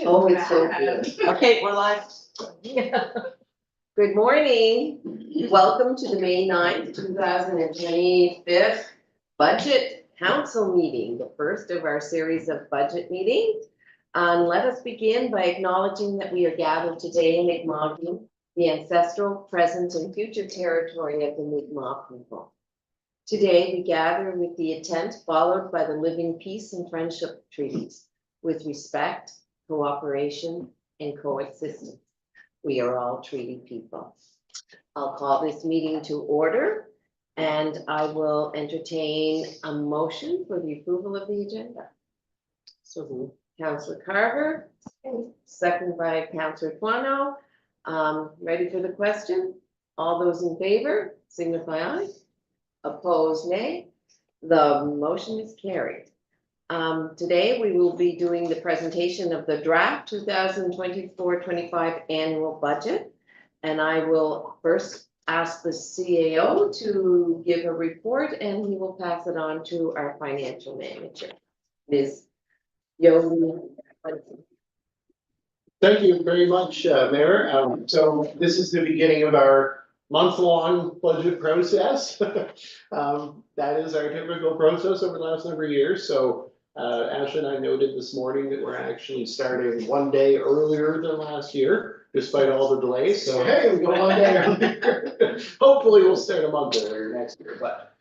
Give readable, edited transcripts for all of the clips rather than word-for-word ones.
Oh, it's so good. Okay, we're live. Good morning. Welcome to the May 9th, 2025 Budget Council meeting, the first of our series of budget meetings. Let us begin by acknowledging that we are gathered today in Mi'kma'ki, the ancestral, present, and future territory of the Mi'kmaq people. Today, we gather with the intent followed by the living peace and friendship treaties with respect, cooperation, and coexistence. We are all treaty people. I'll call this meeting to order, and I will entertain a motion for the approval of the agenda. So, Councillor Carver, second by Councillor Twano. Ready for the question? All those in favor, signify aye. Opposed, nay. The motion is carried. Today, we will be doing the presentation of the draft 2024-25 annual budget. And I will first ask the CAO to give a report, and he will pass it on to our financial manager, Ms. Yogi. Thank you very much, Mayor. So this is the beginning of our month-long budget process. That is our typical process over the last number of years. So Ashley and I noted this morning that we're actually starting one day earlier than last year, despite all the delays. So hey, we go one day earlier. Hopefully we'll start a month earlier next year. But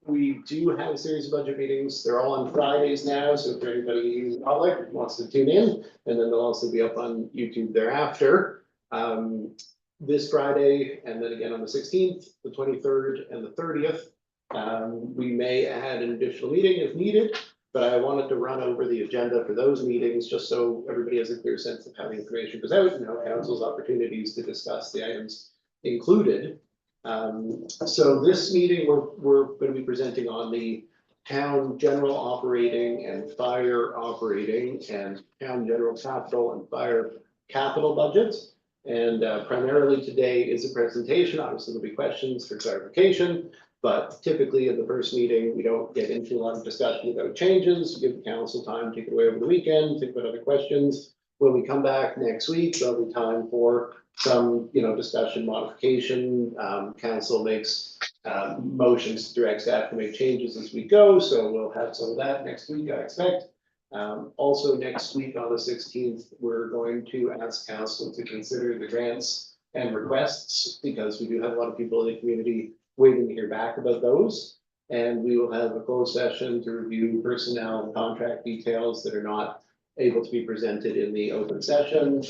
we do have a series of budget meetings. They're all on Fridays now. So for anybody in the public who wants to tune in, and then they'll also be up on YouTube thereafter. This Friday, and then again on the 16th, the 23rd, and the 30th. We may add an additional meeting if needed, but I wanted to run over the agenda for those meetings just so everybody has a clear sense of how the information goes out and how council's opportunities to discuss the items included. So this meeting, we're going to be presenting on the town general operating and fire operating and town general capital and fire capital budgets. And primarily today is a presentation. Obviously, there'll be questions for clarification, but typically in the first meeting, we don't get into a lot of discussion about changes, give the council time to take it away over the weekend, think about other questions. When we come back next week, there'll be time for some, discussion, modification. Council makes motions to direct staff to make changes as we go, so we'll have some of that next week, I expect. Also next week on the 16th, we're going to ask council to consider the grants and requests because we do have a lot of people in the community waiting to hear back about those. And we will have a closed session to review personnel and contract details that are not able to be presented in the open session.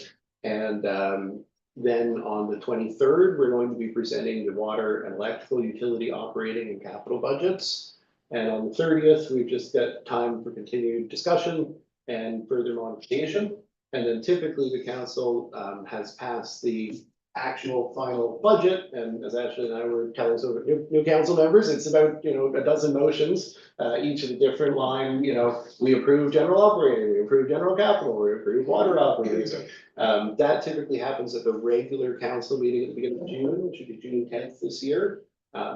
And then on the 23rd, we're going to be presenting the water and electrical utility operating and capital budgets. And on the 30th, we've just got time for continued discussion and further modification. And then typically the council has passed the actual final budget. And as Ashley and I were telling some new council members, it's about, a dozen motions, each of the different line, we approve general operating, we approve general capital, we approve water operating. So that typically happens at the regular council meeting at the beginning of June, which would be June 10th this year.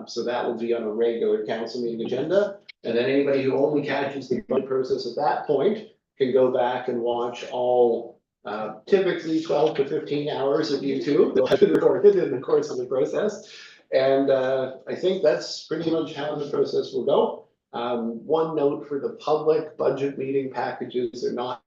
So that will be on a regular council meeting agenda. And then anybody who only catches the budget process at that point can go back and watch all typically 12 to 15 hours of YouTube. They'll have been recorded in the course of the process. And I think that's pretty much how the process will go. One note for the public, budget meeting packages are not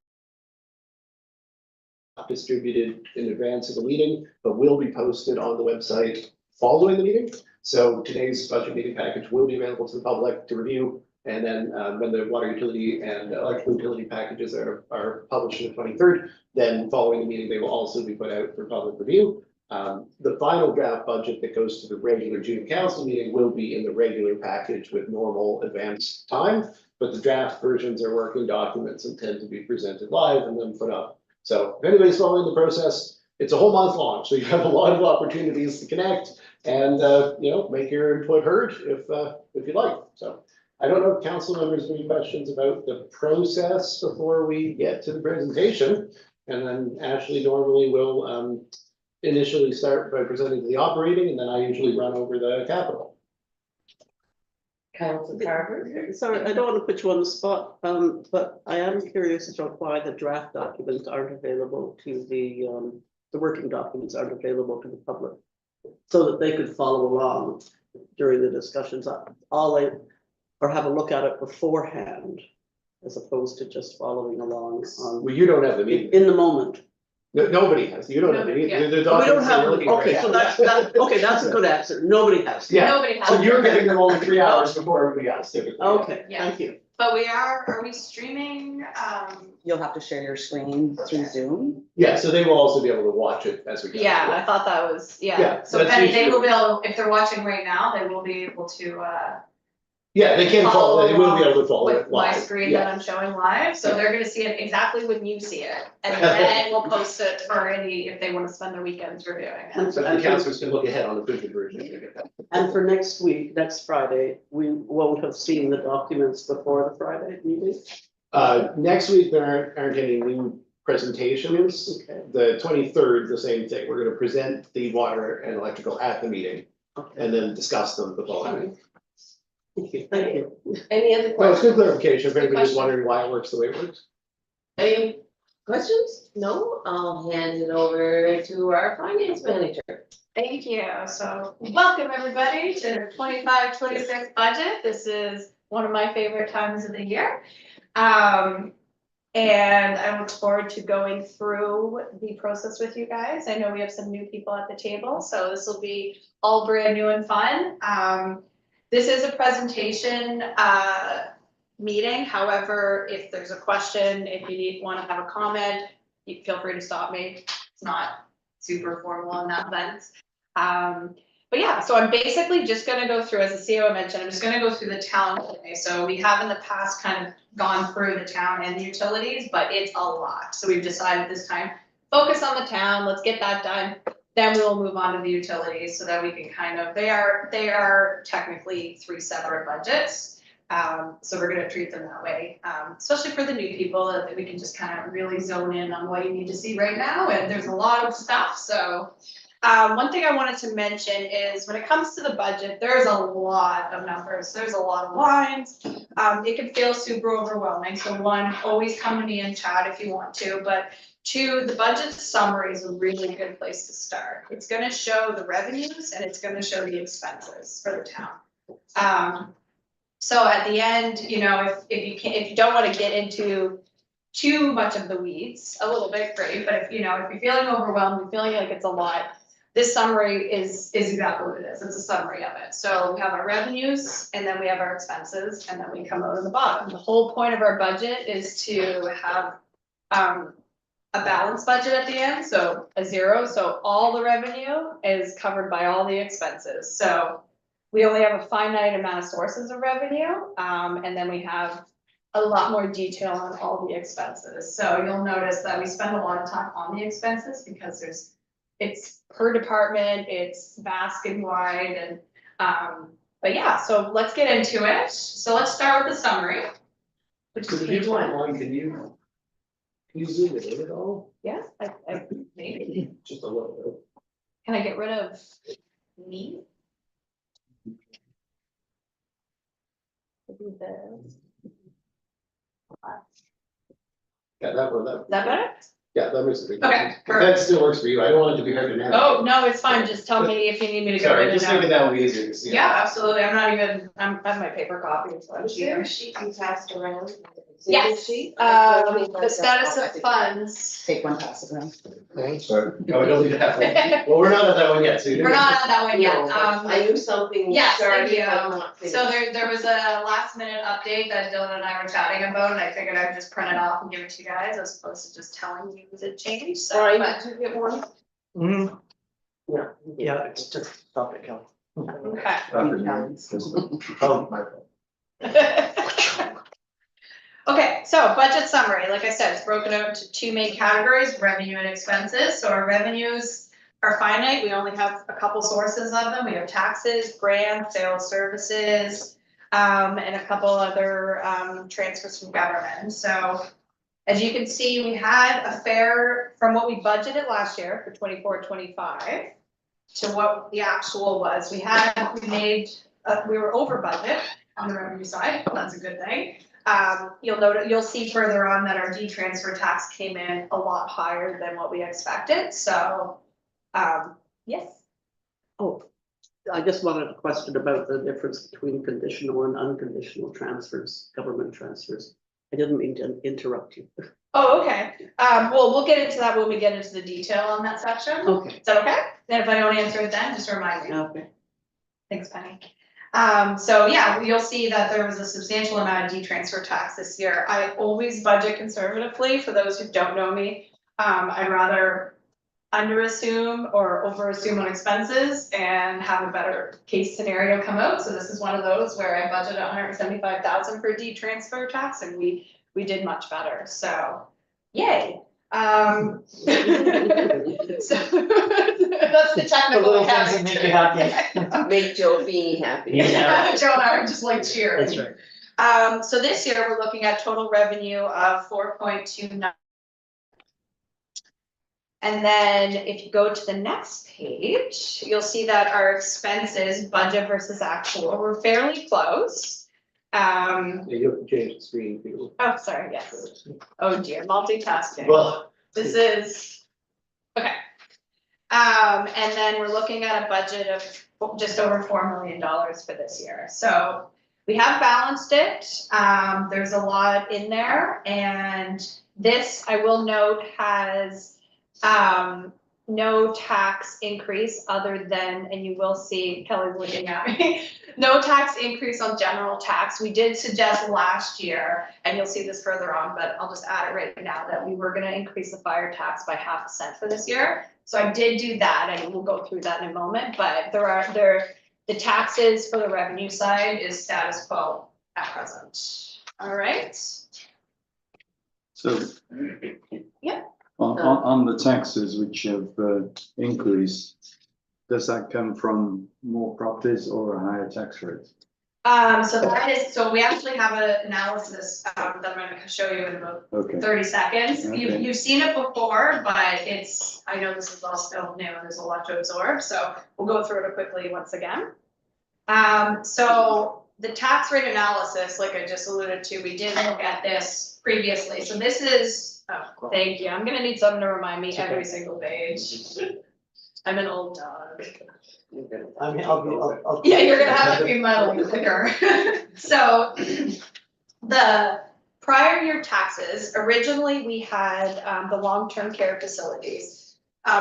distributed in advance of the meeting, but will be posted on the website following the meeting. So today's budget meeting package will be available to the public to review. And then when the water utility and electrical utility packages are published on the 23rd, then following the meeting, they will also be put out for public review. The final draft budget that goes to the regular June council meeting will be in the regular package with normal advance time, but the draft versions are working documents and tend to be presented live and then put up. So if anybody's following the process, it's a whole month long, so you have a lot of opportunities to connect and make your input heard if you'd like. So I don't know if council members have any questions about the process before we get to the presentation. And then Ashley normally will initially start by presenting the operating, and then I usually run over the capital. Council Carver? Sorry, I don't want to put you on the spot, but I am curious as to why the draft documents aren't available to the working documents aren't available to the public. So that they could follow along during the discussions, or have a look at it beforehand. As opposed to just following along Well, you don't have the meeting. in the moment. Nobody has, you don't have the meeting. The We don't documents have, are looking right okay, so now. that's a good answer. Nobody has. Yeah. Nobody has. So you're getting them only 3 hours before everybody else typically. Okay, Yeah. thank you. But are we streaming? You'll have to share your screen through Zoom. Yeah, so they will also be able to watch it as we go. Yeah, I thought that was, Yeah, yeah, so that's they usually- will be able, if they're watching right now, they will be able to, Yeah, they can follow, they will be able to follow with it my live. screen Yeah. that I'm showing live, so they're gonna see it exactly when you see it. And then we'll post it for any, if they wanna spend their weekends reviewing it. And So for, the councilors can look ahead on the printed version. and for next week, next Friday, we won't have seen the documents before the Friday meeting. Next week, there aren't any new presentations. Okay, The 23rd, the same thing. We're gonna present the water and electrical at the meeting okay. and then discuss them the following week. Okay, thank you. Any other Well, it's good questions? clarification if Good anybody's question. wondering why it works the way it works. Any questions? No, I'll hand it over to our finance manager. Thank you, so welcome everybody to the 25-26 budget, this is one of my favorite times of the year. And I look forward to going through the process with you guys, I know we have some new people at the table, so this will be all brand new and fun. This is a presentation, meeting, however, if there's a question, if you wanna have a comment, you feel free to stop me, it's not super formal in that sense. But yeah, so I'm basically just gonna go through, as the CEO mentioned, I'm just gonna go through the town today. So we have in the past kind of gone through the town and the utilities, but it's a lot. So we've decided this time, focus on the town, let's get that done. Then we will move on to the utilities so that we can kind of, they are technically 3 separate budgets. So we're gonna treat them that way, especially for the new people, that we can just kind of really zone in on what you need to see right now. And there's a lot of stuff, so. One thing I wanted to mention is when it comes to the budget, there's a lot of numbers, there's a lot of lines. It can feel super overwhelming, so one, always come to me and chat if you want to, but 2, the budget summary is a really good place to start. It's gonna show the revenues and it's gonna show the expenses for the town. So at the end, you know, if you don't wanna get into too much of the weeds, a little bit great, but if you're feeling overwhelmed, you're feeling like it's a lot, this summary is exactly what it is, it's a summary of it. So we have our revenues, and then we have our expenses, and then we come out of the bottom. The whole point of our budget is to have a balanced budget at the end, so a 0, so all the revenue is covered by all the expenses. So we only have a finite amount of sources of revenue, and then we have a lot more detail on all the expenses. So you'll notice that we spend a lot of time on the expenses because it's per department, it's basket wide, and but yeah, so let's get into it. So let's start with the summary, which is Could you page find 1. one, can you zoom it in at all? Yeah, I maybe. Just a little bit. Can I get rid of me? Do this. Yeah, that one, Is that better? yeah, that makes a big Okay, difference. If that still works for you, I don't want it to be hard to navigate. Oh, no, it's fine, just tell me if you need me to go Sorry, in and just out. thinking that would be easier to see. Yeah, absolutely, I have my paper copy, so I'm Is there here. a sheet you passed around? Yes, Sheet? the status of funds. Take one, pass it around. Thanks, sorry. No, I don't need that one. Well, we're not at that one yet, so you We're not at that one yet, No, I knew something yes, started, thank you. but not finished. So there was a last minute update that Dylan and I were chatting about, and I figured I'd just print it off and give it to you guys, as opposed to just telling you the change, so. Sorry, but- did you get one? Yeah, it's just stop it, Kelly. Okay. Oh, my fault. Okay, so budget summary, like I said, it's broken out into 2 main categories, revenue and expenses. So our revenues are finite, we only have a couple sources of them. We have taxes, grants, sales services, and a couple other transfers from government. So as you can see, we had a fair, from what we budgeted last year for 24-25 to what the actual was. We were over budget. on the revenue side, that's a good thing. You'll see further on that our D-transfer tax came in a lot higher than what we expected, so, yes. Oh, I just wanted a question about the difference between conditional and unconditional transfers, government transfers. I didn't mean to interrupt you. Oh, okay, well, we'll get into that when we get into the detail on that section. Okay, Is that okay? And if I don't answer it then, just remind me. okay. Thanks, Penny. So yeah, you'll see that there was a substantial amount of D-transfer tax this year. I always budget conservatively, for those who don't know me. I'd rather under-assume or over-assume on expenses and have a better case scenario come out. So this is one of those where I budgeted 175,000 for D-transfer tax, and we did much better, so yay. So that's the technical little things that make you happy. Make Joe Feeney happy. Yeah. Joe and I are just like cheering. That's right. So this year, we're looking at total revenue of 4.29. And then if you go to the next page, you'll see that our expenses, budget versus actual, were fairly close. You have to change the screen, people. Oh, sorry, yes. Oh dear, multitasking. Well, This is, okay. And then we're looking at a budget of just over $4 million for this year. So we have balanced it. There's a lot in there, and this, I will note, has no tax increase other than, and you will see Kelly's looking at me, no tax increase on general tax. We did suggest last year, and you'll see this further on, but I'll just add it right now, that we were gonna increase the fire tax by 0.5 cent for this year. So I did do that, and we'll go through that in a moment, but the taxes for the revenue side is status quo at present. All right? So. Yeah. On the taxes which have increased, does that come from more properties or a higher tax rate? So we actually have an analysis that I'm gonna show you in about Okay, 30 seconds. Okay. You've seen it before, but I know this is all still new and there's a lot to absorb, so we'll go through it quickly once again. So the tax rate analysis, like I just alluded to, we did look at this previously. So this is, oh, thank you. I'm gonna need something to remind me every single page. I'm an old dog. I mean, I'll. Yeah, you're gonna have to be my little clicker. So the prior year taxes, originally we had the long-term care facilities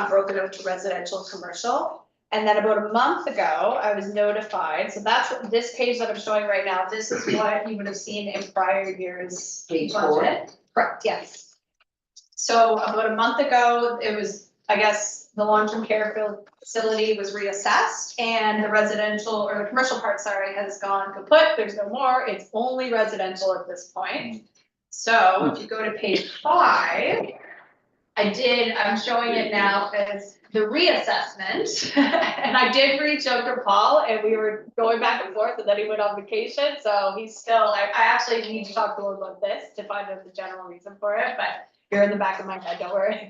broken out to residential, commercial. And then about a month ago, I was notified, so that's what this page that I'm showing right now, this is what you would have seen in prior years' Page budget. Correct, yes. So about a month ago, it was, I guess, the long-term care facility was reassessed, and the residential, or the commercial part, sorry, has gone kaput. There's no more, it's only residential at this point. So if you go to page 5, I'm showing it now as the reassessment. And I did reach out to Paul, and we were going back and forth, and then he went on vacation, so he's still, I actually need to talk to him about this to find out the general reason for it, but you're in the back of my head, don't worry.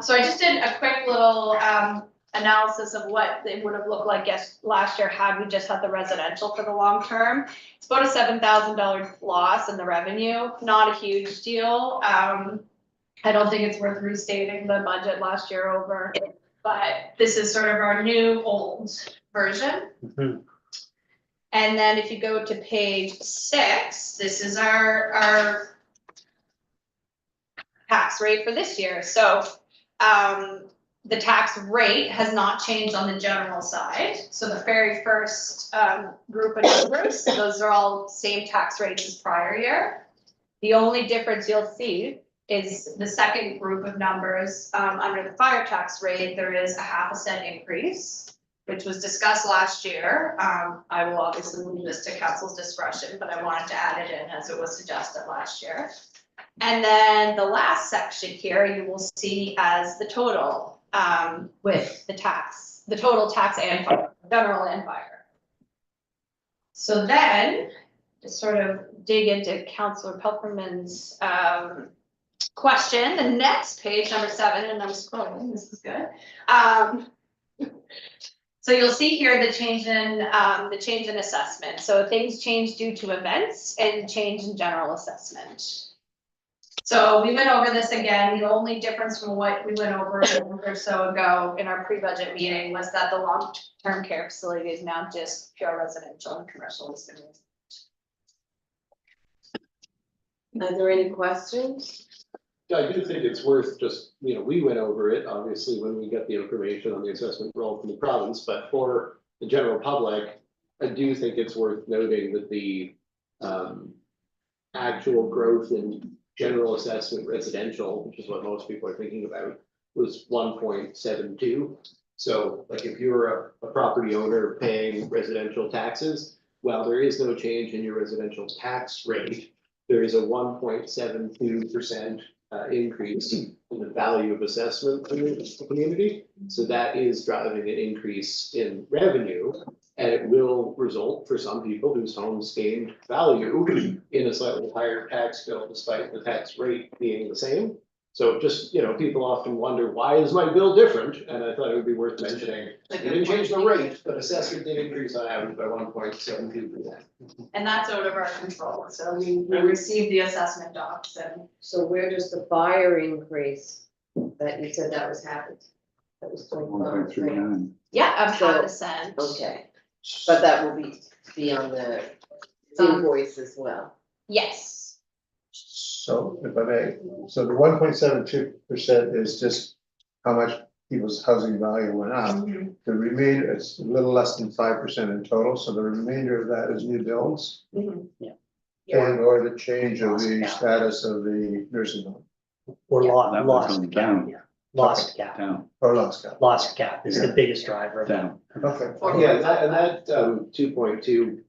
So I just did a quick little analysis of what it would have looked like last year had we just had the residential for the long term. It's about a $7,000 loss in the revenue, not a huge deal. I don't think it's worth restating the budget last year over, but this is sort of our new old version. Mhm. And then if you go to page 6, this is our tax rate for this year. So the tax rate has not changed on the general side. So the very first group of numbers, those are all same tax rates as prior year. The only difference you'll see is the second group of numbers under the fire tax rate, there is a 0.5 cent increase, which was discussed last year. I will obviously leave this to council's discretion, but I wanted to add it in as it was suggested last year. And then the last section here, you will see as the total with the tax, the total tax and fire, general and fire. So then, to sort of dig into Councillor Pelperman's question, the next page, number 7, and I'm scrolling, this is good. So you'll see here the change in assessment. So things change due to events and change in general assessment. So we went over this again. The only difference from what we went over a month or so ago in our pre-budget meeting was that the long-term care facility is now just pure residential and commercial is gonna be. Are there any questions? Yeah, I do think it's worth just, we went over it, obviously, when we get the information on the assessment roll from the province, but for the general public, I do think it's worth noting that the actual growth in general assessment residential, which is what most people are thinking about, was 1.72. So like if you're a property owner paying residential taxes, well, there is no change in your residential tax rate. There is a 1.72% increase in the value of assessment in the community. So that is driving an increase in revenue. And it will result for some people whose homes gained value in a slightly higher tax bill despite the tax rate being the same. So just, people often wonder, why is my bill different? And I thought it would be worth mentioning, we didn't change the rate, but assessment did increase on average by 1.72%. And that's out of our control. So we received the assessment docs and So where does the fire increase that you said that was happened? That was 1.39. yeah, of So- half a cent. Okay, but that will be on the invoice as well. Yes. So if I may, so the 1.72% is just how much people's housing value went up. Mhm. The remainder, it's a little less than 5% in total, so the remainder of that is new builds. Mhm. And or the change of the status of the nursing home Or That lost, would lost come cap, down. yeah, lost cap, Down, or lost cap. lost cap is the biggest driver of that. down. Okay. Yeah, and that 2.2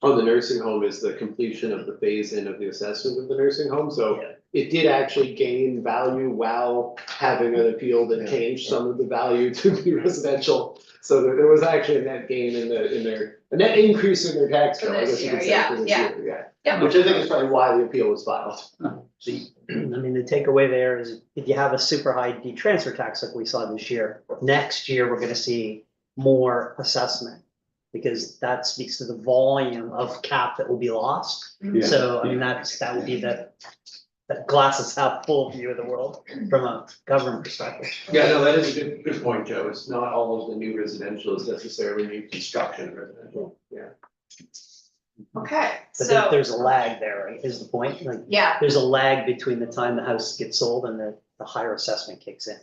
on the nursing home is the completion of the phase-in of the assessment of the nursing home, so Yeah. it did actually gain value while having an appeal that changed some of the value to be residential. So there was actually a net gain in their, a net increase in their tax For bill, I this guess you could year, say, for this yeah, year, Yeah. Which I think is probably why the appeal was filed. I mean, the takeaway there is if you have a super high transfer tax like we saw this year, next year, we're gonna see more assessment. Because that speaks to the volume of cap that will be lost. Yeah. So, I mean, that would be the glass is half full view of the world from a government perspective. Yeah, no, that is a good point, Joe. It's not all of the new residential is necessarily new construction residential, yeah. Okay, But so, there's a lag there, right, is the point? Like, yeah, there's a lag between the time the house gets sold and the higher assessment kicks in.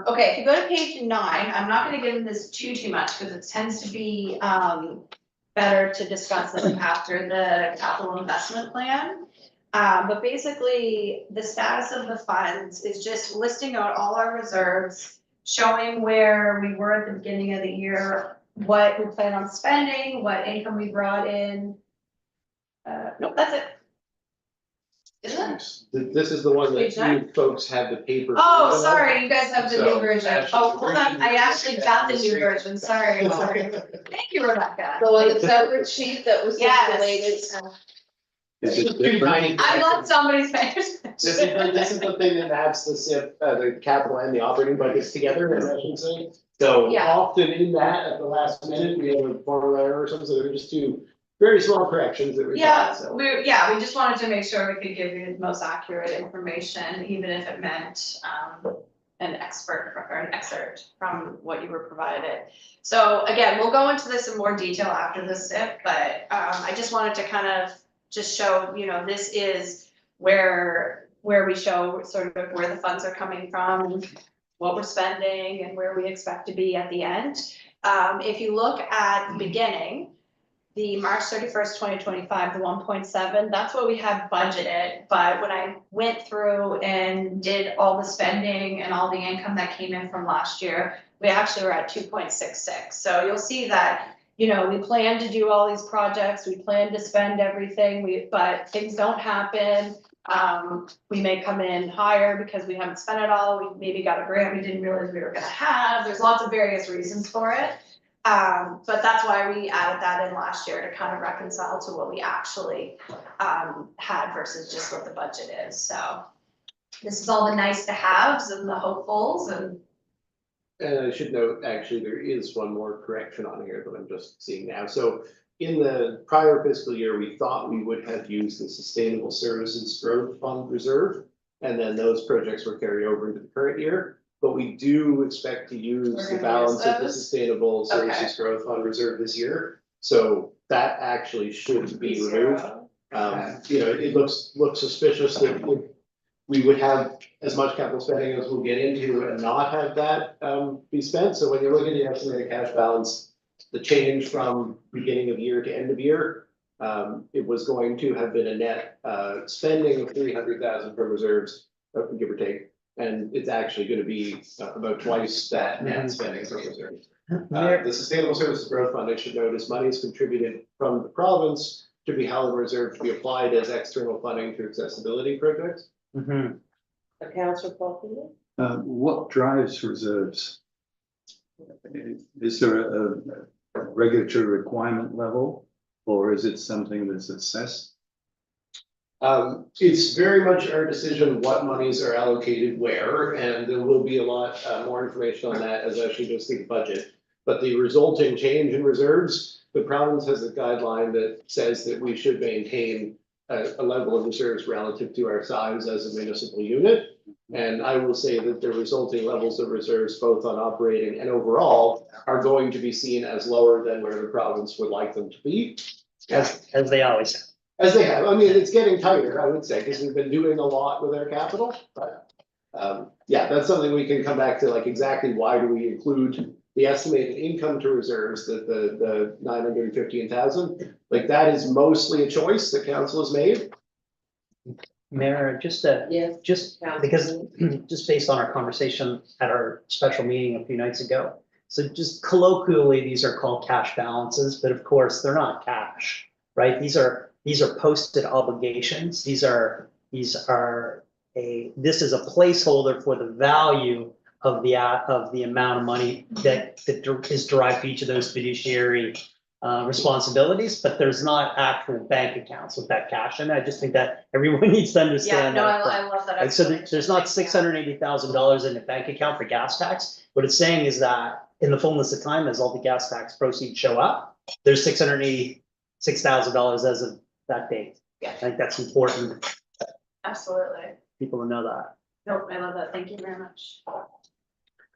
okay, if you go to page 9, I'm not gonna get into this too much because it tends to be, better to discuss it after the capital investment plan. But basically, the status of the funds is just listing out all our reserves, showing where we were at the beginning of the year, what we plan on spending, what income we brought in. Nope, that's it. Isn't it? This is the one that Page nine? you folks had the paper. Oh, version of. sorry, you guys have the new So, version. actually, Oh, hold on, I actually got the new Street. version, sorry. Thank you, Rebecca. So on the separate sheet that was Yes. circulated, Is it Two different? tiny I love corrections. somebody's face. This is the thing that maps the SIP, the capital and the operating budgets together, as I should say. So Yeah. often in that, at the last minute, we have a formula error or something, so there are just two very small corrections that we Yeah, got, so. we just wanted to make sure we could give you the most accurate information, even if it meant, an expert or an excerpt from what you were provided. So again, we'll go into this in more detail after the SIP, but, I just wanted to kind of just show, this is where we show sort of where the funds are coming from, what we're spending and where we expect to be at the end. If you look at the beginning, the March 31st, 2025, the 1.7, that's what we had budgeted. But when I went through and did all the spending and all the income that came in from last year, we actually were at 2.66. So you'll see that, we plan to do all these projects, we plan to spend everything, but things don't happen. We may come in higher because we haven't spent it all, we maybe got a grant we didn't realize we were gonna have, there's lots of various reasons for it. But that's why we added that in last year to kind of reconcile to what we actually had versus just what the budget is, so. This is all the nice to haves and the hopefuls and And I should note, actually, there is one more correction on here that I'm just seeing now. So in the prior fiscal year, we thought we would have used the Sustainable Services Growth Fund Reserve. And then those projects were carried over into the current year. But we do expect to use We're the gonna balance use of the those? Sustainable Services Growth Fund Reserve this year. So that actually should be removed. Zero. It looks suspicious that we would have as much capital spending as we'll get into and not have that be spent. So when you look at the estimated cash balance, the change from beginning of year to end of year, it was going to have been a net spending of 300,000 from reserves, give or take. And it's actually gonna be about twice that net spending from reserves. The Sustainable Services Growth Fund, I should note, is money is contributed from the province to be held in reserve to be applied as external funding to accessibility projects. Mhm. Councillor Paul. What drives reserves? Is there a regulatory requirement level, or is it something that's assessed? It's very much our decision what monies are allocated where, and there will be a lot more information on that as actually goes through the budget. But the resulting change in reserves, the province has a guideline that says that we should maintain a level of reserves relative to our size as a municipal unit. And I will say that the resulting levels of reserves, both on operating and overall, are going to be seen as lower than where the province would like them to be. As they always have. As they have, I mean, it's getting tighter, I would say, because we've been doing a lot with our capital, but. Yeah, that's something we can come back to, like exactly why do we include the estimated income to reserves, the 915,000? Like that is mostly a choice that council has made. Mayor, just Yes. just because, just based on our conversation at our special meeting a few nights ago. So just colloquially, these are called cash balances, but of course, they're not cash, right? These are posted obligations. This is a placeholder for the value of the amount of money that is derived for each of those fiduciary responsibilities, but there's not actual bank accounts with that cash. And I just think that everyone needs to Yeah, understand no, that. I love that. Like, so there's not $680,000 in a bank account for gas tax. What it's saying is that in the fullness of time, as all the gas tax proceeds show up, there's $686,000 as of that date. Yeah. I think that's important, Absolutely. people to know that. Nope, I love that. Thank you very much.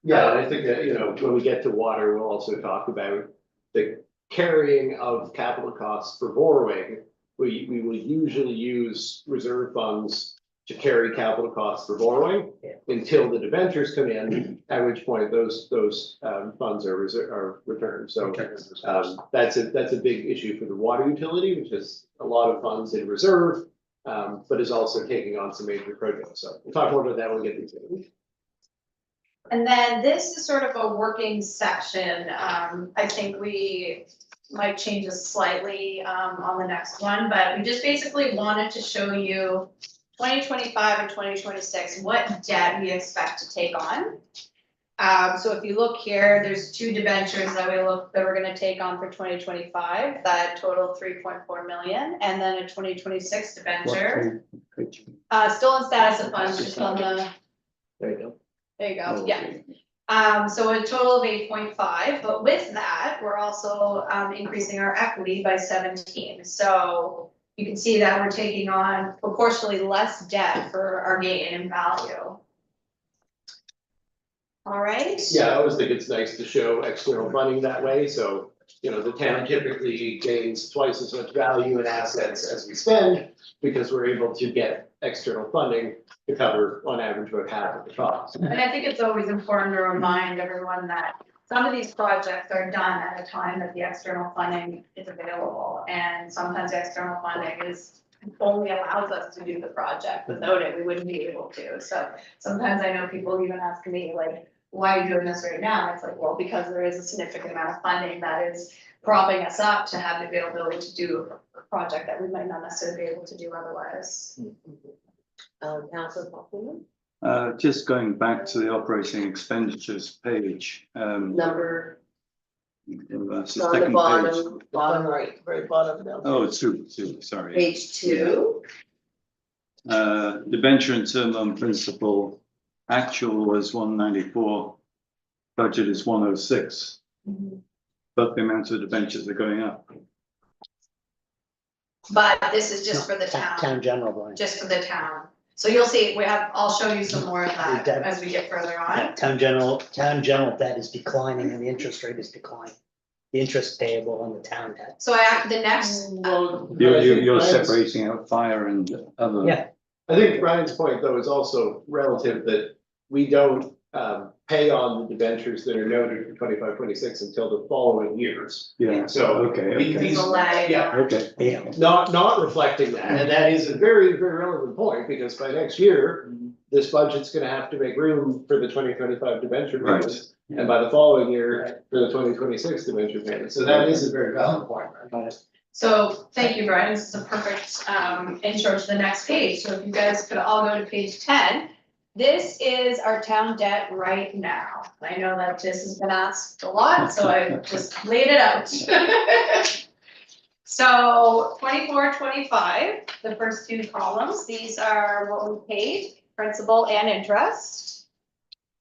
Yeah, and I think that, when we get to water, we'll also talk about the carrying of capital costs for borrowing. We will usually use reserve funds to carry capital costs for borrowing until the debentures come in, at which point those funds are returned. So that's a big issue for the water utility, which has a lot of funds in reserve, but is also taking on some major projects. So we'll talk more about that when we get into it. And then this is sort of a working section. I think we might change this slightly on the next one, but we just basically wanted to show you 2025 and 2026, what debt we expect to take on. So if you look here, there's two debentures that we're gonna take on for 2025, that total 3.4 million, and then a 2026 debenture. Still in status of funds, just on the, There you go. there you go, yeah. So a total of 8.5, but with that, we're also increasing our equity by 17. So you can see that we're taking on proportionally less debt for our gain in value. All right. Yeah, I always think it's nice to show external funding that way, so, the town typically gains twice as much value in assets as we spend, because we're able to get external funding to cover on average about half of the cost. And I think it's always important to remind everyone that some of these projects are done at a time that the external funding is available. And sometimes the external funding only allows us to do the project. Without it, we wouldn't be able to. So sometimes I know people even ask me like, why are you doing this right now? It's like, well, because there is a significant amount of funding that is propping us up to have the availability to do a project that we might not necessarily be able to do otherwise. Councillor Paul. Just going back to the operating expenditures page. Number That's the on the second page. bottom right, very bottom. Oh, two, sorry. Page 2. Debenture and term loan principal, actual was 194 budget is 106, Mhm. but the amount of debentures are going up. But this is just for the Town town, general, Brian. just for the town. So you'll see, I'll show you some more of that Debt. as we get further Yeah, on. town general debt is declining and the interest rate is declining. The interest payable on the town debt. So the next, Well, You're Brian's- separating out fire and other. Yeah. I think Brian's point, though, is also relative that we don't pay on the debentures that are noted for 25, 26 until the following years. Yeah, So okay, we- okay. these- delay. yeah, Okay. Yeah. not reflecting that, and that is a very, very relevant point, because by next year, this budget's gonna have to make room for the 2025 debenture Right. payments. And by the following year, for the 2026 debenture payments, so that is a very valid point. So, thank you, Brian, this is a perfect intro to the next page, so if you guys could all go to page 10. This is our town debt right now, I know that this has been asked a lot, so I just laid it out. So 24, 25, the first two columns, these are what we paid, principal and interest.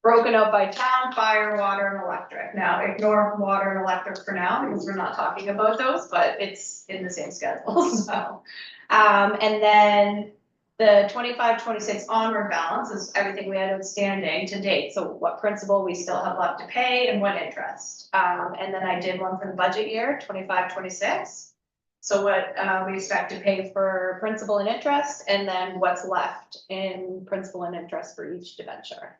Broken out by town, fire, water, and electric. Now, ignore water and electric for now, because we're not talking about those, but it's in the same schedule, so. And then the 25, 26 onward balance is everything we had outstanding to date, so what principal we still have left to pay and what interest. And then I did one for the budget year, 25, 26. So what we expect to pay for principal and interest, and then what's left in principal and interest for each debenture.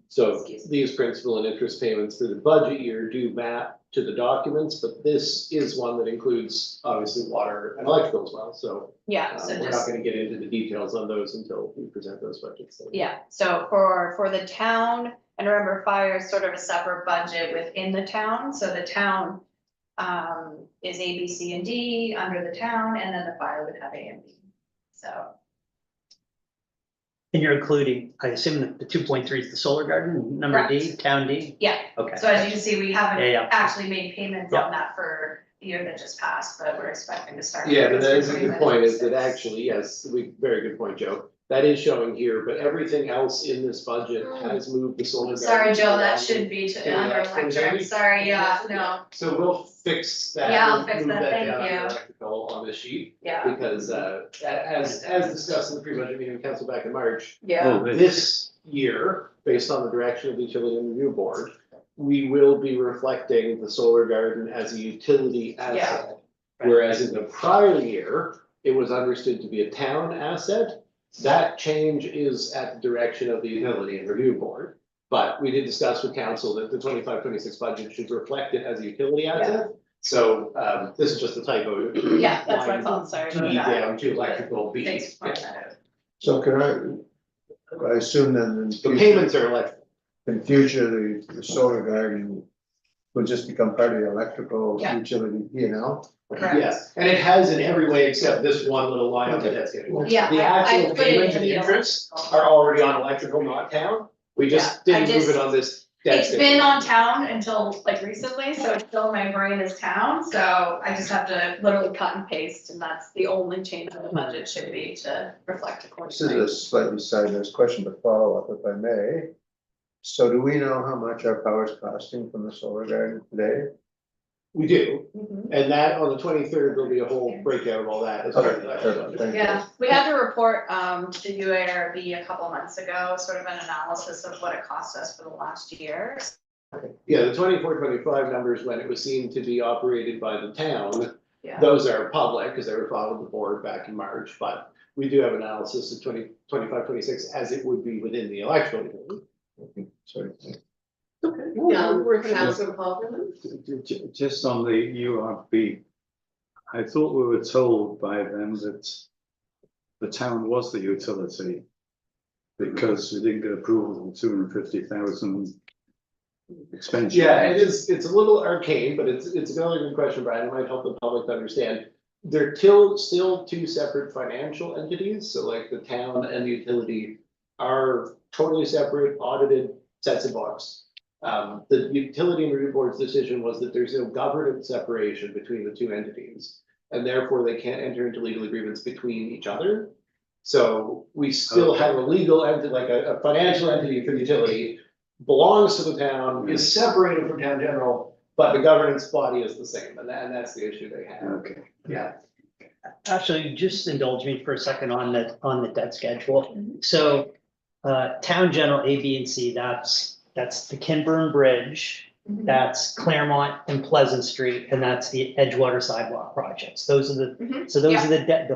So these principal and interest payments for the budget year do map to the documents, but this is one that includes obviously water and electrical as well, so. Yeah, so We're not just, gonna get into the details on those until we present those budgets. yeah, so for the town, and remember, fire is sort of a separate budget within the town, so the town is A, B, C, and D under the town, and then the fire would have A and B, so. And you're including, I assume that the 2.3 is the solar garden, number D, Correct. town D? Yeah, Okay. so as you can see, we haven't Yeah. actually made payments Yeah. on that for the year that just passed, but we're expecting to start. Yeah, but that payments is a for good point, is that 2026. actually, yes, very good point, Joe. That is showing here, but everything else in this budget has moved the solar. Sorry, garden Joe, that along. should be to Yeah, under electrical electric, maybe? sorry, yeah, no, So we'll fix that. Yeah, I'll We'll fix move that, thank down to you. Electrical on this sheet, yeah, because as discussed in the pre-budget meeting with council back in March, yeah, Oh, this year, based on the direction of the utility and review board, we will be reflecting the solar garden as a utility asset. Whereas in the prior year, it was understood to be a town asset. That change is at the direction of the utility and review board. But we did discuss with council that the 25-26 budget should reflect it as a utility asset. So this is just a typo. yeah, that's what I thought, sorry about Line D that. down to electrical B. Thanks for pointing that out. So I assume then in The future, payments are electrical. in future, the solar garden will just become part of the electrical Yeah. utility, you know? Correct. Yes, and it has in every way except this one little line on the debt schedule. Yeah, The I actual put it payments in and the interest are already on electrical, not town. We just Yeah, I didn't move just- it on this debt It's schedule. been on town until like recently, so it's still in my brain is town, so I just have to literally cut and paste, and that's the only change in the budget should be to reflect This is accordingly. a slightly sideways question, but follow up if I may. So do we know how much our power is costing from the solar garden today? We do, Mhm. and that on the 23rd, there'll be a whole breakdown of all that as part of the Okay, actual perfect, budget. thank you. Yeah, we had to report to UARB a couple months ago, sort of an analysis of what it cost us for the last year. Yeah, the 24-25 numbers, when it was seen to be operated by the town, Yeah, those are public, because they were filed with the board back in March, but we do have analysis of 25-26 as it would be within the electrical. utility. Sorry. Yeah, we're gonna have some call for them. Just on the URB, I thought we were told by them that the town was the utility. Because we didn't get approval of 250,000 expenditure. Yeah, it's a little arcane, but it's another good question, Brian, it might help the public to understand. They're still two separate financial entities, so like the town and the utility are totally separate audited sets of books. The utility and review board's decision was that there's no governance separation between the two entities. And therefore they can't enter into legal agreements between each other. So we still have a legal entity, like a financial entity for the utility. belongs to the town, is separated from town general, but the governance body is the same, and that's the issue they have. Okay. Yeah. Actually, just indulge me for a second on the debt schedule. So, town general A, B, and C, that's the Kinburn Bridge. That's Claremont and Pleasant Street, and that's the Edgewater sidewalk projects. Those are the, Mhm. so those are the debt,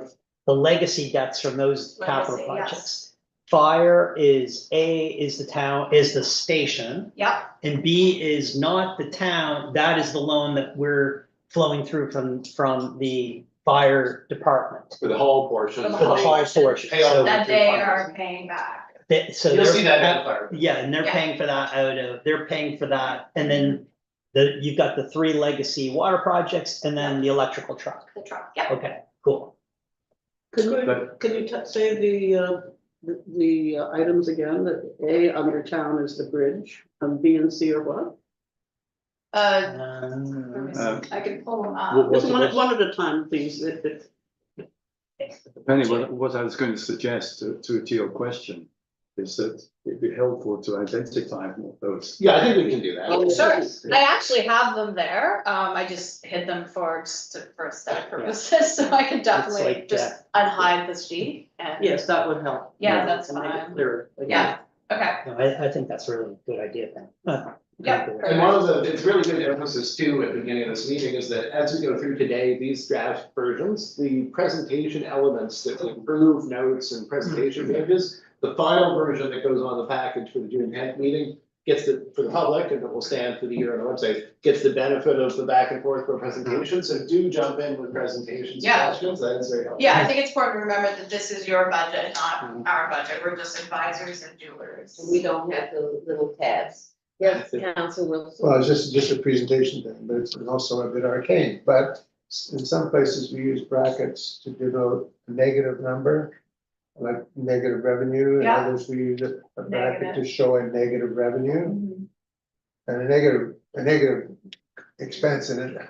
the legacy debts from those capital Legacy, yes. projects. Fire is A, is the town, is the station, Yep, and B is not the town. That is the loan that we're flowing through from the fire department. For the whole portion. For the For the whole whole portion. Pay all So- that they are paying back. So You'll they're- see that in the fire. Yeah, and they're Yeah. paying for that they're paying for that, and then you've got the three legacy water projects and then the electrical truck. The truck, yeah. Okay, cool. Can you say the items again, that A under town is the bridge, and B and C are what? Let me see. Uh, I can pull them what- up. Just one at a time, please. Penny, what I was going to suggest to your question is that it'd be helpful to identify what those. Yeah, I think we can do that. Sure, I actually have them there, I just hid them for aesthetic purposes, so I can definitely like, just unhide the sheet and. Yes, that would help. Yeah, that's To make it fine. clearer. Yeah, okay, No, I think that's a really good idea then. Yeah. And one of the, it's really good emphasis too at the beginning of this meeting is that as we go through today, these draft versions, the presentation elements that improve notes and presentation pages, the final version that goes on the package for the June 10th meeting gets for the public, and it will stand for the year on the website, gets the benefit of the back and forth for presentation. So do jump in with presentations and Yeah. questions. That is very helpful. yeah, I think it's important to remember that this is your budget, not our budget, we're just advisors and doers. We don't have the little tabs. Yes, Council Wilson. Well, it's just a presentation thing, but it's also a bit arcane, but in some places we use brackets to denote a negative number, like negative revenue, and Yeah. others we use a bracket to Negative. show a negative revenue. Mhm. And a negative expense in it.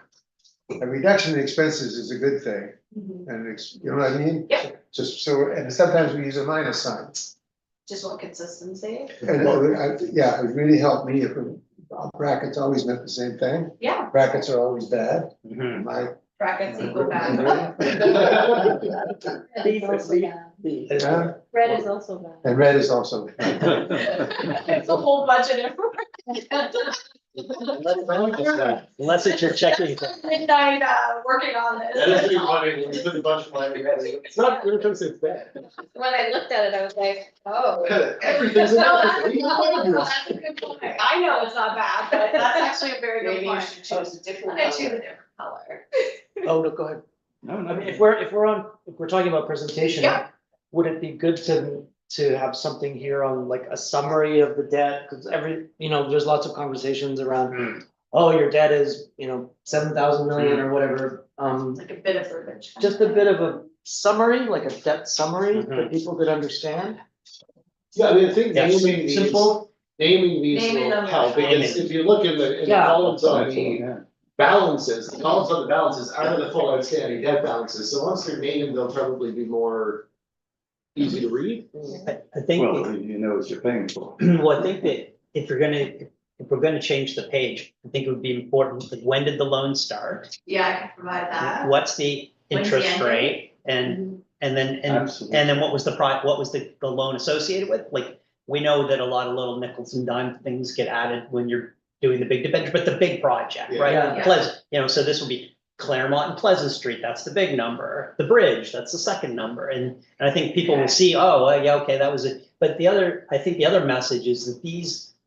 A reduction in expenses is a good thing, Mhm. and you know what I mean? Yeah. Just so, and sometimes we use a minus sign. Just want consistency, And yeah, it really helped me if brackets always meant the same thing. yeah, Brackets are always bad. Mhm. My brackets equal back. B for B. Yeah, Red is also bad. and red is also. It's a whole budget information. Unless it's your checking. Midnight, working on this. That is pretty funny, when you put a bunch of money together. It's not, you're gonna say it's bad. When I looked at it, I was like, oh. Everything's in No, there. that's a good point. I know it's not bad, but that's actually a very good Maybe you point. should choose a different I choose a color. different color. Oh, no, go ahead. No, I no. mean, if we're talking about presentation. Yeah. Would it be good to have something here on like a summary of the debt? Cause there's lots of conversations around, oh, your debt is, 7,000 million or whatever. Like a bit of verbiage. Just a bit of a summary, like a debt summary that Mhm. people could understand. Yeah, I mean, I think Yeah, naming these, Simple. naming these Naming will them help, will because if you look in the Yeah. columns on Excellent, the yeah. balances, the columns on the balances are the full outstanding debt balances, so once they're named, they'll probably be more easy to read. I think. Well, you know what you're paying for. Well, I think that if we're gonna change the page, I think it would be important, like, when did the loan start? Yeah, I can provide that. What's the When's the interest end rate? And then what was the loan associated with? Like, we know that a lot of little nickels and dime things get added when you're doing the big debenture, but the big project, Yeah. right? Yeah. Pleasant, so this will be Claremont and Pleasant Street, that's the big number. The bridge, that's the second number. And I think people will see, oh, well, yeah, okay, that was it. But I think the other message is that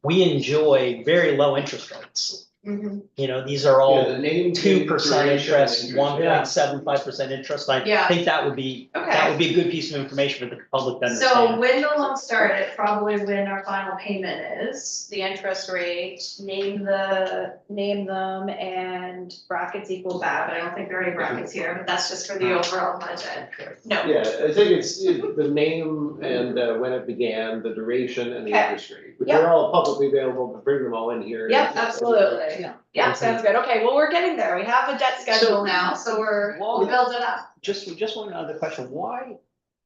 we enjoy very low interest rates. Mhm. These are Yeah, all the name, 2% duration, interest, and 1.75% interest. I Yeah. think that would be a good piece of information for the public to So understand. when the loan started, probably when our final payment is, the interest rate, name them and brackets equal that, but I don't think there are any brackets here, but that's just for the overall budget. No, Yeah, I think it's the name and when it began, the duration and the Okay. interest rate, which Yep. are all publicly available, but bring them all in here. yep, absolutely. Yeah. Yeah, sounds good. Okay, well, we're getting there. We have a debt schedule now, so we're building up. Just one other question, why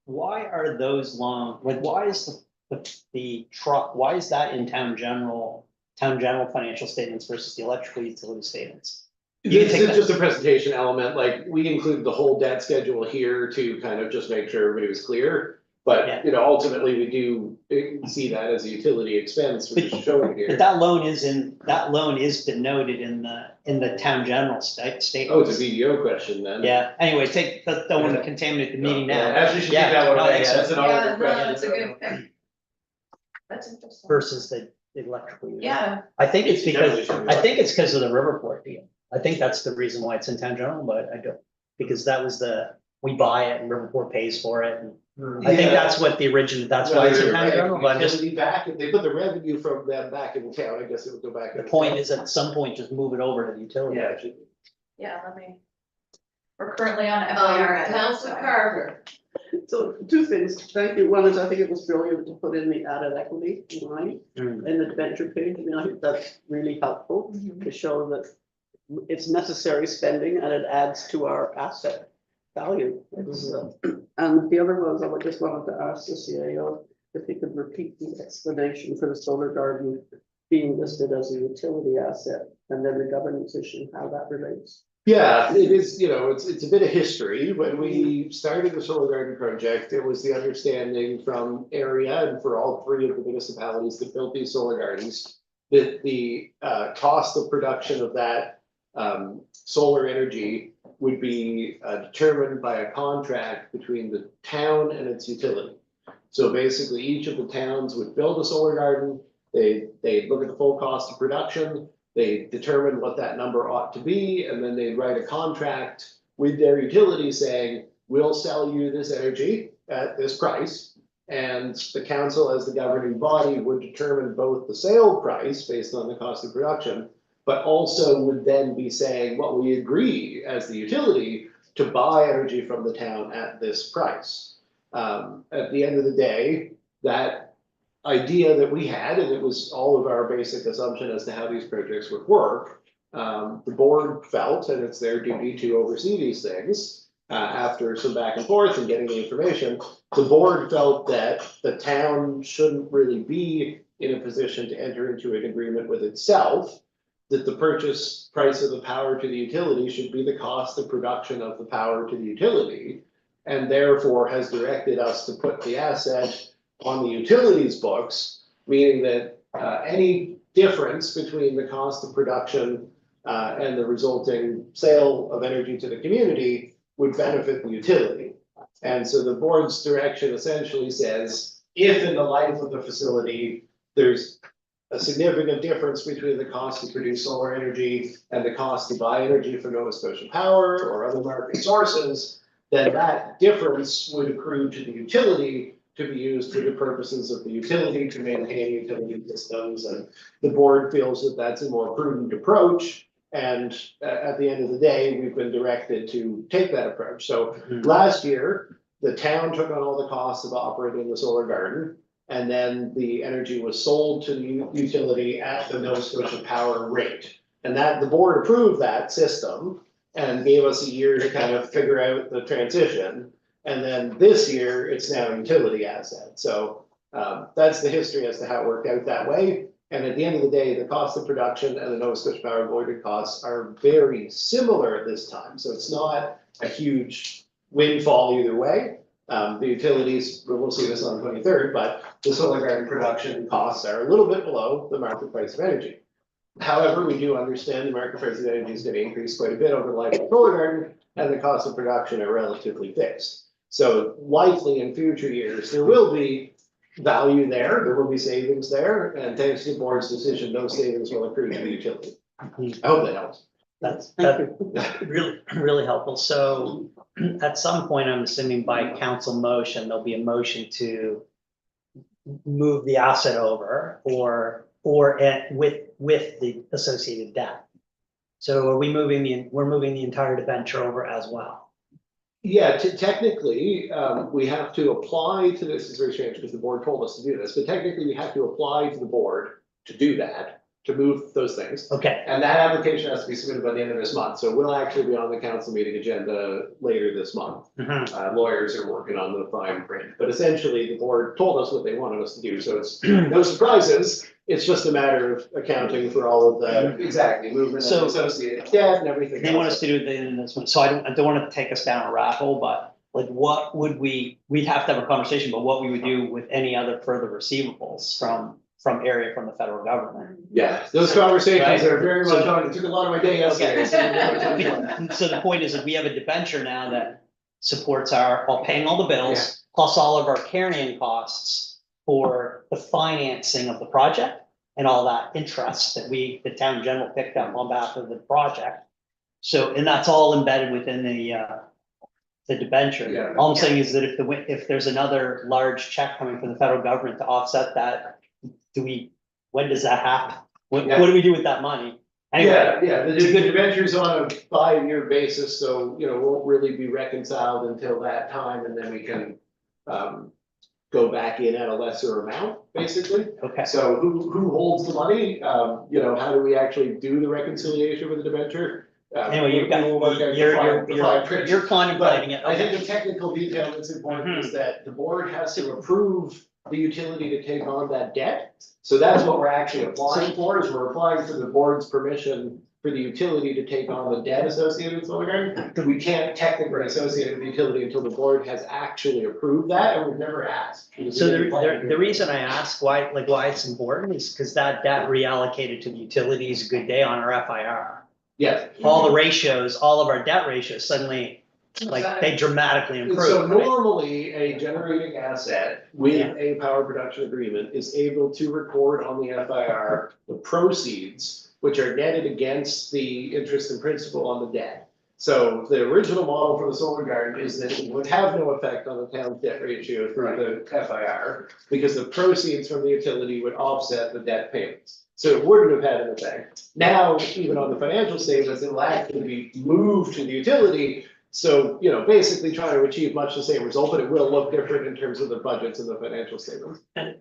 are those long, like, why is the the truck, why is that in town general financial statements versus the electrical utility statements? You can This take is that. just a presentation element, like, we include the whole debt schedule here to kind of just make sure everybody was clear. Yeah. But, ultimately, we do see that as a utility expense, we're just showing it But here. that loan is denoted in the town general statement. Oh, it's a VDO question then. Yeah, anyway, don't want to contaminate the meeting Yeah, now. Actually, should keep Yeah, that one no, away, that's yeah, that's an Yeah, auditor no, question. that's a good thing. That's interesting. Versus the electrical. unit. Yeah, I think it's Definitely because, should be. I think it's because of the Riverport deal. I think that's the reason why it's in town general, but I don't, because that was we buy it and Riverport pays for it. And I think Yeah. that's what that's why it's in town general, but I'm just, Utility back, if they put the revenue from them back in the town, I guess it would go back. the point is at some point, just move it over to the utility. Yeah, it should be. yeah, we're currently on FYR. Council Carver. So two things, thank you. One is I think it was brilliant to put in the added equity line Mm. in the debenture page. I mean, I think that's really helpful to show that it's necessary spending and it adds to our asset value. And the other was, I just wanted to ask the CAO if he could repeat the explanation for the solar garden being listed as a utility asset and then the governance issue, how that relates. Yeah, it is, it's a bit of history. When we started the solar garden project, it was the understanding from area and for all three of the municipalities that built these solar gardens, that the cost of production of that solar energy would be determined by a contract between the town and its utility. So basically, each of the towns would build a solar garden, they'd look at the full cost of production, they determine what that number ought to be, and then they'd write a contract with their utility saying, we'll sell you this energy at this price. And the council, as the governing body, would determine both the sale price based on the cost of production, but also would then be saying what we agree as the utility to buy energy from the town at this price. At the end of the day, that idea that we had, and it was all of our basic assumption as to how these projects would work, the board felt, and it's their duty to oversee these things, after some back and forth and getting the information, the board felt that the town shouldn't really be in a position to enter into an agreement with itself, that the purchase price of the power to the utility should be the cost of production of the power to the utility, and therefore has directed us to put the asset on the utilities books, meaning that any difference between the cost of production and the resulting sale of energy to the community would benefit the utility. And so the board's direction essentially says, if in the life of the facility, there's a significant difference between the cost to produce solar energy and the cost to buy energy from Nova Scotia Power or other market sources, then that difference would accrue to the utility to be used for the purposes of the utility to maintain utility systems. And the board feels that that's a more prudent approach. And at the end of the day, we've been directed to take that approach. So last year, the town took on all the costs of operating the solar garden. And then the energy was sold to the utility at the Nova Scotia Power rate. And that the board approved that system and gave us a year to kind of figure out the transition. And then this year, it's now a utility asset. So that's the history as to how it worked out that way. And at the end of the day, the cost of production and the Nova Scotia Power avoided costs are very similar at this time. So it's not a huge windfall either way. The utilities, we'll see this on the 23rd, but the solar garden production costs are a little bit below the market price of energy. However, we do understand the market price of energy is going to increase quite a bit over the life of the solar garden, and the costs of production are relatively fixed. So likely in future years, there will be value there will be savings there, and thanks to the board's decision, those savings will accrue to the utility. I hope that helps. That's really, really helpful. So at some point, I'm assuming by council motion, there'll be a motion to move the asset over or with the associated debt. So are we're moving the entire debenture over as well? Yeah, technically, we have to apply to this, is very strange because the board told us to do this, but technically we have to apply to the board to do that. to move those things. Okay, And that application has to be submitted by the end of this month, so we'll actually be on the council meeting agenda later this month. mhm. Lawyers are working on the fine print, but essentially the board told us what they wanted us to do, so it's no surprises. It's just a matter of accounting for all of the, exactly, movement So- and associated debt and everything. They want us to do the, in this one, so I don't wanna take us down a rat hole, but like, what would we'd have to have a conversation about what we would do with any other further receivables from the federal government. Yeah, those conversations Right. are very much on, it took a lot of my day yesterday. Okay. so we're gonna touch on that. So the point is that we have a debenture now that supports while paying all the bills, plus all of our carrying costs for the financing of the project and all that interest that the town general picked up on behalf of the project. So, and that's all embedded within the debenture. Yeah. All I'm saying is that if there's another large check coming from the federal government to offset that, when does that happen? What do we do with that money? Anyway, Yeah, the debentures on a 5-year basis, so, won't really be reconciled until that time, and then we can go back in at a lesser amount, basically. okay. So who holds the money? How do we actually do the reconciliation with the debenture? Anyway, you've got, We'll work out the fine print. you're contemplating it. But I think the technical detail that's important is that the board has to approve the utility to take on that debt. So that's what we're actually applying for, is we're applying for the board's permission for the utility to take on the debt associated with solar garden. We can't technically associate it with the utility until the board has actually approved that, and we've never asked. So the reason I ask why it's important is because that debt reallocated to the utilities a good day on our FIR. Yes. All the ratios, all of our debt ratios suddenly, like, they dramatically And so improve, right? normally, a generating asset with a power production agreement is able to record on the FIR the proceeds, which are netted against the interest and principal on the debt. So the original model for the solar garden is that it would have no effect on the town's debt ratio through the FIR, because the proceeds from the utility would offset the debt payments. So it wouldn't have had an effect. Now, even on the financial statements, it will actually be moved to the utility. So, basically trying to achieve much the same result, but it will look different in terms of the budgets and the financial statements. And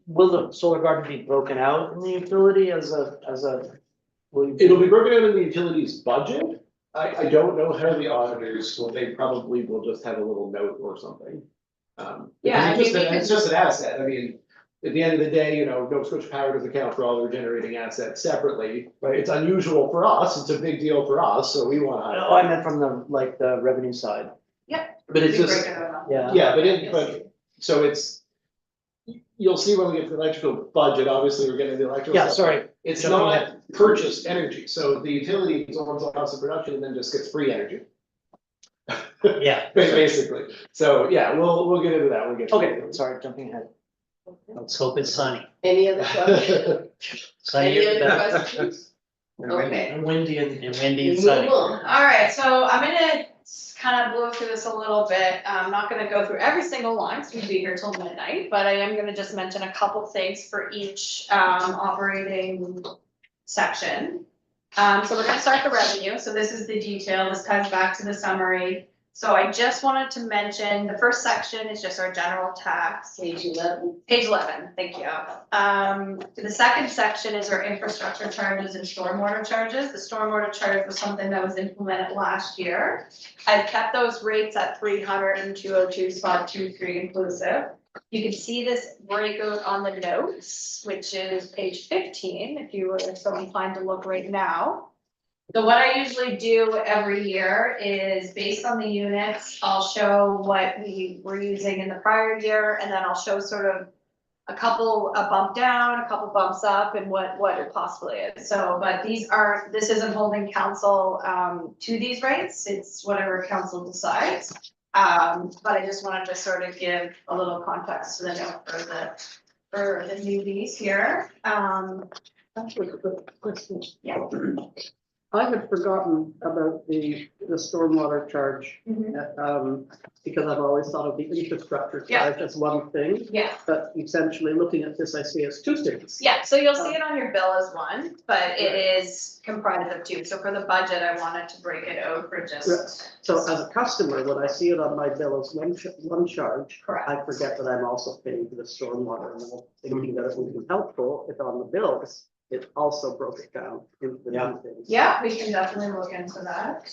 will the solar garden be broken out in the utility as a? It'll be broken out in the utilities budget. I don't know how the auditors will, they probably will just have a little note or something. Yeah, Because I mean, it's just an asset. I mean, at the end of the day, Nova Scotia Power does account for all their generating assets separately. Right. It's unusual for us. It's a big deal for us, so we want to. Oh, I meant from the revenue side. But it's We just, break it out. Yeah. yeah, so it's, you'll see when we get to the electrical budget, obviously, we're getting the electrical. Yeah, stuff. sorry. It's Jumping not purchased energy, so the utility owns the cost of production and then just gets free energy. Yeah. Basically, so, yeah, we'll get into that, we'll get. to Okay, it. sorry, jumping ahead. Let's hope it's sunny. Any other questions? Sunny Any is other better. questions? Okay. And windy and. And windy and Move sunny. on. All right, so I'm gonna kind of blow through this a little bit. I'm not gonna go through every single line, so we'd be here till midnight, but I am gonna just mention a couple things for each operating section. So we're gonna start the revenue, so this is the detail, this ties back to the summary. So I just wanted to mention, the first section is just our general tax. Page 11. Page 11, thank you. The second section is our infrastructure charges and stormwater charges. The stormwater charge was something that was implemented last year. I've kept those rates at 300 and 202 spot 23 inclusive. You can see this breakout on the notes, which is page 15, if you were so inclined to look right now. So what I usually do every year is, based on the units, I'll show what we were using in the prior year, and then I'll show sort of a bump down, a couple bumps up, and what it possibly is. So, but this isn't holding council to these rates, it's whatever council decides. But I just wanted to sort of give a little context to the note for the newbies here. Question. Yeah. I had forgotten about the stormwater charge, because I've always thought of the infrastructure Yeah. charge as one thing. Yeah. But essentially, looking at this, I see as two things. Yeah, so you'll see it on your bill as one, but it is comprised of two. So for the budget, I wanted to break it out for just. So as a customer, when I see it on my bill as one charge, Correct. I forget that I'm also paying for the stormwater. And I'm thinking that it would be helpful if on the bills, it also broke it down into the Yeah. new things. Yeah, we can definitely look into that.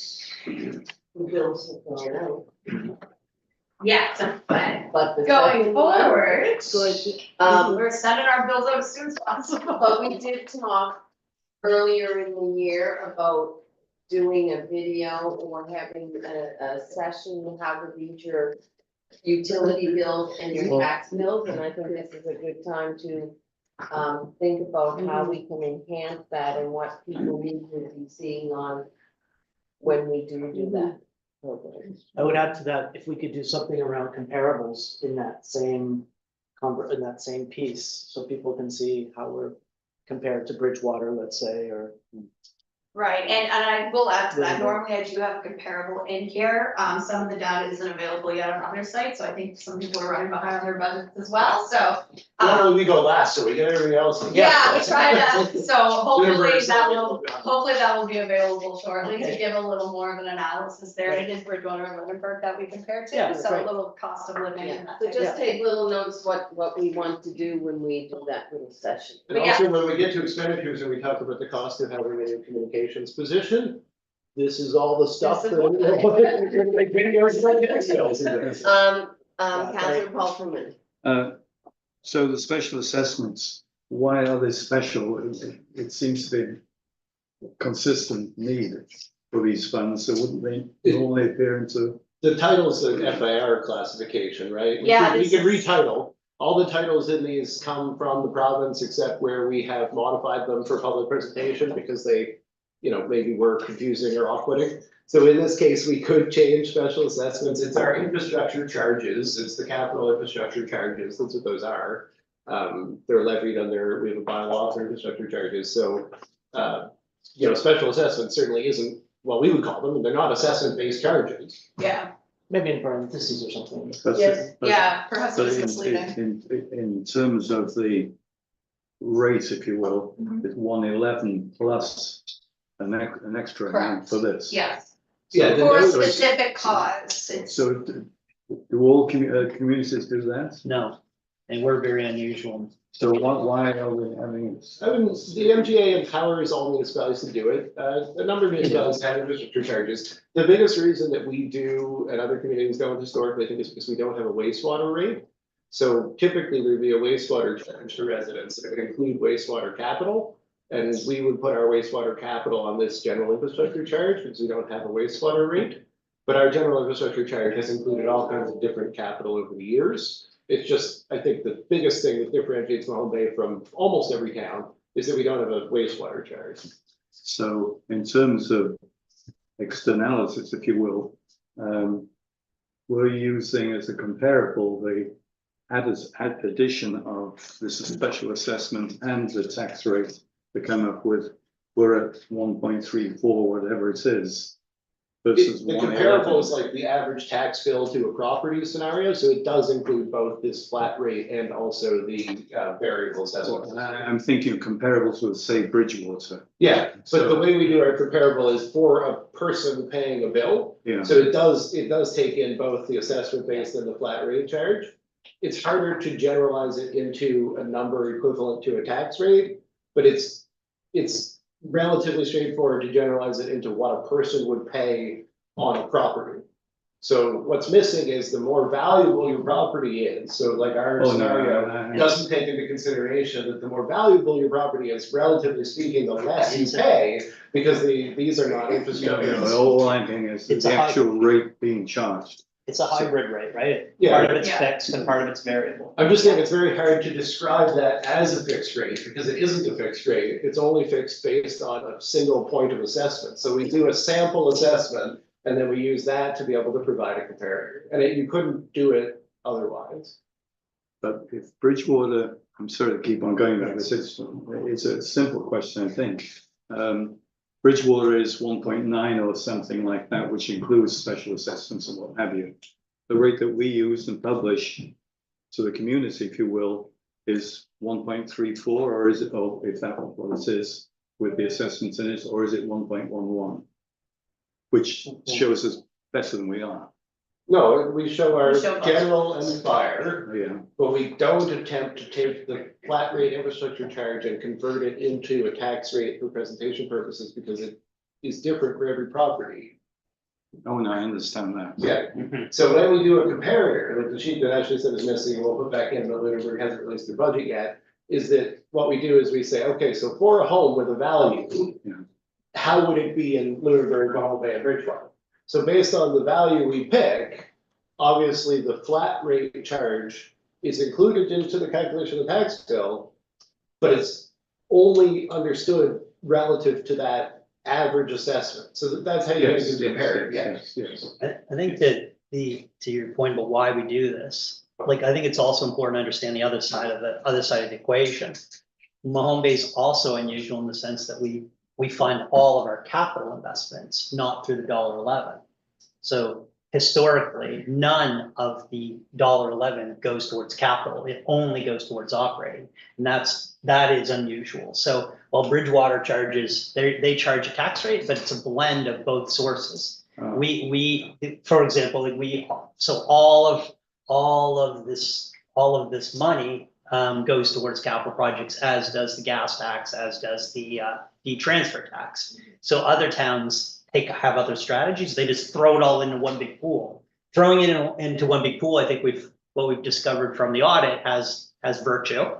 The bills have gone out. Yeah, so, but But the going second one, forward, we're we're sending our bills out as soon as possible. but we did talk earlier in the year about doing a video or having a session, how to read your utility bills and your tax bills, and I think this is a good time to think about how we can enhance that and what people need to be seeing on when we do that program. I would add to that, if we could do something around comparables in that same in that same piece, so people can see how we're compared to Bridgewater, let's say, or. Right, and I will add to that, Really? normally I do have a comparable in here, some of the data isn't available yet on other sites, so I think some people are running behind on their budgets as well, so. Normally we go last, so we get everything else. Yeah, we try to, so hopefully Remember, that will be available shortly to give a little more of an analysis there, it is Bridgewater and Lunenburg that we compare Yeah, to, so a right. little cost of living and that So type of just thing. take little notes what we want to do when we do that little session. And also, when we get to expenditures and we talk about the cost of having a new communications position, this is all the stuff This that. Councilor Paul Truman. So the special assessments, why are they special? It seems to be a consistent need for these funds, so wouldn't they normally appear into? The title's an FAR classification, right? Yeah, We this could is- retitle. All the titles in these come from the province, except where we have modified them for public presentation because they, maybe were confusing or off-putting. So in this case, we could change special assessments. It's our infrastructure charges. It's the capital infrastructure charges. That's what those are. They're levied under, we have a bylaw for infrastructure charges. So, special assessment certainly isn't what we would call them. They're not assessment-based charges. Yeah, Maybe in parentheses or something. Yes. yeah, perhaps But it's misleading. in terms of the rate, if you will, Mhm. it's 111 plus an extra amount for this. Yes, Yeah, the for a note was- specific cause, it's. So do all communities do that? No, and we're very unusual. So why are we having? The MGA empowers all municipalities to do it. A number of municipalities have infrastructure charges. The biggest reason that we do and other communities don't historically, I think, is because we don't have a wastewater rate. So typically there'd be a wastewater charge to residents that would include wastewater capital. And we would put our wastewater capital on this general infrastructure charge because we don't have a wastewater rate. But our general infrastructure charge has included all kinds of different capital over the years. It's just, I think the biggest thing that differentiates Mahone Bay from almost every town is that we don't have a wastewater charge. So in terms of externalities, if you will, we're using as a comparable the addition of this special assessment and the tax rate to come up with, we're at 1.34, whatever it is. Versus The 111. comparable is like the average tax bill to a property scenario, so it does include both this flat rate and also the variable assessment. I'm thinking comparables with, say, Bridgewater. Yeah, but So- the way we do our comparable is for a person paying a bill. Yeah. So it does take in both the assessment based and the flat rate charge. It's harder to generalize it into a number equivalent to a tax rate, but it's relatively straightforward to generalize it into what a person would pay on a property. So what's missing is the more valuable your property is, so like our Oh, scenario doesn't take into consideration that the more valuable your property is, relatively speaking, the less you pay, because these are not infrastructure. All I'm getting is It's the a high- actual rate being charged. It's a hybrid rate, right? Yeah. Part of it's Yeah. fixed and part of it's variable. I'm just saying it's very hard to describe that as a fixed rate, because it isn't a fixed rate, it's only fixed based on a single point of assessment. So we do a sample assessment, and then we use that to be able to provide a comparator, and you couldn't do it otherwise. But if Bridgewater, I'm sorry to keep on going back, it's a simple question, I think. Bridgewater is 1.9 or something like that, which includes special assessments and what have you. The rate that we use and publish to the community, if you will, is 1.34, or is it, oh, if that what it is, with the assessments in it, or is it 1.11? Which shows us better than we are. No, we show our We show both. general and fire, Yeah, but we don't attempt to take the flat rate infrastructure charge and convert it into a tax rate for presentation purposes, because it is different for every property. oh, no, I understand that. Yeah, so when we do a comparator, like the sheet that Ashley said is missing, we'll put back in, but Lunenburg hasn't released their budget yet, is that what we do is we say, okay, so for a home with a value, Yeah. how would it be in Lunenburg, Mahone Bay, and Bridgewater? So based on the value we pick, obviously the flat rate charge is included into the calculation of the tax bill, but it's only understood relative to that average assessment. So that's how you Yes, can compare it, yeah. yes. I think that to your point about why we do this, like, I think it's also important to understand the other side of the equation. Mahone Bay is also unusual in the sense that we fund all of our capital investments, not through the $1.11. So historically, none of the $1.11 goes towards capital. It only goes towards operating. And that is unusual. So while Bridgewater charges, they charge a tax rate, but it's a blend of both sources. We, for example, so all of this money goes towards capital projects, as does the gas tax, as does the transfer tax. So other towns have other strategies. They just throw it all into one big pool. Throwing it into one big pool, I think what we've discovered from the audit has virtue.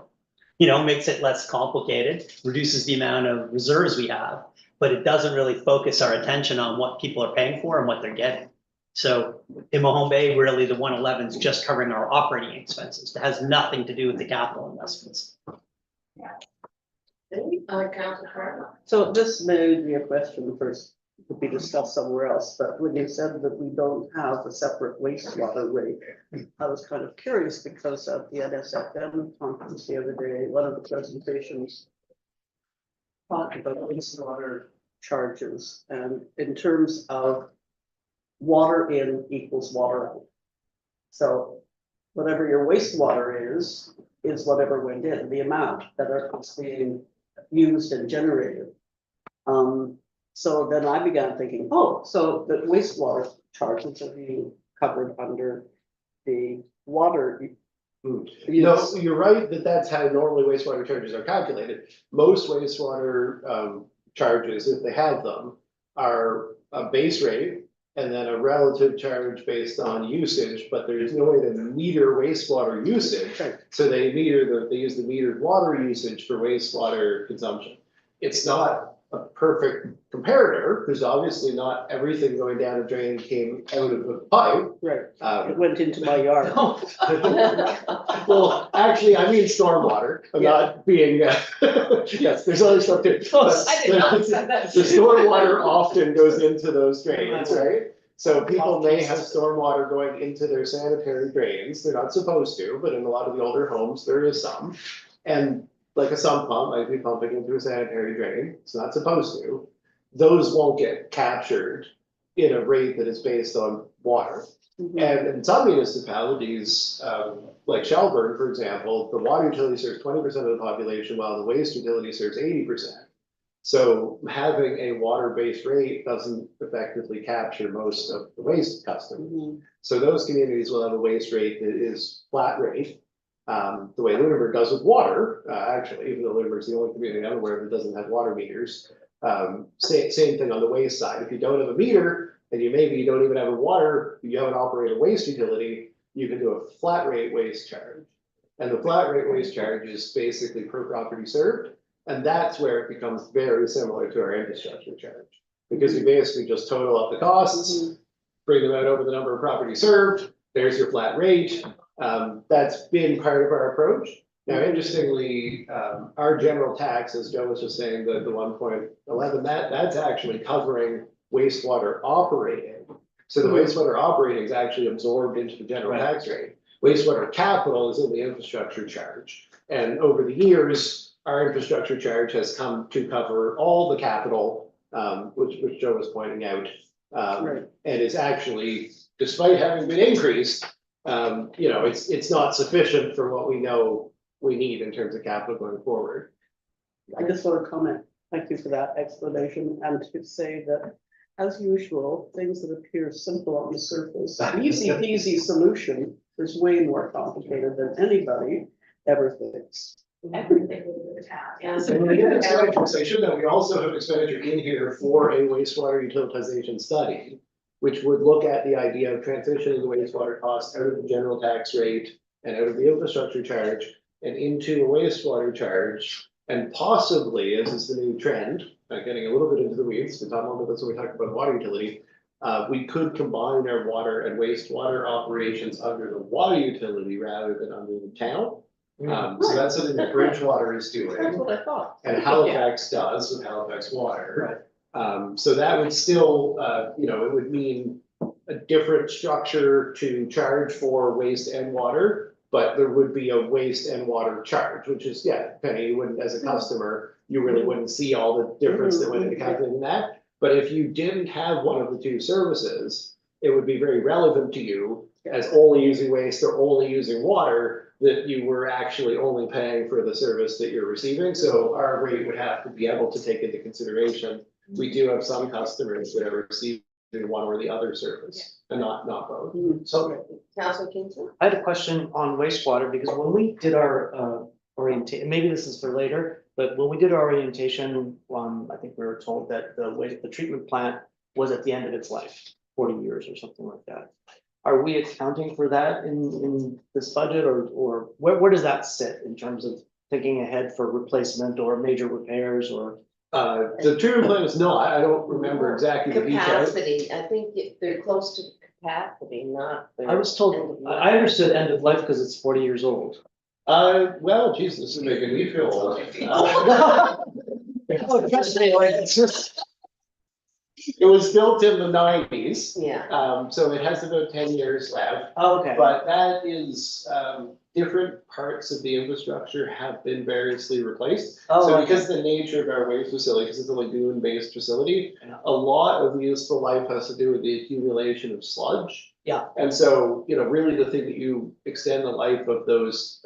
Makes it less complicated, reduces the amount of reserves we have, but it doesn't really focus our attention on what people are paying for and what they're getting. So in Mahone Bay, really the 111 is just covering our operating expenses. It has nothing to do with the capital investments. Councilor Carter? So this may be a question first to be discussed somewhere else, but when you said that we don't have a separate wastewater rate, I was kind of curious because at the NSFM conference the other day, one of the presentations talked about wastewater charges, and in terms of water in equals water out. So whatever your wastewater is whatever went in, the amount that is being used and generated. So then I began thinking, so the wastewater charges are being covered under the water. No, use. you're right that that's how normally wastewater charges are calculated. Most wastewater charges, if they have them, are a base rate and then a relative charge based on usage, but there's no way to meter wastewater usage. Right. So they use the metered water usage for wastewater consumption. It's not a perfect comparator, because obviously not everything going down a drain came out of the pipe. Right, it went into my yard. Well, actually, I mean stormwater. I'm not being, yes, there's other stuff too. But I did not say that. The stormwater often goes into those drains, right? So people may have stormwater going into their sanitary drains. They're not supposed to, but in a lot of the older homes, there is some. And like a sump pump might be pumping into a sanitary drain. It's not supposed to. Those won't get captured in a rate that is based on water. Mhm. And in some municipalities, like Shelburne, for example, the water utility serves 20% of the population, while the waste utility serves 80%. So having a water-based rate doesn't effectively capture most of the waste customers. Mhm. So those communities will have a waste rate that is flat rate. The way Lunenburg does with water, actually, even though Lunenburg's the only community I'm aware of that doesn't have water meters. Same thing on the waste side. If you don't have a meter, and you don't even have a water, you haven't operated a waste utility, you can do a flat rate waste charge. And the flat rate waste charge is basically per property served, and that's where it becomes very similar to our infrastructure charge. Because you basically just total up the costs, bring them out over the number of properties served, there's your flat rate. That's been part of our approach. Now, interestingly, our general tax, as Joe was just saying, the 1.11, that's actually covering wastewater operating. So the wastewater operating is actually absorbed into the general tax rate. Wastewater capital is in the infrastructure charge. And over the years, our infrastructure charge has come to cover all the capital, which Joe was pointing out. Right. And it's actually, despite having been increased, it's not sufficient for what we know we need in terms of capital going forward. I just want to comment, thank you for that explanation, and to say that as usual, things that appear simple on the surface, easy peasy solution is way more complicated than anybody ever thinks. Everything within the town, yeah. So when we get expenditures, I should note, we also have expenditure in here for a wastewater utilization study, which would look at the idea of transitioning the wastewater costs out of the general tax rate and out of the infrastructure charge and into a wastewater charge. And possibly, as is the new trend, getting a little bit into the weeds, we talked about this when we talked about water utility. We could combine our water and wastewater operations under the water utility rather than under the town. So that's something that Bridgewater is doing. That's what I thought. And Halifax does with Halifax Water. So that would still, it would mean a different structure to charge for waste and water, but there would be a waste and water charge, which is, Penny, you wouldn't, as a customer, you really wouldn't see all the difference that went into calculating that. But if you didn't have one of the two services, it would be very relevant to you as only using waste or only using water, that you were actually only paying for the service that you're receiving. So our rate would have to be able to take into consideration. We do have some customers that are receiving one or the other service and not both. So Councilor Kingston? I had a question on wastewater, because when we did our orientation, maybe this is for later, but when we did our orientation, I think we were told that the treatment plant was at the end of its life, 40 years or something like that. Are we accounting for that in this budget, or where does that sit in terms of thinking ahead for replacement or major repairs or? The treatment plant is not, I don't remember exactly the details. Capacity, I think they're close to capacity, not. I was told, I understood end of life because it's 40 years old. Well, geez, this is making me feel old. Oh, trust me, like, it's just. It was built in the 90s. Yeah. So it has about 10 years left. Oh, okay. But that is, different parts of the infrastructure have been variously replaced. Oh, So okay. because of the nature of our waste facility, because it's a lagoon-based facility, Yeah. a lot of the useful life has to do with the accumulation of sludge. Yeah. And so, really the thing that you extend the life of those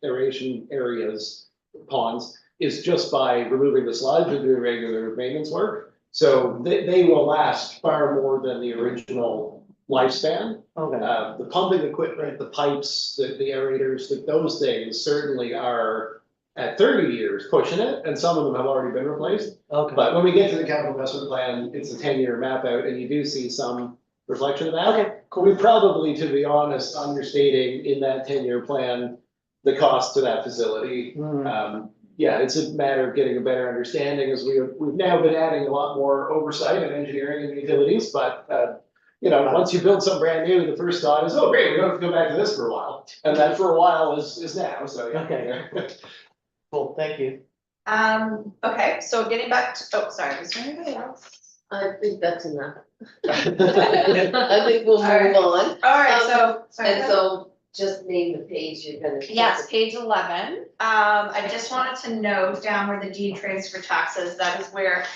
aeration areas, ponds, is just by removing the sludge and doing regular maintenance work. So they will last far more than the original lifespan. Okay. The pumping equipment, the pipes, the aerators, those things certainly are at 30 years pushing it, and some of them have already been replaced. Okay. But when we get to the capital investment plan, it's a 10-year map out, and you do see some reflection of that. Okay, cool. We probably, to be honest, understating in that 10-year plan, the cost to that facility. It's a matter of getting a better understanding, as we've now been adding a lot more oversight and engineering and utilities, but once you build something brand new, the first thought is, oh, great, we don't have to go back to this for a while. And that for a while is now, so yeah. Okay. Cool, thank you. Okay, so getting back to, sorry, was there anybody else? I think that's enough. I think we'll move on. All right, so. sorry, And go ahead. so just name the page you're gonna. Yes, page 11. I just wanted to note down where the deed transfer taxes, that is where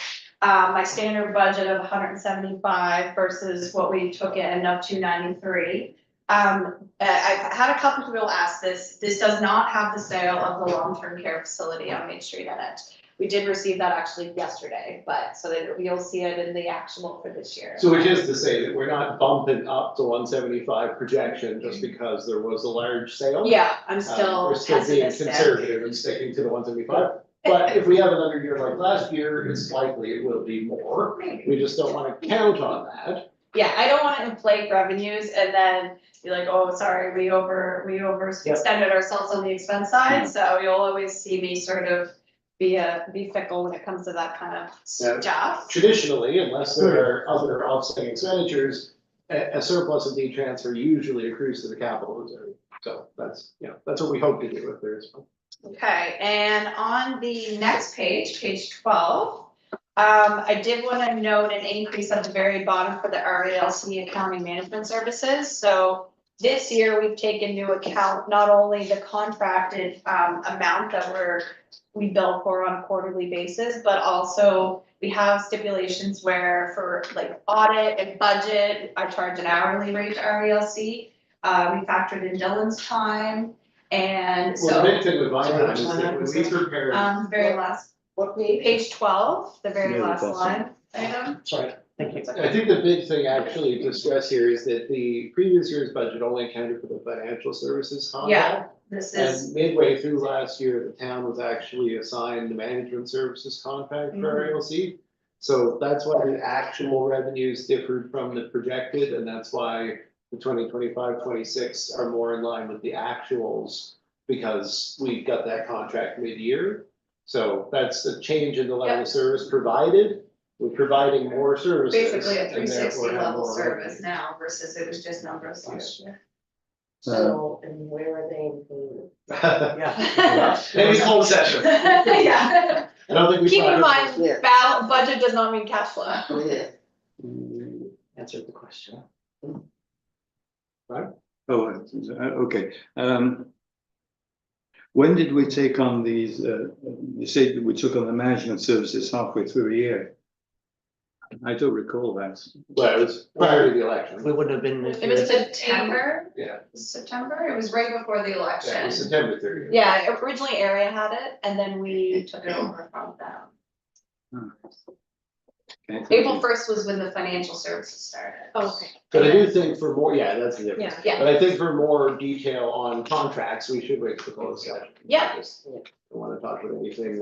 my standard budget of 175 versus what we took in of 293. I've had a couple people ask this. This does not have the sale of the long-term care facility on Main Street in it. We did receive that actually yesterday, but so that you'll see it in the actual for this year. So which is to say that we're not bumping up to 175 projection just because there was a large sale. Yeah, I'm still We're still being pessimistic. conservative and sticking to the 175. But if we have another year like last year, it's likely it will be more. We just don't want to count on that. Yeah, I don't wanna inflate revenues and then be like, oh, sorry, we overextended ourselves on the expense side, so you'll always see me sort of be fickle when it comes to that kind of stuff. Traditionally, unless there are other offsetting expenditures, a surplus of deed transfer usually accrues to the capital reserve. So that's what we hope to do if there is one. Okay, and on the next page, page 12, I did wanna note an increase at the very bottom for the RALC accounting management services. So this year, we've taken into account not only the contracted amount that we bill for on a quarterly basis, but also we have stipulations where for like audit and budget, I charge an hourly rate to RELC. We factored in Dylan's time, and Well, the big so, thing with my time is that when we prepare. very last, What page? page 12, the very Near the last bottom. line item. Sorry. Thank you. I think the big thing actually to stress here is that the previous year's budget only accounted for the financial services contract. This is, And midway through last year, the town was actually assigned the management services contract for RLC. So that's why the actual revenues differed from the projected, and that's why the 2025-26 are more in line with the actuals, because we got that contract mid-year. So that's the change in the level of service provided. We're providing more services. basically a and 360 therefore have level more service revenue. now versus it was just numbers last year. So, and where are they included? Yeah. Maybe whole session. Yeah. I don't think we. Keep in talked- mind, budget does not mean cash flow. Answered the question. Oh, okay. When did we take on these, you said that we took on the management services halfway through the year? I don't recall that. Well, it was prior to the election. We wouldn't have been. It was September, Yeah, it was right before the yeah, it election. was September 30th. Yeah, originally Area had it and then we took it over from them. Okay. April 1st was when the financial services started. Okay. But I do think for more, yeah, that's the difference. Yeah. But I think for more detail on contracts, we should wait for closed session. Yeah. Just don't want to talk about anything.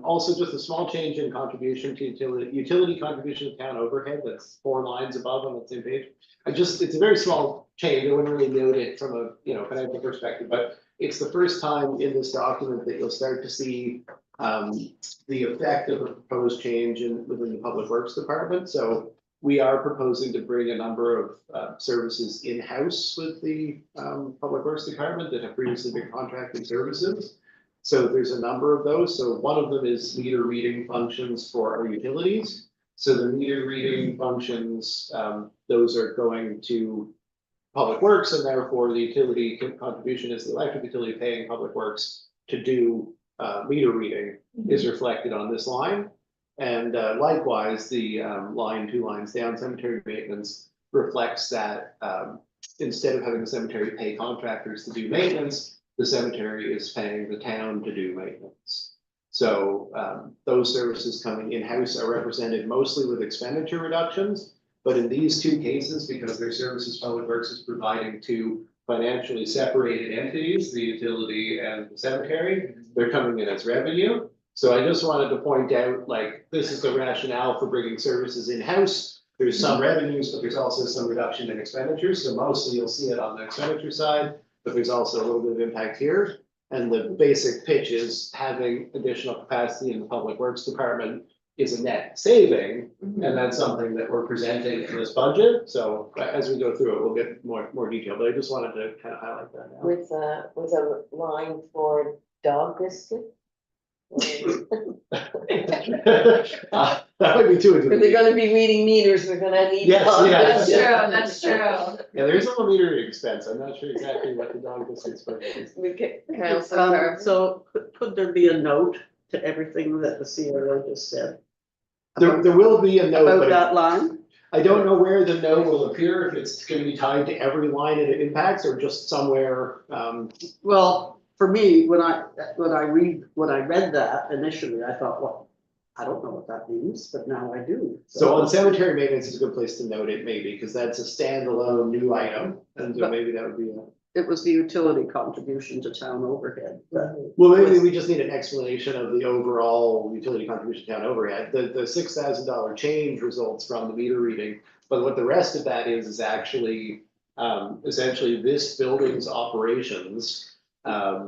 Also, just a small change in contribution to utility contribution to town overhead, that's 4 lines above on the same page. It's a very small change, I wouldn't really note it from a, financial perspective, but it's the first time in this document that you'll start to see the effect of a proposed change within the Public Works Department. So we are proposing to bring a number of services in-house with the Public Works Department that have previously been contracted services. So there's a number of those. So one of them is meter reading functions for our utilities. So the meter reading functions, those are going to Public Works, and therefore the utility contribution is the electric utility paying Public Works to do meter reading is reflected on this line. And likewise, the line 2 lines down, cemetery maintenance, reflects that instead of having the cemetery pay contractors to do maintenance, the cemetery is paying the town to do maintenance. So those services coming in-house are represented mostly with expenditure reductions. But in these 2 cases, because their services Public Works is providing to financially separated entities, the utility and the cemetery, they're coming in as revenue. So I just wanted to point out, like, this is the rationale for bringing services in-house. There's some revenues, but there's also some reduction in expenditures. So mostly you'll see it on the expenditure side, but there's also a little bit of impact here. And the basic pitch is having additional capacity in the Public Works Department is a net saving. And that's something that we're presenting in this budget. So as we go through it, we'll get more detail, but I just wanted to kind of highlight that now. With a line for dog biscuit? That might be too. If they're gonna be reading meters, they're gonna need. Yes, dog yeah. That's biscuit. true, that's true. Yeah, there's a little metering expense. I'm not sure exactly what the dog biscuits budget is. We could, Councilor. So could there be a note to everything that the CRO just said? There will be a note, About but that line? I don't know where the note will appear, if it's gonna be tied to every line it impacts or just somewhere. Well, for me, when I read that initially, I thought, well, I don't know what that means, but now I do. So on cemetery maintenance is a good place to note it maybe, because that's a standalone new item, and so maybe that would be a. It was the utility contribution to town overhead, but Well, maybe we just need an explanation of the overall utility contribution to town overhead. The $6,000 change results from the meter reading, but what the rest of that is actually essentially this building's operations.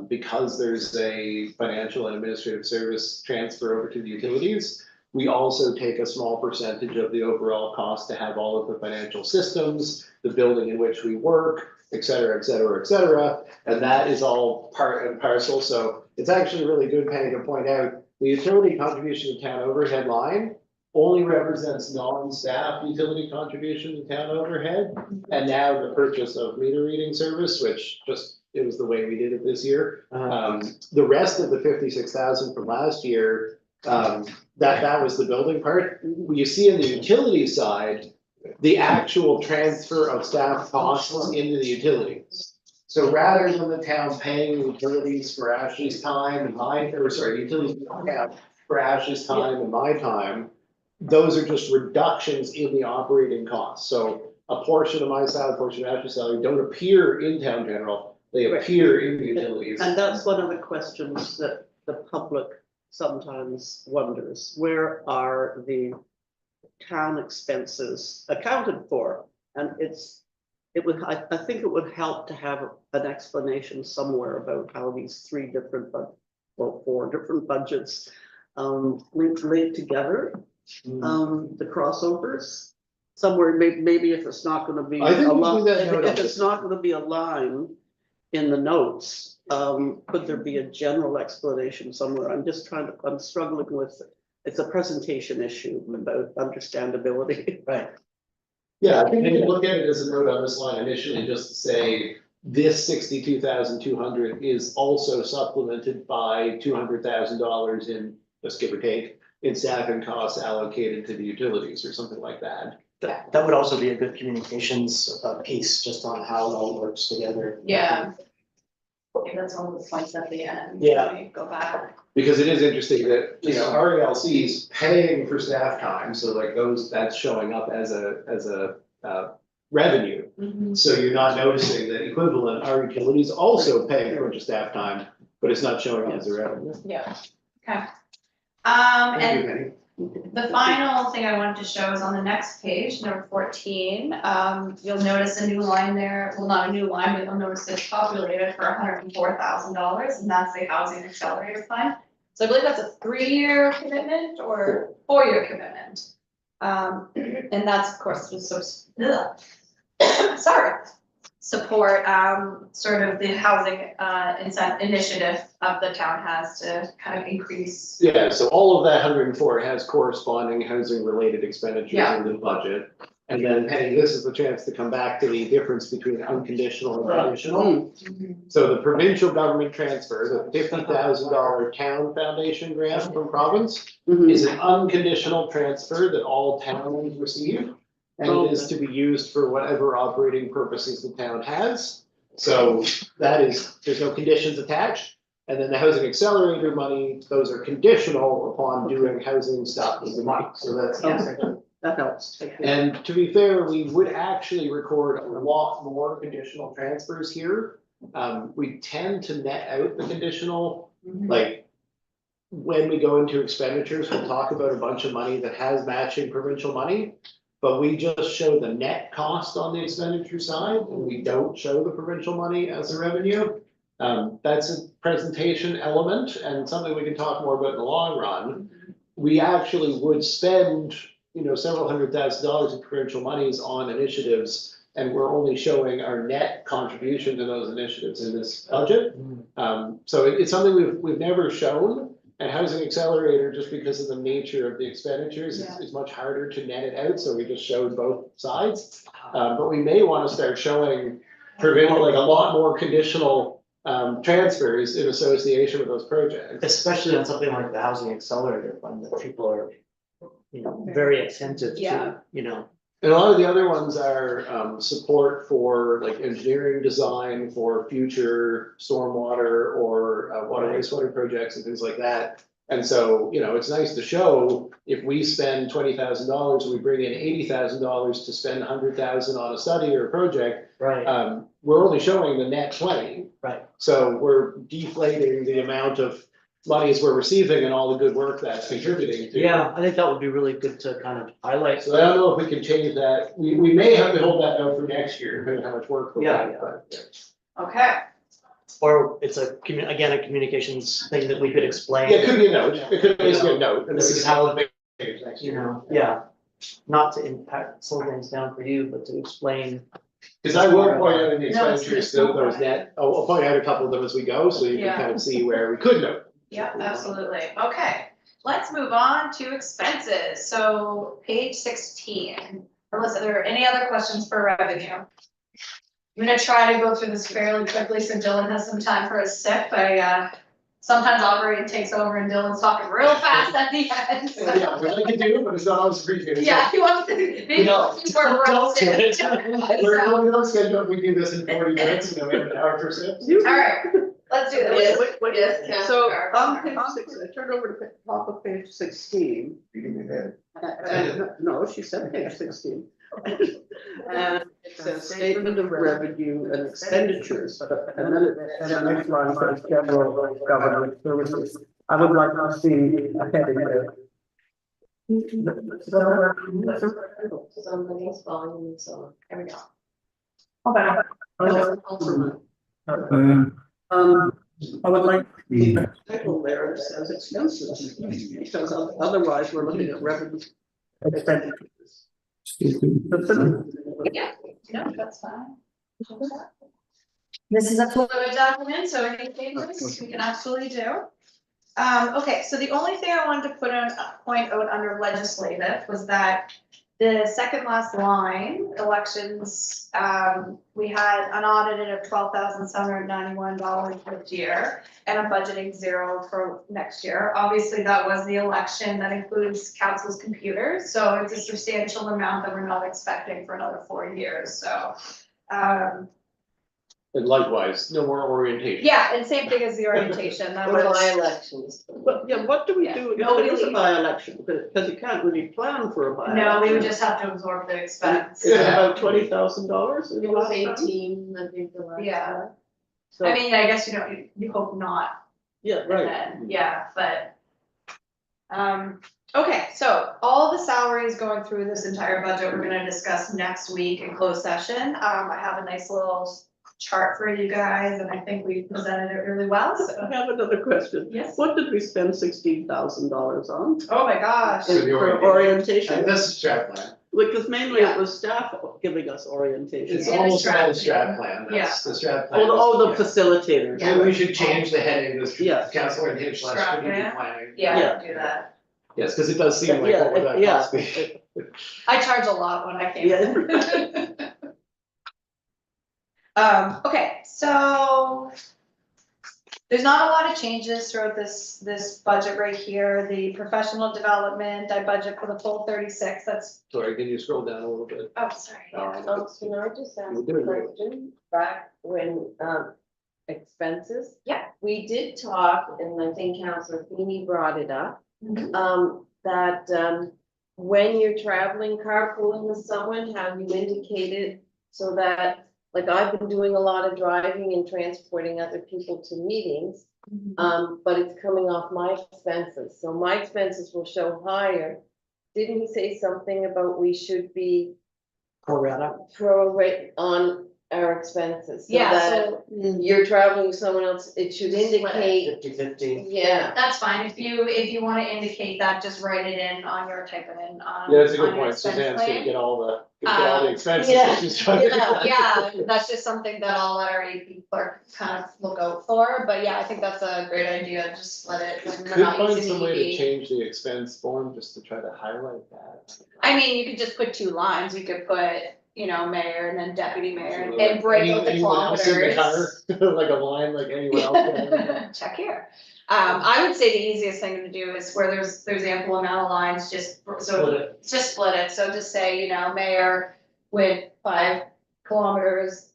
Because there's a financial and administrative service transfer over to the utilities, we also take a small percentage of the overall cost to have all of the financial systems, the building in which we work, et cetera, et cetera, et cetera. And that is all part and parcel. So it's actually really good, Penny, to point out the utility contribution to town overhead line only represents non-staff utility contribution to town overhead. And now the purchase of meter reading service, which it was the way we did it this year. The rest of the 56,000 from last year, that was the building part. You see in the utility side, the actual transfer of staff costs into the utilities. So rather than the town paying utilities for Ashley's time and utilities for Ashley's time and my time, those are just reductions in the operating costs. So a portion of my salary, a portion of Ashley's salary don't appear in town general, they Right. appear in the utilities. And that's one of the questions that the public sometimes wonders, where are the town expenses accounted for? And I think it would help to have an explanation somewhere about how these three different, well, four different budgets linked together, the crossovers. Somewhere, maybe if it's not gonna be I think a we line, do that note on if it's this. not gonna be a line in the notes, could there be a general explanation somewhere? I'm struggling with, it's a presentation issue about understandability. Right. Yeah, I think you can look at it as a note on this line initially, just to say, this 62,200 is also supplemented by $200,000 in, just give or take, in staffing costs allocated to the utilities or something like that. That would also be a good communications piece, just on how it all works together. Yeah. Okay, that's one of the points at the end. Yeah. Let me go back. Because it is interesting that, you know, RELC is paying for staff time, so like that's showing up as a revenue. So you're not noticing that equivalent, our utilities also paying for a bunch of staff time, but it's not showing up as a revenue. Yeah, okay. Thank And you, Penny. the final thing I wanted to show is on the next page, number 14. You'll notice a new line there, well, not a new line, but you'll notice it's populated for $104,000, and that's the Housing Accelerator Fund. So I believe that's a 3-year commitment or 4-year commitment. And that's, of course, just support sort of the housing initiative of the town has to kind of increase. Yeah, so all of that 104 has corresponding housing related expenditures Yeah. in the budget. And then, Penny, this is the chance to come back to the difference between unconditional and conditional. So the provincial government transfer, the $50,000 town foundation grant from province is an unconditional transfer that all towns receive. And it is to be used for whatever operating purposes the town has. So that is, there's no conditions attached. And then the housing accelerator money, those are conditional upon doing housing stuff with the money. So that's. That helps. Thank you. And to be fair, we would actually record a lot more conditional transfers here. We tend to net out the conditional, like, when we go into expenditures, we'll talk about a bunch of money that has matching provincial money. But we just show the net cost on the expenditure side, and we don't show the provincial money as a revenue. That's a presentation element and something we can talk more about in the long run. We actually would spend, you know, several $100,000 in provincial monies on initiatives, and we're only showing our net contribution to those initiatives in this budget. So it's something we've never shown. And Housing Accelerator, just because of the nature of the expenditures, is much harder to net it out, so we just showed both sides. But we may wanna start showing provincial, like a lot more conditional transfers in association with those projects. Especially on something like the Housing Accelerator Fund that people are, you know, very attentive Yeah. to, you know. And a lot of the other ones are support for like engineering design for future stormwater or water wastewater projects and things like that. And so, you know, it's nice to show if we spend $20,000 and we bring in $80,000 to spend $100,000 on a study or a project, Right. we're only showing the net 20. Right. So we're deflating the amount of monies we're receiving and all the good work that's contributing to. Yeah, I think that would be really good to kind of highlight. So I don't know if we can change that. We may have to hold that note for next year, depending on how much work. we're doing, but, Okay, Or it's again, a communications thing that we could explain. Yeah, it could be a note. It could at least be a note. and This then is we can how make change next You year. know, yeah, not to impact, slow things down for you, but to explain. Cause I will point out in the No, it's expenditures, not those right. net, I'll point out a couple of them as we go, so you can Yeah. kind of see where we could note. yeah, absolutely. Okay, let's move on to expenses. So page 16. Alyssa, are there any other questions for revenue? I'm gonna try to go through this fairly quickly so Dylan has some time for his sip. Sometimes operating takes over and Dylan's talking real fast at the end. so- Yeah, which I can do, but it's not always appreciated. Yeah, he wants to, maybe No. we're roasted. We're on schedule, we do this in 40 minutes, and then we have an hour for sips. All right, let's let's do Yes. this. Yes, Councillor So Carver. on page six, I turned over to top of page 16. You give me that. And, no, she said page 16. And it says statement of revenue and expenditures, and then the next line says general government services. I would like to see a heading there. Somebody's volume is on. There we go. I would like the title there that says expenses, because otherwise we're looking at revenue. Expenditures. Yeah, no, that's fine. This is a fluid document, so any changes we can absolutely do. Okay, so the only thing I wanted to point out under legislative was that the second last line, elections, we had unaudited of $12,791 this year and I'm budgeting 0 for next year. Obviously, that was the election that includes council's computers, so it's a substantial amount that we're not expecting for another 4 years, so. And likewise, no more orientation. Yeah, and same thing as the orientation, that Or was. by elections. But yeah, what do we Yeah, do if nobody it is a leaves. by-election? Because you can't really plan for a by-election. No, we would just have to absorb the expense. It's about $20,000 in the It was last time? 18, I think the last. Yeah. one. So, I mean, I guess you hope not, yeah, and right. then, yeah, but. Okay, so all the salaries going through this entire budget, we're gonna discuss next week in closed session. I have a nice little chart for you guys, and I think we presented it really well, I so. have another question. Yes. What did we spend $16,000 on? Oh my gosh, So the For orientation. orientation? And this is strat plan. Because mainly Yeah. it was staff giving us orientation. It's Yeah, almost strat all strat plan. That's the strat plan. Oh, the is- facilitators. Maybe we should change the heading, this Yeah. council orientation Strat / community plan? planning. yeah, do that. Yes, because it does seem like, Yeah, what would that yeah. cost me? I charge a lot when I came Yeah. in. Okay, so there's not a lot of changes throughout this budget right here. The professional development, I budget for the full 36, that's, Sorry, can you scroll down a little bit? oh, sorry. Can I just ask You're a doing great. question? Back when, expenses? Yeah. We did talk, and I think Councillor Feeney brought it up, Mhm. that, when you're traveling, carpooling with someone, have you indicated so that, like, I've been doing a lot of driving and transporting other people to meetings, but it's coming off my expenses, so my expenses will show higher. Didn't he say something about we should be prorate on our expenses? So Yeah, that so you're traveling with someone else, it should indicate, 50/50. yeah. that's fine. If you wanna indicate that, just write it in on your, type it in on. Yeah, that's a on good your point. expense Suzanne's gonna claim. get all the expenses. yeah, that she's trying to- Yeah, that's just something that I'll let our AP clerk kind of look out for, but yeah, I think that's a great idea, just let it, when we're Could not find using some way to ED. change the expense form, just to try to highlight that. I mean, you could just put 2 lines, you could put, mayor and then deputy mayor and break out the Anyone else in the kilometers. car? Like a line, like anyone else? Check here. I would say the easiest thing to do is where there's ample amount of lines, just just split it, so just say, mayor went 5 kilometers.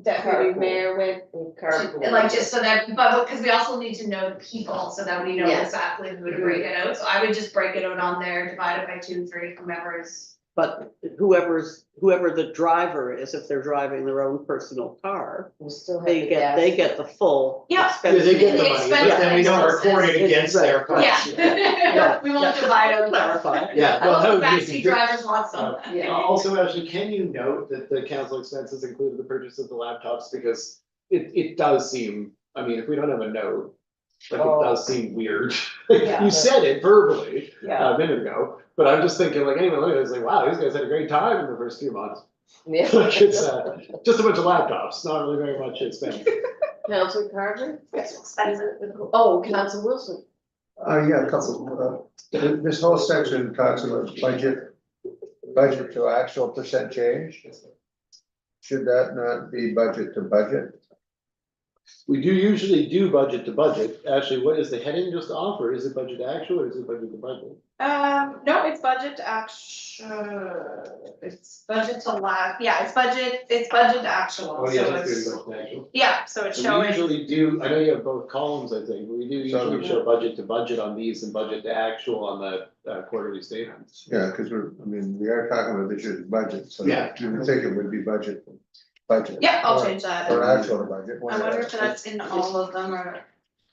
Deputy Carpool. mayor went, Carpool. like, just so that, but because we also need to know the people, so that we know Yeah. exactly who to break it out, so I would just break it out on there, divide it by 2, 3, whomever is. But whoever the driver is, if they're driving their own personal car, We still have they the get gas. the full Yeah. expense. Yeah, they get the money, Expense- but then we don't record it expenses. against their cost. Yeah, we won't divide out. Clarify. Yeah, I well, love that the would be backseat good. drivers want some. Yeah. Also, actually, can you note that the council expenses included the purchase of the laptops, because it does seem, I mean, if we don't have a note, like, it does seem weird. Yeah. You said it verbally Yeah. a minute ago, but I'm just thinking, like, anyone looking at it is like, wow, these guys had a great time in the first few months. Yeah. Like, it's just a bunch of laptops, not really very much expense. Councillor Carver? It's expensive. Oh, Councillor Wilson. Yeah, a couple, this whole section talks about budget to actual percent change. Should that not be budget to budget? We do usually do budget to budget. Actually, what is the heading just off, or is it budget actual, or is it budget to budget? No, it's budget to it's budget to yeah, it's budget to actual, Oh, yeah, so that's it's, good, budget actual. yeah, so it's So we showing, usually do, I know you have both columns, I think, but we do usually show budget to budget on these and budget to actual on the quarterly statements. Yeah, because we are talking about this year's budget, so Yeah. you would think it would be budget. yeah, I'll or- change that. Or actual budget. I wonder if that's in all of them or,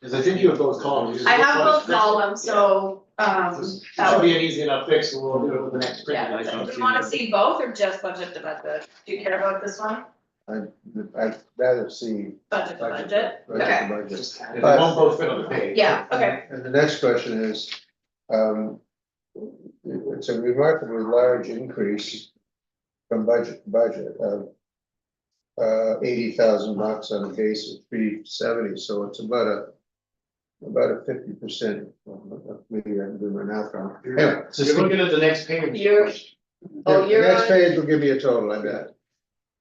Cause I think you have both columns. I have both columns, so, Should be an easy enough fix, we'll do it with the next print. yeah, do you wanna see both or just budget to budget? Do you care about this one? I'd rather see. Budget to budget? Budget Okay. to budget. And they won't both fit on the page. Yeah, okay. And the next question is, it's a remarkably large increase from budget to budget of $80,000 on a base of 370, so it's about a 50%. Maybe I can do my math wrong. Anyway, So you're looking at the next page. the next page will give me a total, I bet.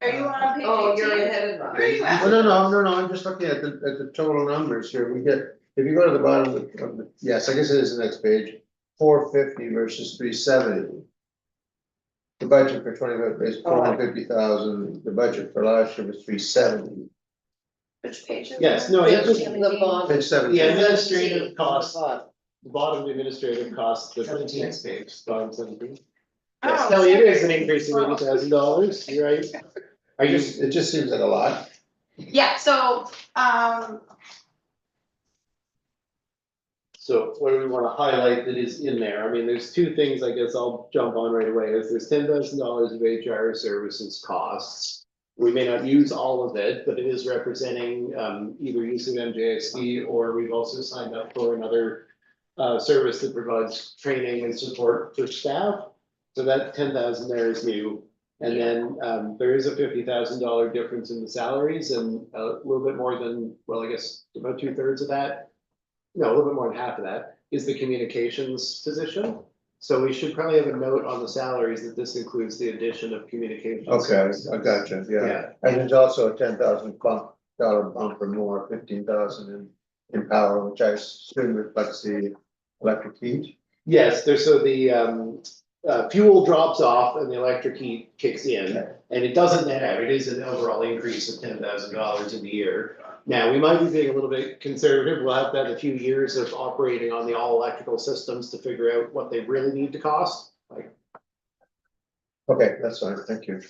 Are you on page 18? Oh, you're ahead of Where are you us. at? No, I'm just looking at the total numbers here. We get, if you go to the bottom of the, yes, I guess it is the next page, 450 versus 370. The budget for 25 is 450,000, the budget for last year was 370. Which page is Yes, it? no, it's just The bond. Page 17. the administrative costs, the bottom of the administrative costs, the 17th page, bottom 17. Yes, Oh, Kelly, it sorry. is an increase of $80,000, you're right. Are you, It just seems like a lot. Yeah, so, so what do we wanna highlight that is in there? I mean, there's two things I guess I'll jump on right away, is there's $10,000 of HR services costs. We may not use all of it, but it is representing either use of MJSD, or we've also signed up for another service that provides training and support for staff. So that 10,000 there is new. And then there is a $50,000 difference in the salaries, and a little bit more than, well, I guess about 2/3 of that. No, a little bit more than half of that is the communications position. So we should probably have a note on the salaries that this includes the addition of communications. Okay, services. I gotcha, yeah. Yeah. And there's also a $10,000 bump or more, 15,000 in power, which I assume reflects the electric heat. Yes, there's, so the fuel drops off and the electric heat kicks in, and it doesn't net out, it is an overall increase of $10,000 in the year. Now, we might be being a little bit conservative, we'll have to have a few years of operating on the all electrical systems to figure out what they really need to cost, like. Okay, that's fine, thank you.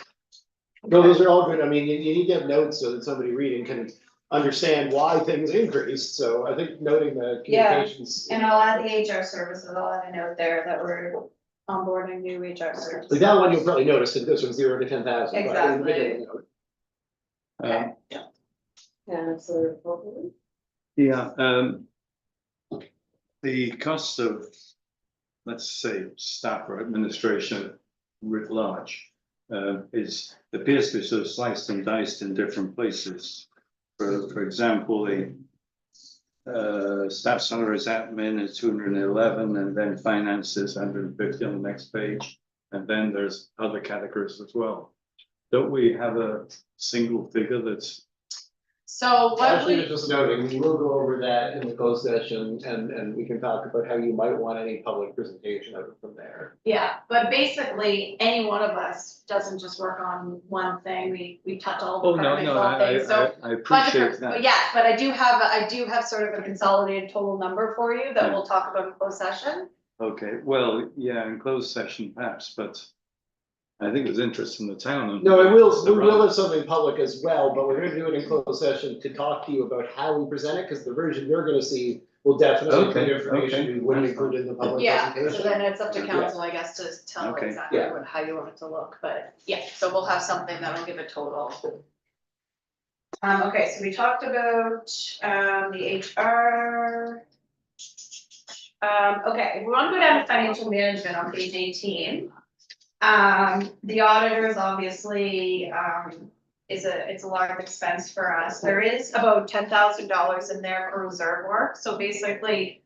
No, those are all good, I mean, you need to have notes so that somebody reading can understand why things increased, so I think noting the Yeah, communications. and I'll add the HR services, I'll add a note there that we're onboarding new HR services. Like that one you'll probably notice, because it goes from 0 to 10,000. but I didn't make Exactly. a note. Councillor Copeland? Yeah, the cost of, let's say, staff or administration writ large, appears to be sort of sliced and diced in different places. For example, the staff salaries admin is 211, and then finance is 150 on the next page, and then there's other categories as well. Don't we have a single figure that's? So what Actually, we, just noting, we will go over that in the closed session, and we can talk about how you might want any public presentation of it from there. yeah, but basically, any one of us doesn't just work on one thing, we touch all the Oh, no, departments, no, all things, so. I appreciate But that. yes, but I do have sort of a consolidated total number for you that we'll talk about in closed session. Okay, well, yeah, in closed session perhaps, but I think it was interesting in the town. and- No, we will have something public as well, but we're gonna do it in closed session to talk to you about how we present it, because the version you're gonna see will definitely include Okay, information okay. we wouldn't include in the public Yeah, so presentation. then it's up to council, I guess, to tell Okay. exactly Yeah. how you want it to look, but yeah, so we'll have something that'll give a total. Okay, so we talked about, the HR. Okay, we wanna go down to financial management on page 18. The auditors obviously, it's a large expense for us. There is about $10,000 in there for reserve work, so basically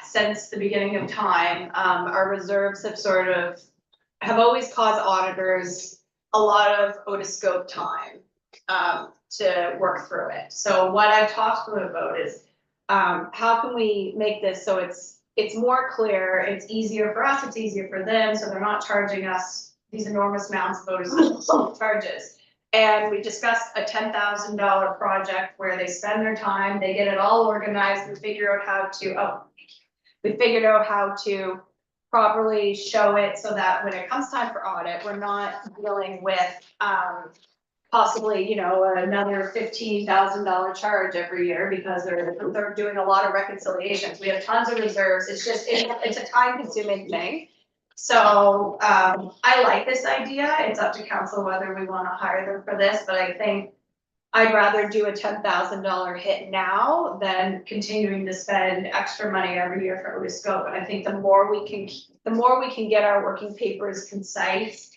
since the beginning of time, our reserves have always caused auditors a lot of otoscope time. to work through it. So what I've talked to them about is, how can we make this so it's more clear, it's easier for us, it's easier for them, so they're not charging us these enormous amounts of charges. And we discussed a $10,000 project where they spend their time, they get it all organized, we figure out how to, we figured out how to properly show it so that when it comes time for audit, we're not dealing with, possibly, another $15,000 charge every year because they're doing a lot of reconciliations. We have tons of reserves. It's just, it's a time consuming thing. So, I like this idea. It's up to council whether we want to hire them for this, but I think I'd rather do a $10,000 hit now than continuing to spend extra money every year for every scope. And I think the more we can get our working papers concise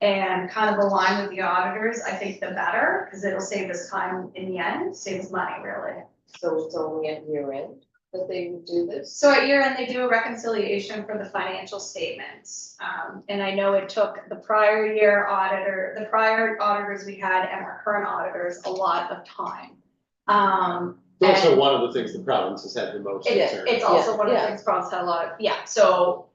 and kind of align with the auditors, I think the better, because it'll save us time in the end, saves money really. So it's only at year end that they would do this? So at year end, they do a reconciliation for the financial statements. And I know it took the prior auditors we had and our current auditors a lot of time. Also, and- one of the things the province has had the most concern. It's also one of the Yeah. things Bronx had a lot of, so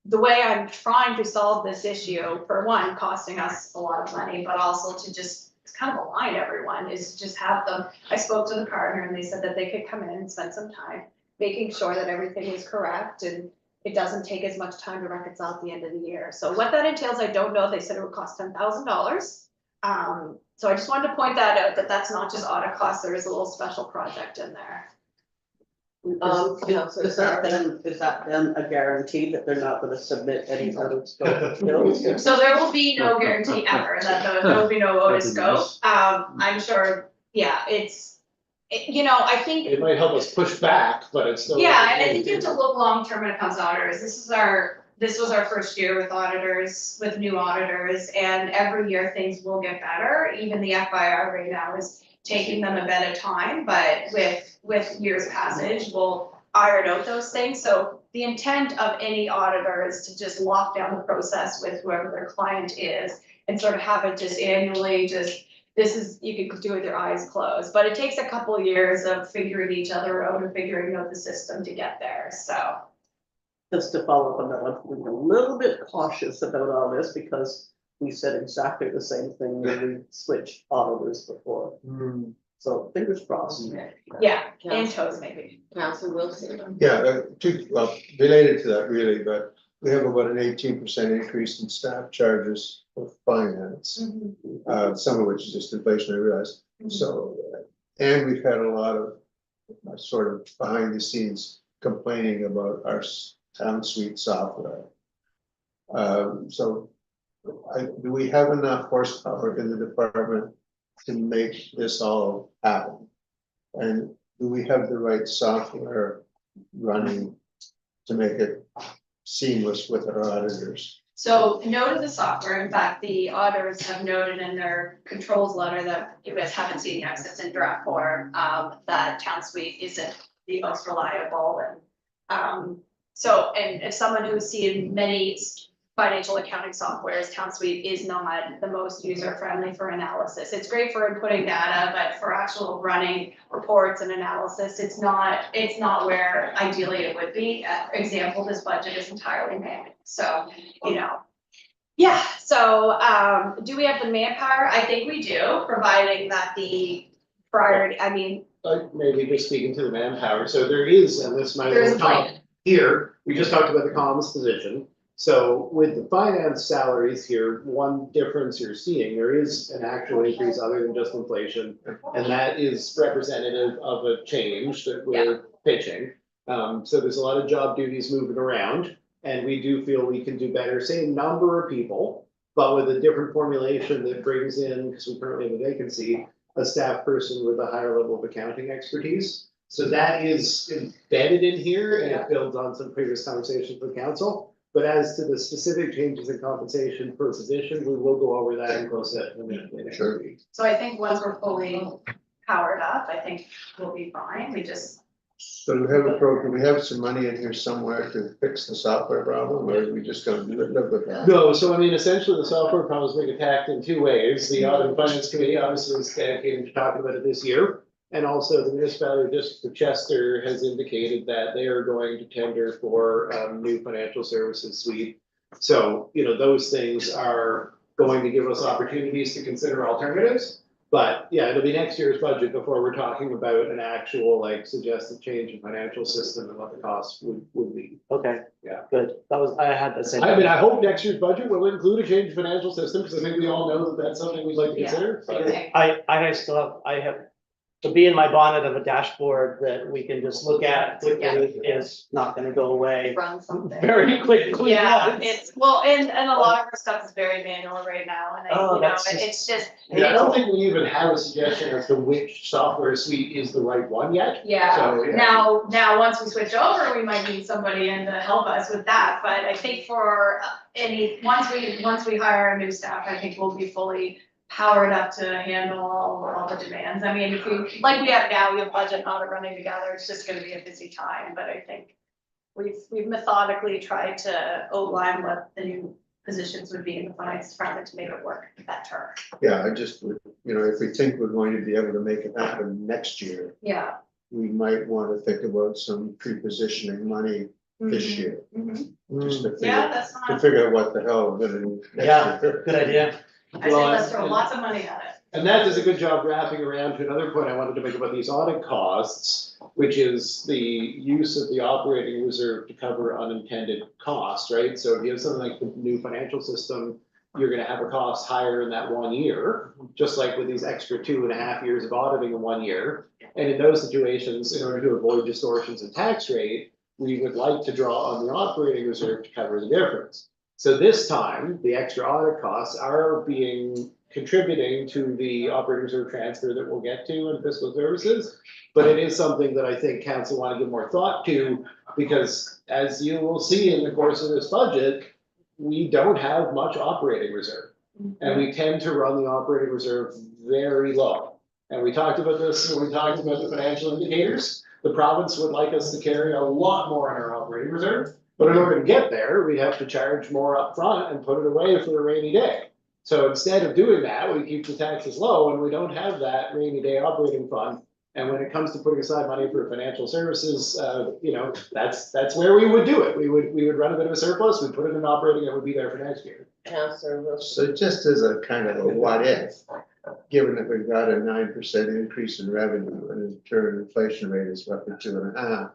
the way I'm trying to solve this issue, for one, costing us a lot of money, but also to just kind of align everyone, is just have them, I spoke to the partner and they said that they could come in and spend some time making sure that everything is correct and it doesn't take as much time to reconcile at the end of the year. So what that entails, I don't know. They said it would cost $10,000. So I just wanted to point that out, that that's not just audit costs, there is a little special project in there. Councillor Is that Carter. then a guarantee that they're not gonna submit any other scope of bills? So there will be no guarantee ever that there will be no Otis That'd be scope. nice. I'm sure, I think, It might help us push back, but it's still. yeah, and I think you have to look long-term when it comes to auditors. This was our first year with auditors, with new auditors, and every year things will get better. Even the FIR right now is taking them a bit of time, but with years passage, we'll iron out those things. So the intent of any auditor is to just lock down the process with whoever their client is and sort of have it just annually, you can do it with your eyes closed, but it takes a couple of years of figuring each other out and figuring out the system to get there, so. Just to follow up on that, I'm being a little bit cautious about all this because we said exactly the same thing when we switched auditors before. So fingers crossed. Yeah, and toes maybe. Councillor Wilson. Yeah, well, related to that really, but we have about an 18% increase in staff charges for finance. Some of which is just inflation, I realize. So, and we've had a lot of sort of behind the scenes complaining about our town suite software. So do we have enough horsepower in the department to make this all happen? And do we have the right software running to make it seamless with our auditors? So note of the software, in fact, the auditors have noted in their controls letter that you guys haven't seen yet, 'cause it's in draft form, that Town Suite isn't the most reliable and and if someone who's seen many financial accounting softwares, Town Suite is not the most user friendly for analysis. It's great for inputting data, but for actual running reports and analysis, it's not where ideally it would be. For example, this budget is entirely manual, so, yeah, so, do we have the manpower? I think we do, providing that the priority, Maybe just speaking to the manpower, so there is, and this might there is a have come plan. up here, we just talked about the comms position. So with the finance salaries here, one difference you're seeing, there is an actual increase other than just inflation. And that is representative of a change that we're pitching. So there's a lot of job duties moving around. And we do feel we can do better, same number of people, but with a different formulation that brings in, because we currently have a vacancy, a staff person with a higher level of accounting expertise. So that is embedded in here and it builds on some previous conversations with council. But as to the specific changes in compensation per position, we will go over that in closed session. So I think once we're fully powered up, I think we'll be fine. We just So do we have some money in here somewhere to fix the software problem, or are we just gonna live with that? No, so I mean, essentially, the software problem is being attacked in two ways. The Audit and Finance Committee obviously is dedicated to talking about it this year. And also the municipality district of Chester has indicated that they are going to tender for new financial services suite. So, you know, those things are going to give us opportunities to consider alternatives. But yeah, it'll be next year's budget before we're talking about an actual like suggested change in financial system and what the costs would be. Okay. Yeah. Good, that was, I had the same. I mean, I hope next year's budget will include a change in financial system, because I think we all know that that's something we'd like to Yeah. consider. But- Okay. I have, to be in my bonnet of a dashboard that we can just look at quickly is not gonna go away Run something. very quickly. Yeah, it's, well, and a lot of our stuff is very manual right now, and Oh, you know, that's just- it's just. Yeah, I don't think we even have a suggestion as to which software suite is the right one yet. Yeah, So, yeah. now, once we switch over, we might need somebody in to help us with that, but I think for once we hire our new staff, I think we'll be fully powered up to handle all the demands. I mean, if we, like we have now, we have budget and audit running together, it's just gonna be a busy time, but I think we've methodically tried to outline what the new positions would be in the finance department to make it work better. Yeah, I just, would, you know, if we think we're going to be able to make it happen next year, Yeah. we might wanna think about some pre-positioning money this Mhm. year. Mhm. Just to Yeah, figure, that's to not, figure out what the hell we're gonna do Yeah, next year. good idea. I say let's throw lots of money at it. And that does a good job wrapping around to another point I wanted to make about these audit costs, which is the use of the operating reserve to cover unintended costs, right? So if you have something like the new financial system, you're gonna have a cost higher in that 1 year, just like with these extra 2.5 years of auditing in 1 year. And in those situations, in order to avoid distortions in tax rate, we would like to draw on the operating reserve to cover the difference. So this time, the extra audit costs are contributing to the operating reserve transfer that we'll get to in fiscal services. But it is something that I think council want to give more thought to, because as you will see in the course of this budget, we don't have much operating reserve. And we tend to run the operating reserve very low. And we talked about this when we talked about the financial indicators. The province would like us to carry a lot more in our operating reserve. But in order to get there, we'd have to charge more upfront and put it away for a rainy day. So instead of doing that, we keep the taxes low and we don't have that rainy day operating fund. And when it comes to putting aside money for financial services, you know, that's where we would do it. We would run a bit of a surplus, we'd put it in operating, and it would be there for next year. Counselor Wilson. So just as a kind of a what if, given that we've got a 9% increase in revenue and in turn inflation rate is roughly 2.5%,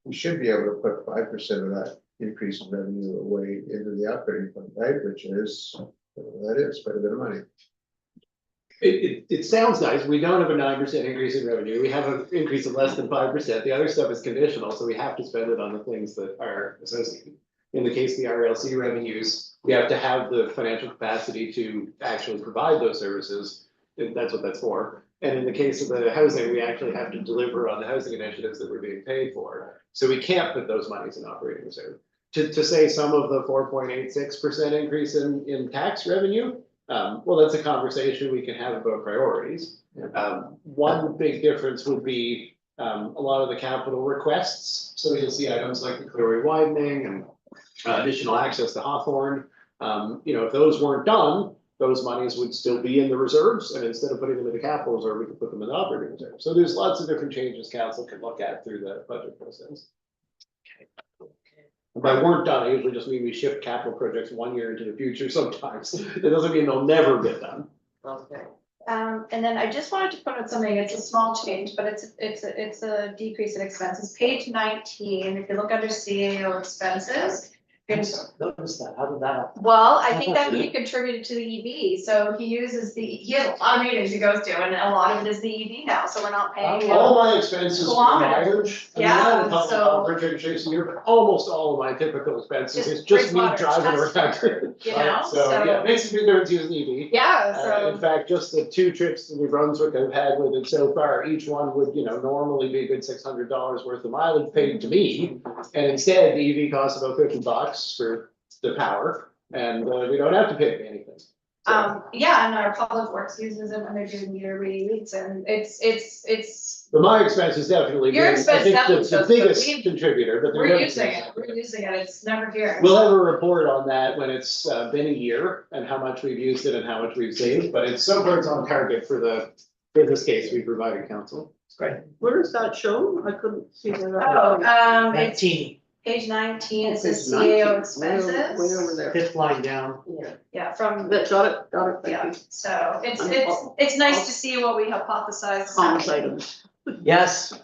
we should be able to put 5% of that increase in revenue away into the operating fund, right? Which is, that is quite a bit of money. It sounds nice. We don't have a 9% increase in revenue. We have an increase of less than 5%. The other stuff is conditional, so we have to spend it on the things that are associated. In the case of the RLC revenues, we have to have the financial capacity to actually provide those services. And that's what that's for. And in the case of the housing, we actually have to deliver on the housing initiatives that we're being paid for. So we can't put those monies in operating reserve. To say some of the 4.86% increase in tax revenue, well, that's a conversation we can have about priorities. One big difference would be a lot of the capital requests. So you'll see items like the Clearway widening and additional access to Hawthorne. You know, if those weren't done, those monies would still be in the reserves, and instead of putting them in the capital reserve, we could put them in the operating reserve. So there's lots of different changes council can look at through the budget process. By weren't done, I usually just mean we shift capital projects 1 year into the future sometimes. It doesn't mean they'll never get done. Okay. And then I just wanted to point out something, it's a small change, but it's a decrease in expenses. Page 19, if you look under CAO expenses. Notice that, how did that happen? Well, I think that he contributed to the EV, so he uses he has a lot of meetings he goes to, and a lot of it is the EV now, so we're not paying him. All my expenses for Kilometers. mileage. I mean, Yeah, I had a couple so- of project chasing here, but almost all of my typical expenses Just is just me Bridgewater, driving Chester, around. you know, So, yeah, it makes a big difference using EV. Yeah, In so, fact, just the 2 trips to New Brunswick I've had with it so far, each one would, you know, normally be a good $600 worth of mileage paid to me. And instead, the EV costs about $50 for the power, and we don't have to pay anything. Yeah, and our public works uses it when they're doing meter reads and it's, But my expense is definitely. Your been, I expense think, definitely the shows, but biggest we- contributor, but. we're there's using other it, things. it's never here. We'll have a report on that when it's been a year and how much we've used it and how much we've saved, but it's so far it's on target for this case we provided council. It's great. Where is that shown? I couldn't see that. Oh, it's 19, page 19, it says Page 19, CAO Way over expenses. there. 5th line down. Yeah, from, Got it, thank yeah, you. so it's nice to see what we hypothesized. is Comms happening. items. Yes,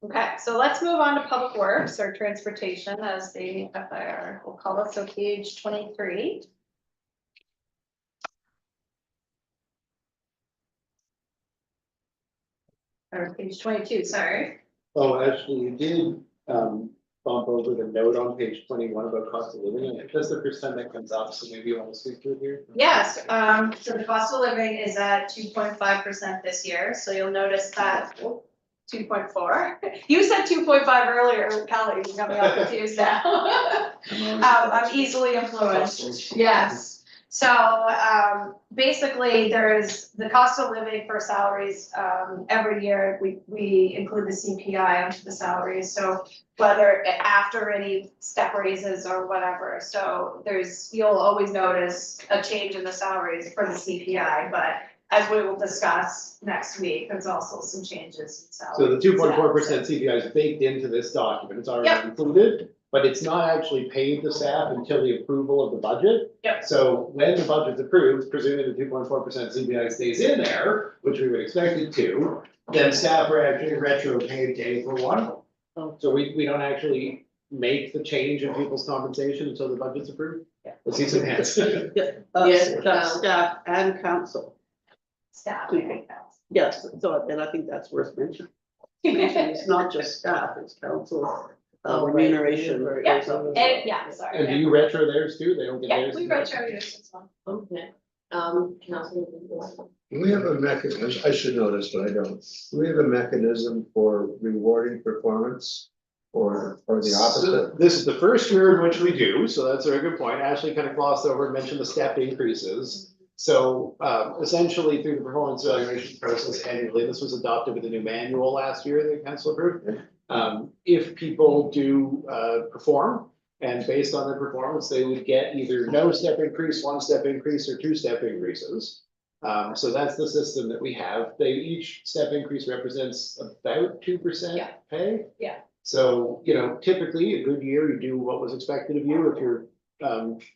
Okay, so let's move on to public works or transportation as the FIR will call it, so page 23. Or page 22, sorry. Oh, actually, you did bump over the note on page 21 about cost of living, and that's the first time that comes up, so maybe you want to speak to it here? Yes, so the cost of living is at 2.5% this year, so you'll notice that 2.4. You said 2.5 earlier, Kelly, you got me all confused now. I'm easily influenced, yes. So, basically, there's the cost of living for salaries, every year, we include the CPI onto the salaries, so whether after any step raises or whatever, so you'll always notice a change in the salaries for the CPI, but as we will discuss next week, there's also some changes in So salaries. the 2.4% CPI is baked into this document, it's already Yep. included, but it's not actually paid to staff until the approval of the budget. Yep. So when the budget's approved, presuming the 2.4% CPI stays in there, which we would expect it to, then staff are actually retro paid to April 1. So we don't actually make the change in people's compensation until the budget's approved? Yeah. Let's see some hands. Yes, That's staff and council. Staff. Yes, so then I think that's worth mentioning. It's not just staff, it's council, Oh, right. remuneration. Yeah, goes up as And, well. yeah, sorry. And do you retro theirs too? They don't get Yeah, theirs? we retro yours as well. Okay, Councilman. We have a mechanism, I should know this, but I don't. Do we have a mechanism for rewarding performance or the So opposite? this is the first year in which we do, so that's a very good point. Ashley kind of glossed over and mentioned the step increases. So essentially through the performance evaluation process annually, this was adopted with a new manual last year that council approved. If people do perform and based on their performance, they would get either no step increase, 1 step increase, or 2 step increases. So that's the system that we have. Each step increase represents about 2% Yeah. pay. Yeah. So, typically a good year, you do what was expected of you. If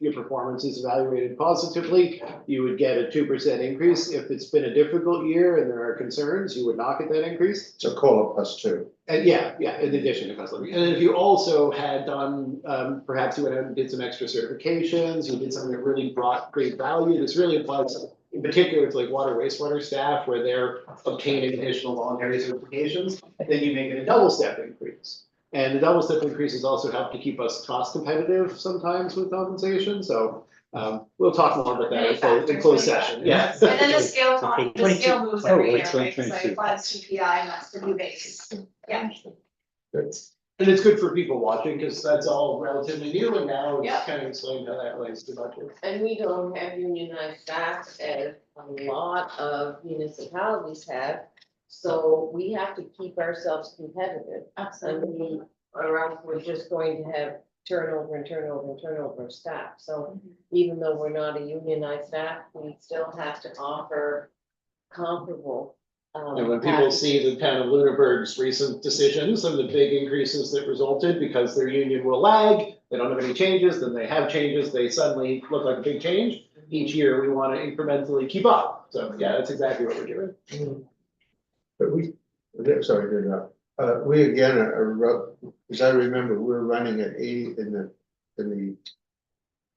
your performance is evaluated positively, you would get a 2% increase. If it's been a difficult year and there are concerns, you would not get that increase. It's a COLA +2. And yeah, in addition to cost of living. And if you also had done, perhaps you went out and did some extra certifications, you did something that really brought great value, this really applies in particular to like water wastewater staff where they're obtaining additional voluntary certifications, then you make it a double step increase. And the double step increases also help to keep us cost competitive sometimes with compensation, so we'll talk more about that in closed session, yeah. And then the scale, Okay, the scale moves every Oh, year, it's right, because I 22. apply the CPI and that's the new base. Yeah. And it's good for people watching, because that's all relatively new, and now it's Yeah. kind of explained how that relates to budget. And we don't have unionized staff as a lot of municipalities have. So we have to keep ourselves competitive. I mean, or else we're just going to have turnover and turnover and turnover of staff. So even though we're not a unionized staff, we still have to offer comparable. And when people see the town of Lunenburg's recent decisions and the big increases that resulted because their union will lag, they don't have any changes, then they have changes, they suddenly look like a big change. Each year, we want to incrementally keep up. So yeah, that's exactly what we're doing. But sorry to interrupt. We again as I remember, we're running at 80 in the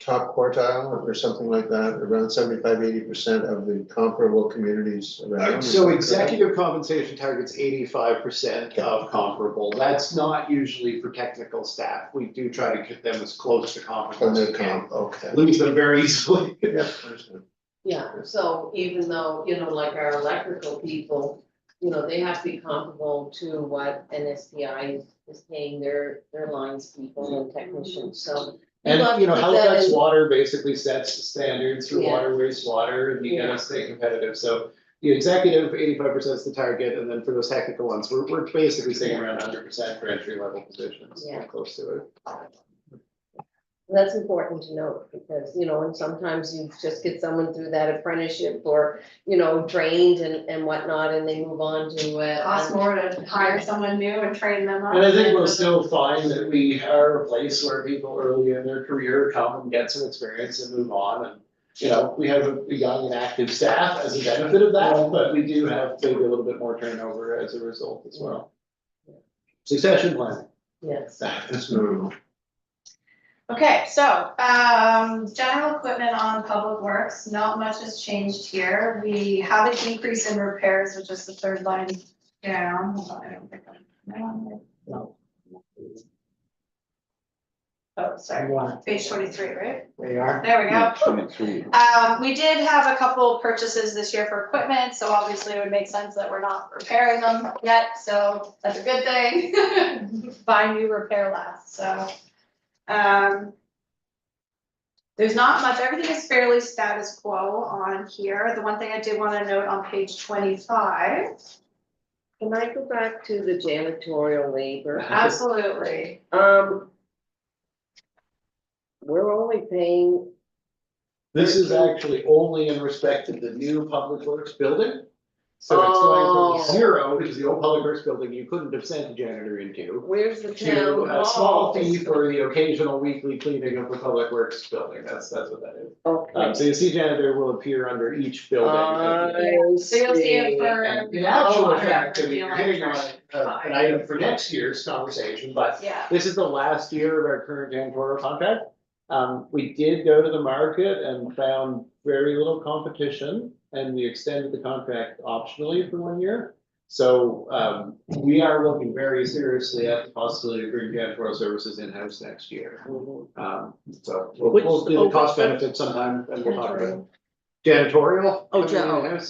top quartile or something like that, around 75-80% of the comparable communities around. So executive compensation targets 85% of comparable. That's not usually for technical staff. We do try to get them as close to comparable On as their we can. comp, okay. Lose them very easily. Yeah, understood. Yeah, so even though, like our electrical people, they have to be comparable to what NSPI is paying their lines people and technicians, so And, You'll have you know, to put that Halifax in- Water basically sets the standards for Yeah. water, wastewater, and you Yeah. gotta stay competitive, so. The executive, 85% is the target, and then for those technical ones, we're basically staying around 100% for entry level positions, Yeah. close to it. That's important to note, because, you know, and sometimes you just get someone through that apprenticeship or, you know, trained and whatnot, and they move on to, Costs more to hire someone new and train them up. And I think we'll still find that we are a place where people early in their career come and get some experience and move on, and. You know, we have a young and active staff as a benefit of that, but we do have maybe a little bit more turnover as a result as well. Succession planning. yes. That's notable. Okay, so, general equipment on public works, not much has changed here. We have a decrease in repairs, which is the third line down. Hold on, I don't think I'm. No. Oh, sorry, page 23, right? There you are. There we go. 23. We did have a couple purchases this year for equipment, so obviously it would make sense that we're not repairing them yet, so that's a good thing. Buy new, repair last, so. There's not much, everything is fairly status quo on here. The one thing I did wanna note on page 25. Can I go back to the janitorial labor? Absolutely. We're only paying, This is actually only in respect to the new public works building. So it's going Oh. from 0, because the old public works building, you couldn't have sent a janitor into. where's the To town? a small hall? fee for the occasional weekly cleaning of the public works building, that's what that is. Okay. So you see janitor will appear under each building. So you'll see it for. And in actual Oh, fact, I mean, yeah, you're hitting on an item for next year's conversation, but Yeah, this is the last year of our current janitorial contract. We did go to the market and found very little competition, and we extended the contract optionally for 1 year. So, we are looking very seriously at the possibility of bringing janitorial services in-house next year. So we'll do the cost benefit sometime and we'll talk about it. Janitorial. Oh,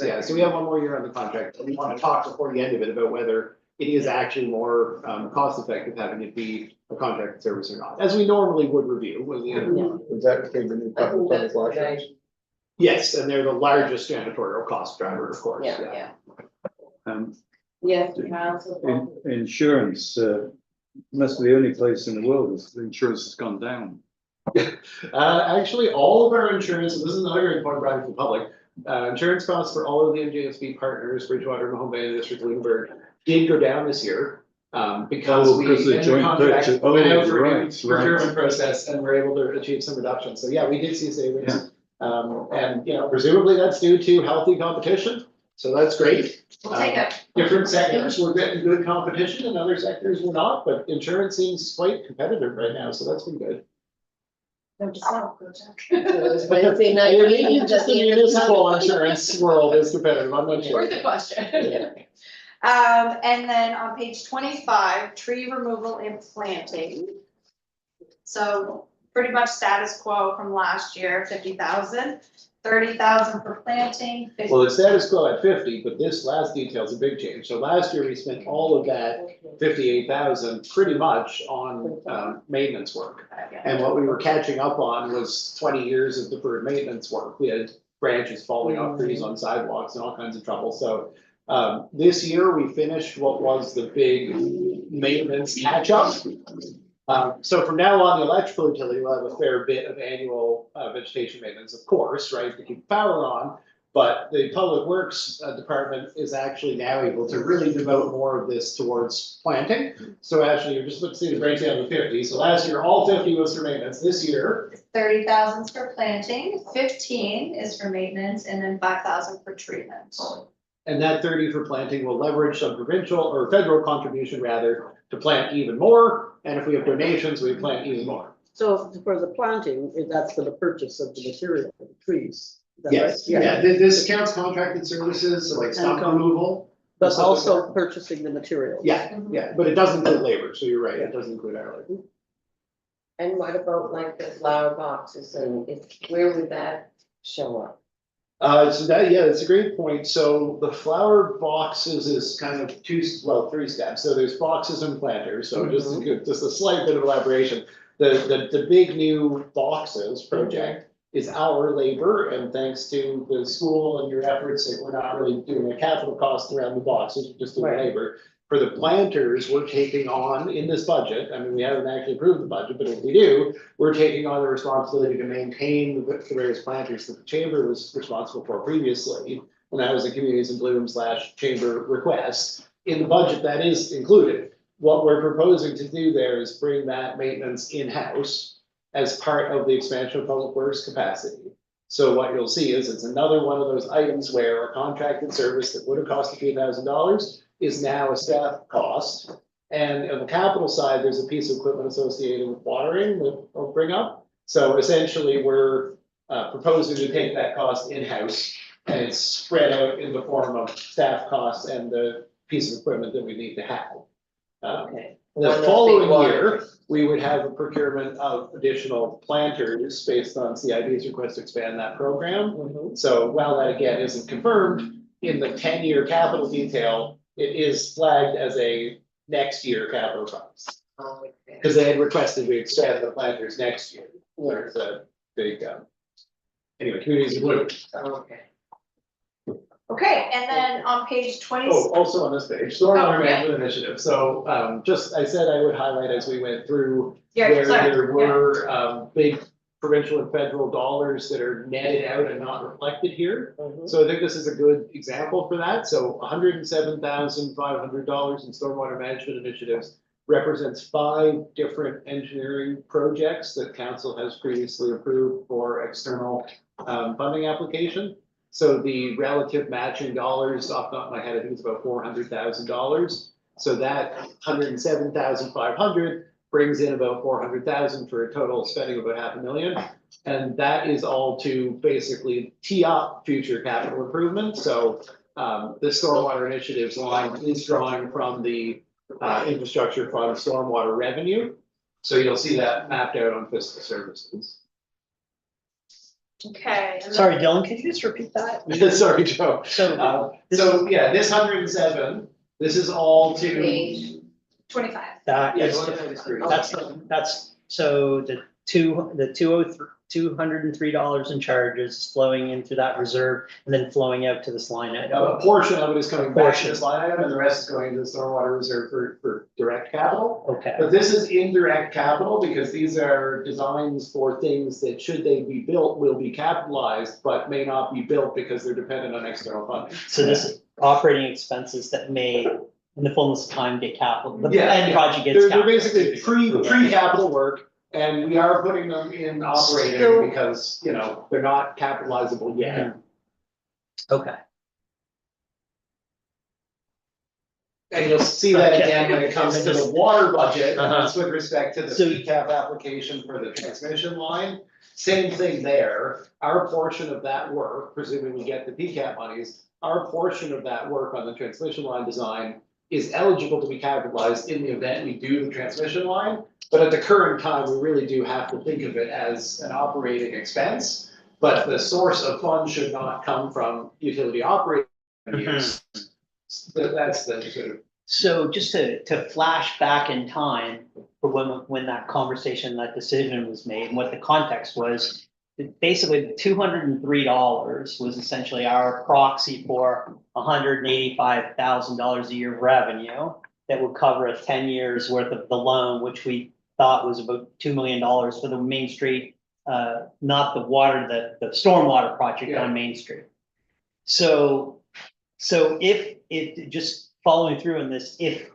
Yeah, so we have 1 more year on the contract, and we want to talk before the end of it about whether it is actually more cost effective having it be a contracted service or not, as we normally would review when the end. Is that the new I think public that's washrooms? right. Yes, and they're the largest janitorial cost driver, of course, Yeah, yeah. yeah. Yes, council. Insurance, must be the only place in the world that the insurance has gone down. Actually, all of our insurance, and this is another important point for the public, insurance costs for all of the NJSB partners, Bridgewater, Mahone Bay, District, Lunenburg, did go down this year. Because Oh, we, because the in the joint contract, purchase- went out oh, for a right, new procurement process and were able to achieve some reductions. So yeah, we did see savings. And, you know, presumably that's due to healthy competition, so that's great. we'll take it. Different sectors were getting good competition and other sectors were not, but insurance seems quite competitive right now, so that's been good. No, just not, go Jack. Those Wednesday night Maybe meetings just at the the end of the municipal month. insurance world is competitive, I'm not sure. Worth the question. Yeah. And then on page 25, tree removal and planting. So pretty much status quo from last year, 50,000, 30,000 for planting. 50 Well, it's status quo at 50, but this last detail is a big change. So last year we spent all of that 58,000 pretty much on maintenance work. And what we were catching up on was 20 years of deferred maintenance work. We had branches falling off trees on sidewalks and all kinds of trouble. So this year we finished what was the big maintenance catch up. So from now on, the electrical utility will have a fair bit of annual vegetation maintenance, of course, right, to keep power on. But the public works department is actually now able to really devote more of this towards planting. So actually, you're just looking to see the breakdown of the 50. So last year, all 50 was for maintenance. This year, 30,000 for planting, 15 is for maintenance, and then 5,000 for treatment. and that 30 for planting will leverage some provincial or federal contribution rather to plant even more. And if we have donations, we plant even more. So for the planting, that's for the purchase of the material, for the trees. Is that right? Yes, yeah, this counts contracted services, so like stump And removal. But stuff like also that. purchasing the material. Yeah, yeah, but it doesn't include labor, so you're right, it doesn't include our labor. And what about like the flower boxes and where would that show up? So that, yeah, that's a great point. So the flower boxes is kind of 3 steps. So there's boxes and planters, so just a slight bit of elaboration. The big new boxes project is our labor, and thanks to the school and your efforts, that we're not really doing a capital cost around the boxes, we're just doing Right. labor. For the planters, we're taking on in this budget, I mean, we haven't actually approved the budget, but if we do, we're taking on the responsibility to maintain the various planters that the chamber was responsible for previously. And that was a Communities in Bloom / chamber request. In the budget, that is included. What we're proposing to do there is bring that maintenance in-house as part of the expansion of public works capacity. So what you'll see is it's another one of those items where a contracted service that would have cost $3,000 is now a staff cost. And on the capital side, there's a piece of equipment associated with watering that I'll bring up. So essentially, we're proposing to take that cost in-house, and it's spread out in the form of staff costs and the piece of equipment that we need to have. Okay. The One of following the year, we would have a procurement of additional planters based on CIB's request to expand that program. Mhm. So while that again isn't confirmed, in the 10-year capital detail, it is flagged as a next year capital cost. Okay. Because they had requested we expand the planters next year. There's a big, anyway, Communities in Bloom. Okay. Okay, and then on page 20. Oh, also on this page, Oh, stormwater yeah. management initiative. So, just, I said I would highlight as we went through Yeah, where sorry, there yeah. were, big provincial and federal dollars that are netted out and not reflected here. Mhm. So I think this is a good example for that. So $107,500 in stormwater management initiatives represents 5 different engineering projects that council has previously approved for external funding application. So the relative matching dollars, off the top of my head, I think it's about $400,000. So that 107,500 brings in about 400,000 for a total spending of about $500,000. And that is all to basically tee up future capital improvements. So the stormwater initiatives line is drawing from the infrastructure fund stormwater revenue. So you'll see that mapped out on fiscal services. Okay. and then- Sorry, Dylan, could you just repeat that? Sorry, Joe. So, So, yeah, this 107, this is all to. Page. 25. that Yeah, is, that's, so the $203 in charges flowing into that reserve and then flowing out to this line item. A portion of it is coming back to Portion. this line item, and the rest is going to the stormwater reserve for direct capital. Okay, But this is indirect capital because these are designs for things that, should they be built, will be capitalized, but may not be built because they're dependent on external funding. so this is operating expenses that may, in the fullness of time, get capital, the Yeah, end yeah. project gets They're capital. basically pre-capital work, and we are putting them in operating because, you know, they're not capitalizable yet. Okay, And you'll see that Okay. again when it comes to the water budget, Uh-huh. that's with respect to the So- PCAP application for the transmission line. Same thing there, our portion of that work, presuming we get the PCAP monies, our portion of that work on the transmission line design is eligible to be capitalized in the event we do the transmission line. But at the current time, we really do have to think of it as an operating expense. But the source of funds should not come from utility operating revenues. That's the sort of. so just to flash back in time for when that conversation, that decision was made and what the context was. Basically, the $203 was essentially our proxy for $185,000 a year of revenue that would cover a 10 years worth of the loan, which we thought was about $2 million for the Main Street, not the water, the stormwater project Yeah. on Main Street. So if it, just following through on this, if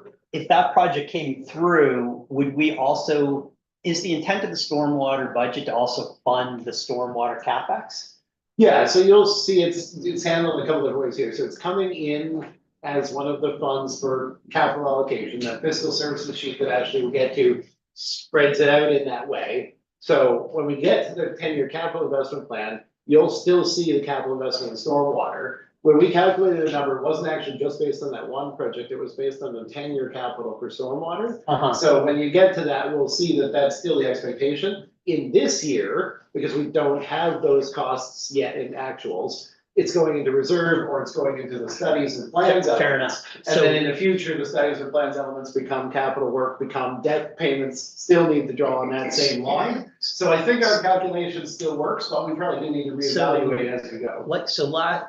that project came through, would we also, is the intent of the stormwater budget to also fund the stormwater CapEx? Yeah, so you'll see it's handled in a couple of ways here. So it's coming in as one of the funds for capital allocation, that fiscal services sheet that Ashley will get to spreads it out in that way. So when we get to the 10-year capital investment plan, you'll still see the capital investment in stormwater. When we calculated the number, it wasn't actually just based on that one project, it was based on the 10-year capital for stormwater. Uh-huh. So when you get to that, we'll see that that's still the expectation. In this year, because we don't have those costs yet in actuals, it's going into reserve or it's going into the studies and plans. Fair elements. enough. And then in the future, the studies and plans elements become capital work, become debt payments, still need to draw on that same line. So I think our calculation still works, but we probably do need to reevaluate as we go. Like, so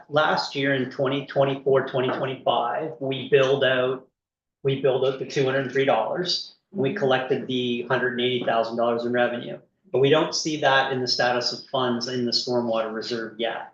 last year in 2024, 2025, we billed out the $203. We collected the $180,000 in revenue, but we don't see that in the status of funds in the stormwater reserve yet.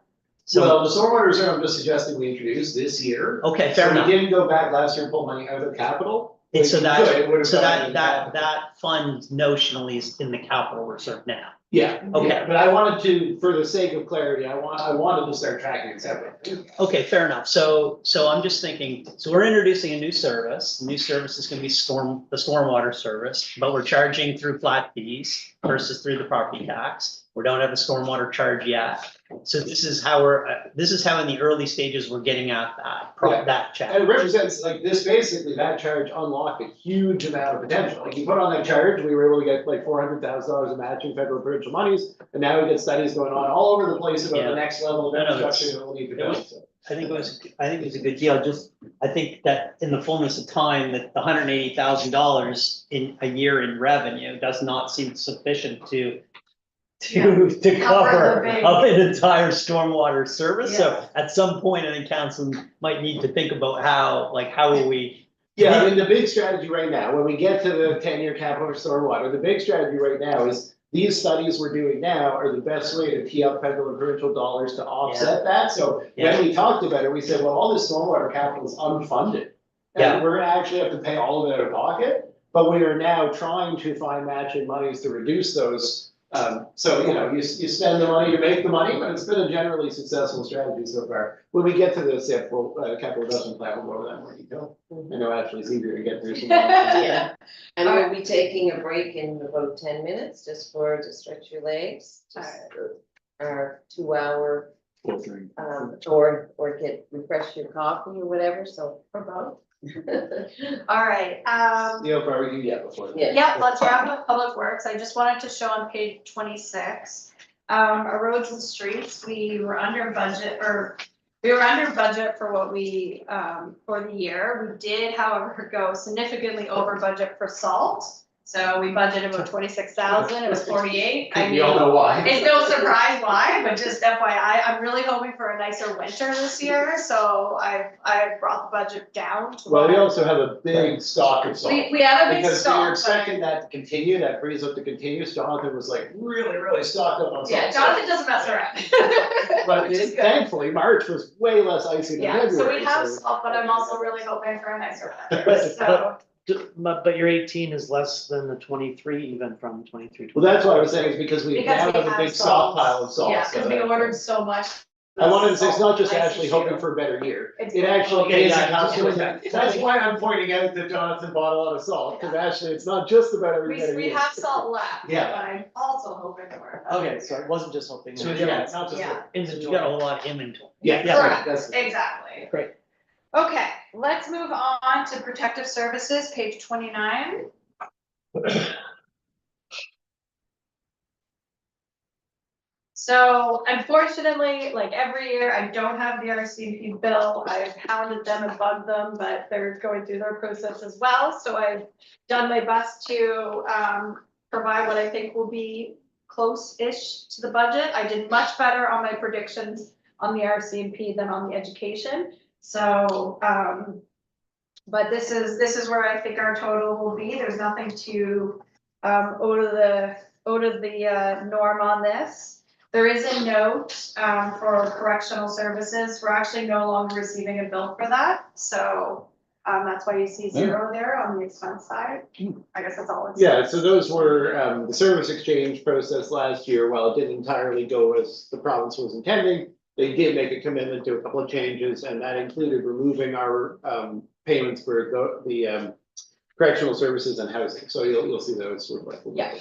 Well, So, the stormwater reserve, I'm just suggesting we introduce this year. okay, fair So enough. we didn't go back last year and pull money out of capital. And so Like, we could, it would've so gone that, in that, capital. that fund notionally is in the capital reserve now. Yeah, Okay. yeah, but I wanted to, for the sake of clarity, I wanted to start tracking it separately. Okay, fair enough. So I'm just thinking, so we're introducing a new service. The new service is gonna be the stormwater service, but we're charging through flat fees versus through the property tax. We don't have a stormwater charge yet. So this is how in the early stages, we're getting at Yeah. that check. And it represents, like, this basically, that charge unlocked a huge amount of potential. Like, you put on that charge, we were able to get like $400,000 of matching federal and provincial monies. And now we get studies going on all over the place about Yeah. the next level of No, no, it's- infrastructure that we'll need to it build. was- I think it was a good deal. I think that in the fullness of time, that the $180,000 in a year in revenue does not seem sufficient to Cover cover the big- up an entire stormwater service. So Yeah. at some point, I think council might need to think about how will we, Yeah, I mean, the big strategy right now, when we get to the 10-year capital for stormwater, the big strategy right now is these studies we're doing now are the best way to tee up federal and provincial dollars to offset that. So Yeah. when we talked about it, we said, well, all this stormwater capital is unfunded. Yeah. And we're gonna actually have to pay all of it out of pocket, but we are now trying to find matching monies to reduce those. So, you know, you spend the money to make the money, but it's been a generally successful strategy so far. When we get to the sample, capital investment plan, we'll go over that in more detail. I know actually it's easier to get through some. Yeah, and we'll be taking a break in about 10 minutes just to stretch your legs. Just our 2-hour, or refresh your coffee or whatever, so. For both. All right, You know, probably can get before. that. Yeah. yeah, let's wrap up Public Works. I just wanted to show on page 26. Our roads and streets, we were under budget for what we, for the year. We did, however, go significantly over budget for salt. So we budgeted about 26,000, it was 48. I We all mean, know why. it's no surprise why, but just FYI, I'm really hoping for a nicer winter this year, so I brought the budget down to. Well, we what- also have a big stock of salt. We have a big Because we were stock, expecting that to continue, that freeze up to continue. Jonathan was like really stocked up on but, salt. yeah, Jonathan doesn't mess around. But Which is good. thankfully, March was way less icy than Yeah, February. so we have salt, but I'm also really hoping for a nicer winter, so. But your 18 is less than the 23 even from 23. Well, that's what I was saying, is because we Because now we have a have big salt. stockpile of salt. Yeah, so because we that- ordered so much. I wanted to say, it's not just Ice Ashley issue. hoping for a better year. It's- It actually Okay, is. yeah, a consequence. yeah. That's why I'm pointing out that Jonathan bought a lot of salt, because Ashley, it's not just about every We, better we year. have salt left, but Yeah. I'm also hoping for. a Okay, better so it year. wasn't just hoping. So Yeah, it's not just. Yeah. you got a whole lot of inventory. Yeah. Correct, that's- exactly. Great. Okay, let's move on to protective services, page 29. So unfortunately, like every year, I don't have the RCMP bill. I've hounded them and bugged them, but they're going through their process as well. So I've done my best to provide what I think will be close-ish to the budget. I did much better on my predictions on the RCMP than on the education. So, but this is where I think our total will be. There's nothing to out of the norm on this. There is a note for correctional services. We're actually no longer receiving a bill for that. So that's why you see 0 there on the expense side. I guess that's all it's. Yeah, so those were, the service exchange process last year, while it didn't entirely go as the province was intending, they did make a commitment to a couple of changes, and that included removing our, payments for the correctional services and housing, so you'll see those reflected. Yeah.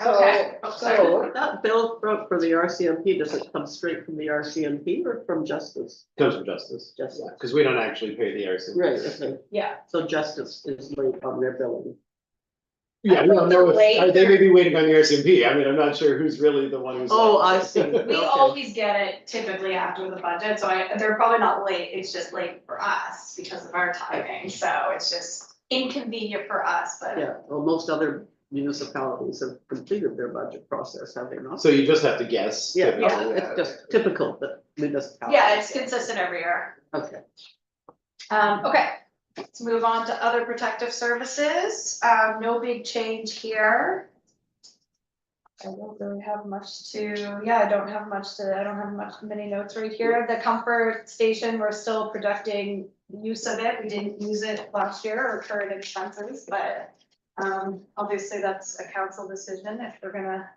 Okay. So, That bill for the RCMP, does it come straight from the RCMP or from Justice? Comes from justice, Justice. because we don't actually pay the RC. Right, okay, Yeah, so Justice is late on their billing. Yeah, I no, think no, they're late. they may be waiting on the RCMP. I mean, I'm not sure who's really the one who's. Oh, I see. We Okay. always get it typically after the budget, so they're probably not late, it's just late for us because of our timing, so it's just inconvenient for us, but. Yeah, well, most other municipalities have completed their budget process, have they not? So you just have to guess. Yeah, typically, it's just typical that municipalities. Yeah, it's consistent every year. Okay. Okay, let's move on to other protective services. No big change here. I don't really have much to, yeah, I don't have many notes right here. The comfort station, we're still projecting use of it. We didn't use it last year or current expenses, but obviously that's a council decision if they're gonna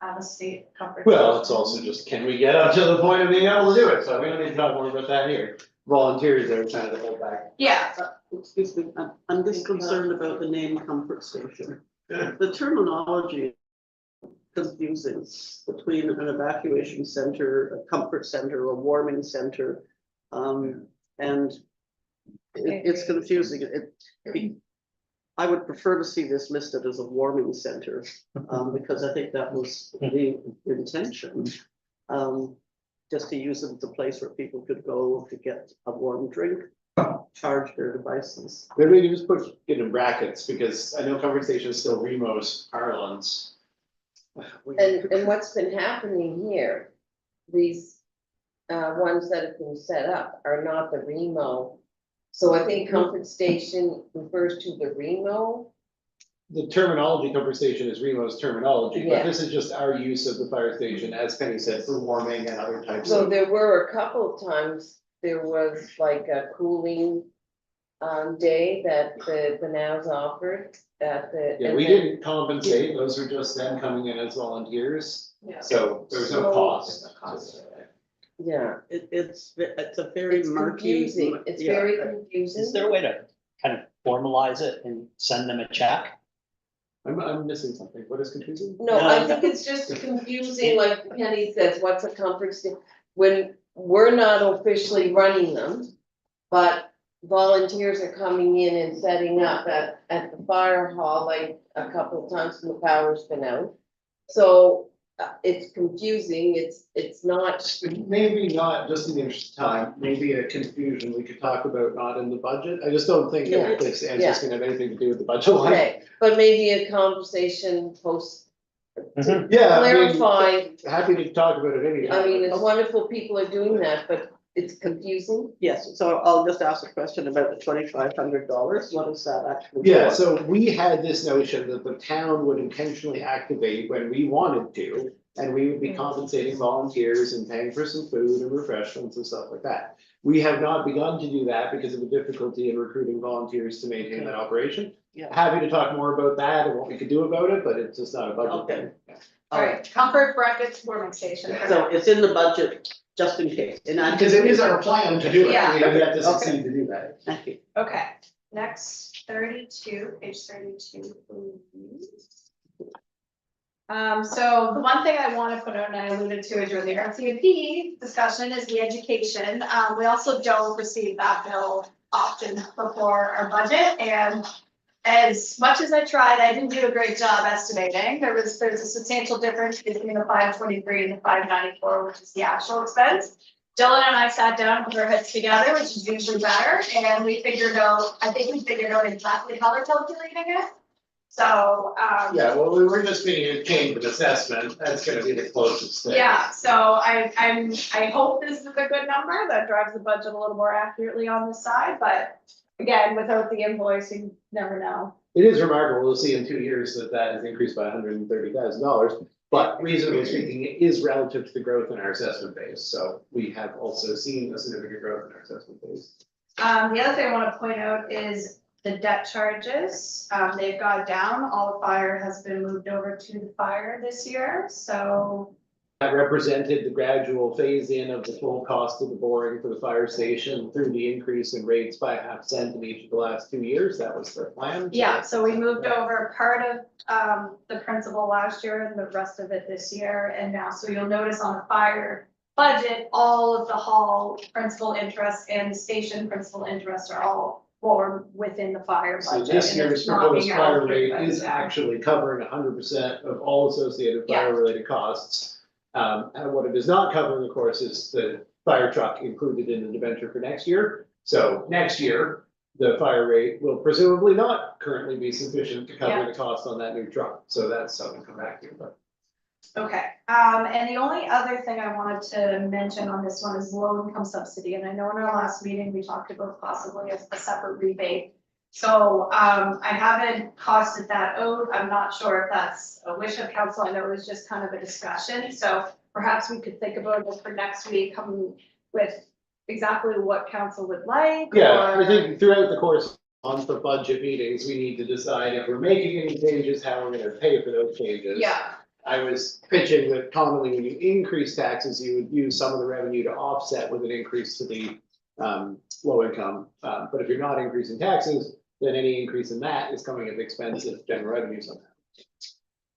have a state comfort. Well, it's station. also just, can we get up to the point of being able to do it? So we don't need to talk more about that here. Volunteers are kind of the hold back. Yeah, Excuse me, I'm just concerned about the name comfort station. The terminology is confusing between an evacuation center, a comfort center, a warming center. And it's confusing. I would prefer to see this listed as a warming center, because I think that was the intention. Just to use it as a place where people could go to get a warm drink, charge their devices. Maybe we can just put it in brackets, because I know conversation is still Remo's parlance. And what's been happening here, these ones that have been set up are not the Remo. So I think comfort station refers to the Remo. The terminology conversation is Remo's terminology, but Yeah. this is just our use of the fire station, as Penny said, for warming and other types So of. there were a couple of times, there was like a cooling day that the Nows offered at the. Yeah, and we then- didn't compensate, those were just them coming in as volunteers, yeah. so there was no So- cost. Yeah, It's a very it's murky. confusing, it's yeah. very Is confusing. there a way to kind of formalize it and send them a check? I'm missing something, what is confusing? No, I think it's just confusing, like Penny says, what's a comfort station? When we're not officially running them, but volunteers are coming in and setting up at the fire hall, like a couple of times when the power's been out. So it's confusing, it's not, Maybe not, just in the interest of time, maybe a confusion we could talk about not in the budget, I just don't think Yeah. that this answer's gonna have anything to do with the budget line. okay, but maybe a conversation post. to Yeah, I mean, Clarify, happy to talk about it anytime. I mean, it's wonderful people are doing that, but it's confusing. Yes, so I'll just ask a question about the $2,500. What is that actually? Yeah, for? so we had this notion that the town would intentionally activate when we wanted to, and we would be compensating volunteers and paying for some food and refreshments and stuff like that. We have not begun to do that because of the difficulty in recruiting volunteers to maintain that operation. Yeah. Happy to talk more about that and what we could do about it, but it's just not a budget Okay. thing. All right, comfort brackets warming station. So it's in the budget, just in case. And I. Because it is our plan to do it, Yeah. we have yet to Okay. succeed to do that. Thank you. Okay, next, 32, page 32. please. So the one thing I want to put out, and I alluded to it during the RCMP discussion, is the education. We also don't receive that bill often before our budget, and as much as I tried, I didn't do a great job estimating. There's a substantial difference between the 523 and the 594, which is the actual expense. Dylan and I sat down, put our heads together, which is usually better, and we figured out, I think we figured out exactly how they're calculating it. So, Yeah, well, we were just being a change of assessment, that's gonna be the closest thing. yeah, so I hope this is a good number that drives the budget a little more accurately on this side, but again, without the invoice, you never know. It is remarkable to see in 2 years that that has increased by $130,000, but reasonably speaking, it is relative to the growth in our assessment base, so we have also seen a significant growth in our assessment base. The other thing I want to point out is the debt charges. They've gone down. All the fire has been moved over to the fire this year, so. That represented the gradual phase in of the full cost of the boring for the fire station through the increase in rates by ½ cent in each of the last 2 years, that was the plan. Yeah, so we moved over part of the principal last year and the rest of it this year, and now, so you'll notice on the fire budget, all of the hall principal interest and the station principal interest are all for within the fire So budget. this and year's it's not proposed being fire allocated rate by is the- actually covering 100% of all associated Yeah. fire-related costs. And what it is not covering, of course, is the fire truck included in the debenture for next year. So next year, the fire rate will presumably not currently be sufficient to cover the cost on that new truck. So that's something to come back to, but. Okay, and the only other thing I wanted to mention on this one is low income subsidy, and I know in our last meeting, we talked about possibly a separate rebate. So, I haven't costed that out, I'm not sure if that's a wish of council, I know it was just kind of a discussion, so perhaps we could think about it for next week, come with exactly what council would like, Yeah, or- I think throughout the course of the budget meetings, we need to decide if we're making any changes, how we're gonna pay for those changes. Yeah, I was pitching that commonly when you increase taxes, you would use some of the revenue to offset with an increase to the low income. But if you're not increasing taxes, then any increase in that is coming at the expense of general revenue somehow.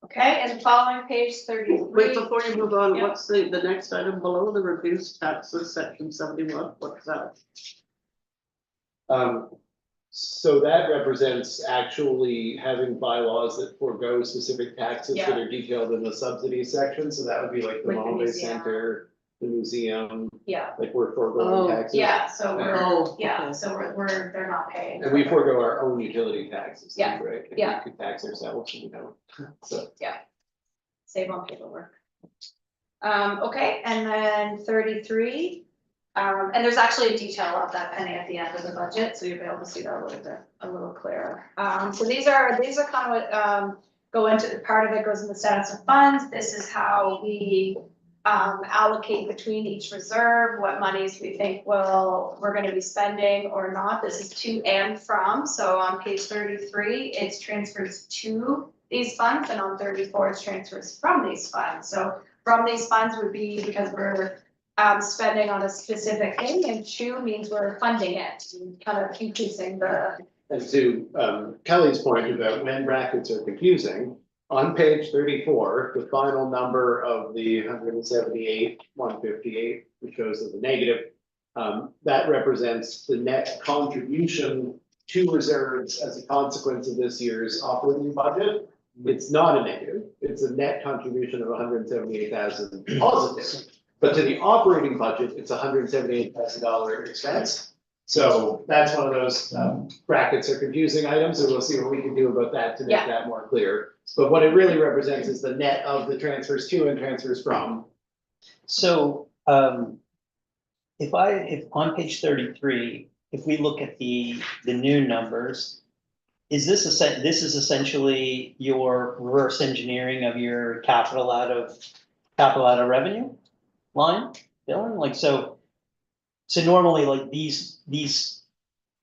okay, and following page 33. Wait, before you move on, Yeah. what's the next item below, the reduced taxes, section 71, what's that? So that represents actually having bylaws that forego specific taxes that are detailed in the subsidy section. So that would be like the Like the Mulvey museum. Center, the museum, Yeah, like we're Oh, foregoing taxes. yeah, so Oh, we're, they're not paying. And we forego our own utility taxes, too, Yeah, right? And yeah. We could tax ourselves, and we don't, so. Save on paperwork. Okay, and then 33, and there's actually a detail of that penny at the end of the budget, so you'll be able to see that a little bit, a little clearer. So these are kind of what, go into, part of it goes in the status of funds, this is how we allocate between each reserve, what monies we think we're gonna be spending or not, this is to and from, so on page 33, it's transfers to these funds, and on 34, it's transfers from these funds, so from these funds would be because we're spending on a specific thing, and to means we're funding it, and kind of increasing the, And to Kelly's point about when brackets are confusing, on page 34, the final number of the 178, 158, which goes as a negative, that represents the net contribution to reserves as a consequence of this year's operating budget. It's not a negative, it's a net contribution of 178,000 positive. But to the operating budget, it's $178,000 expense. So that's one of those brackets are confusing items, and we'll see what we can do about that to make Yeah. that more clear. But what it really represents is the net of the transfers to and transfers from. So, if on page 33, if we look at the new numbers, this is essentially your reverse engineering of your capital out of revenue line, Dylan? Like, so normally, like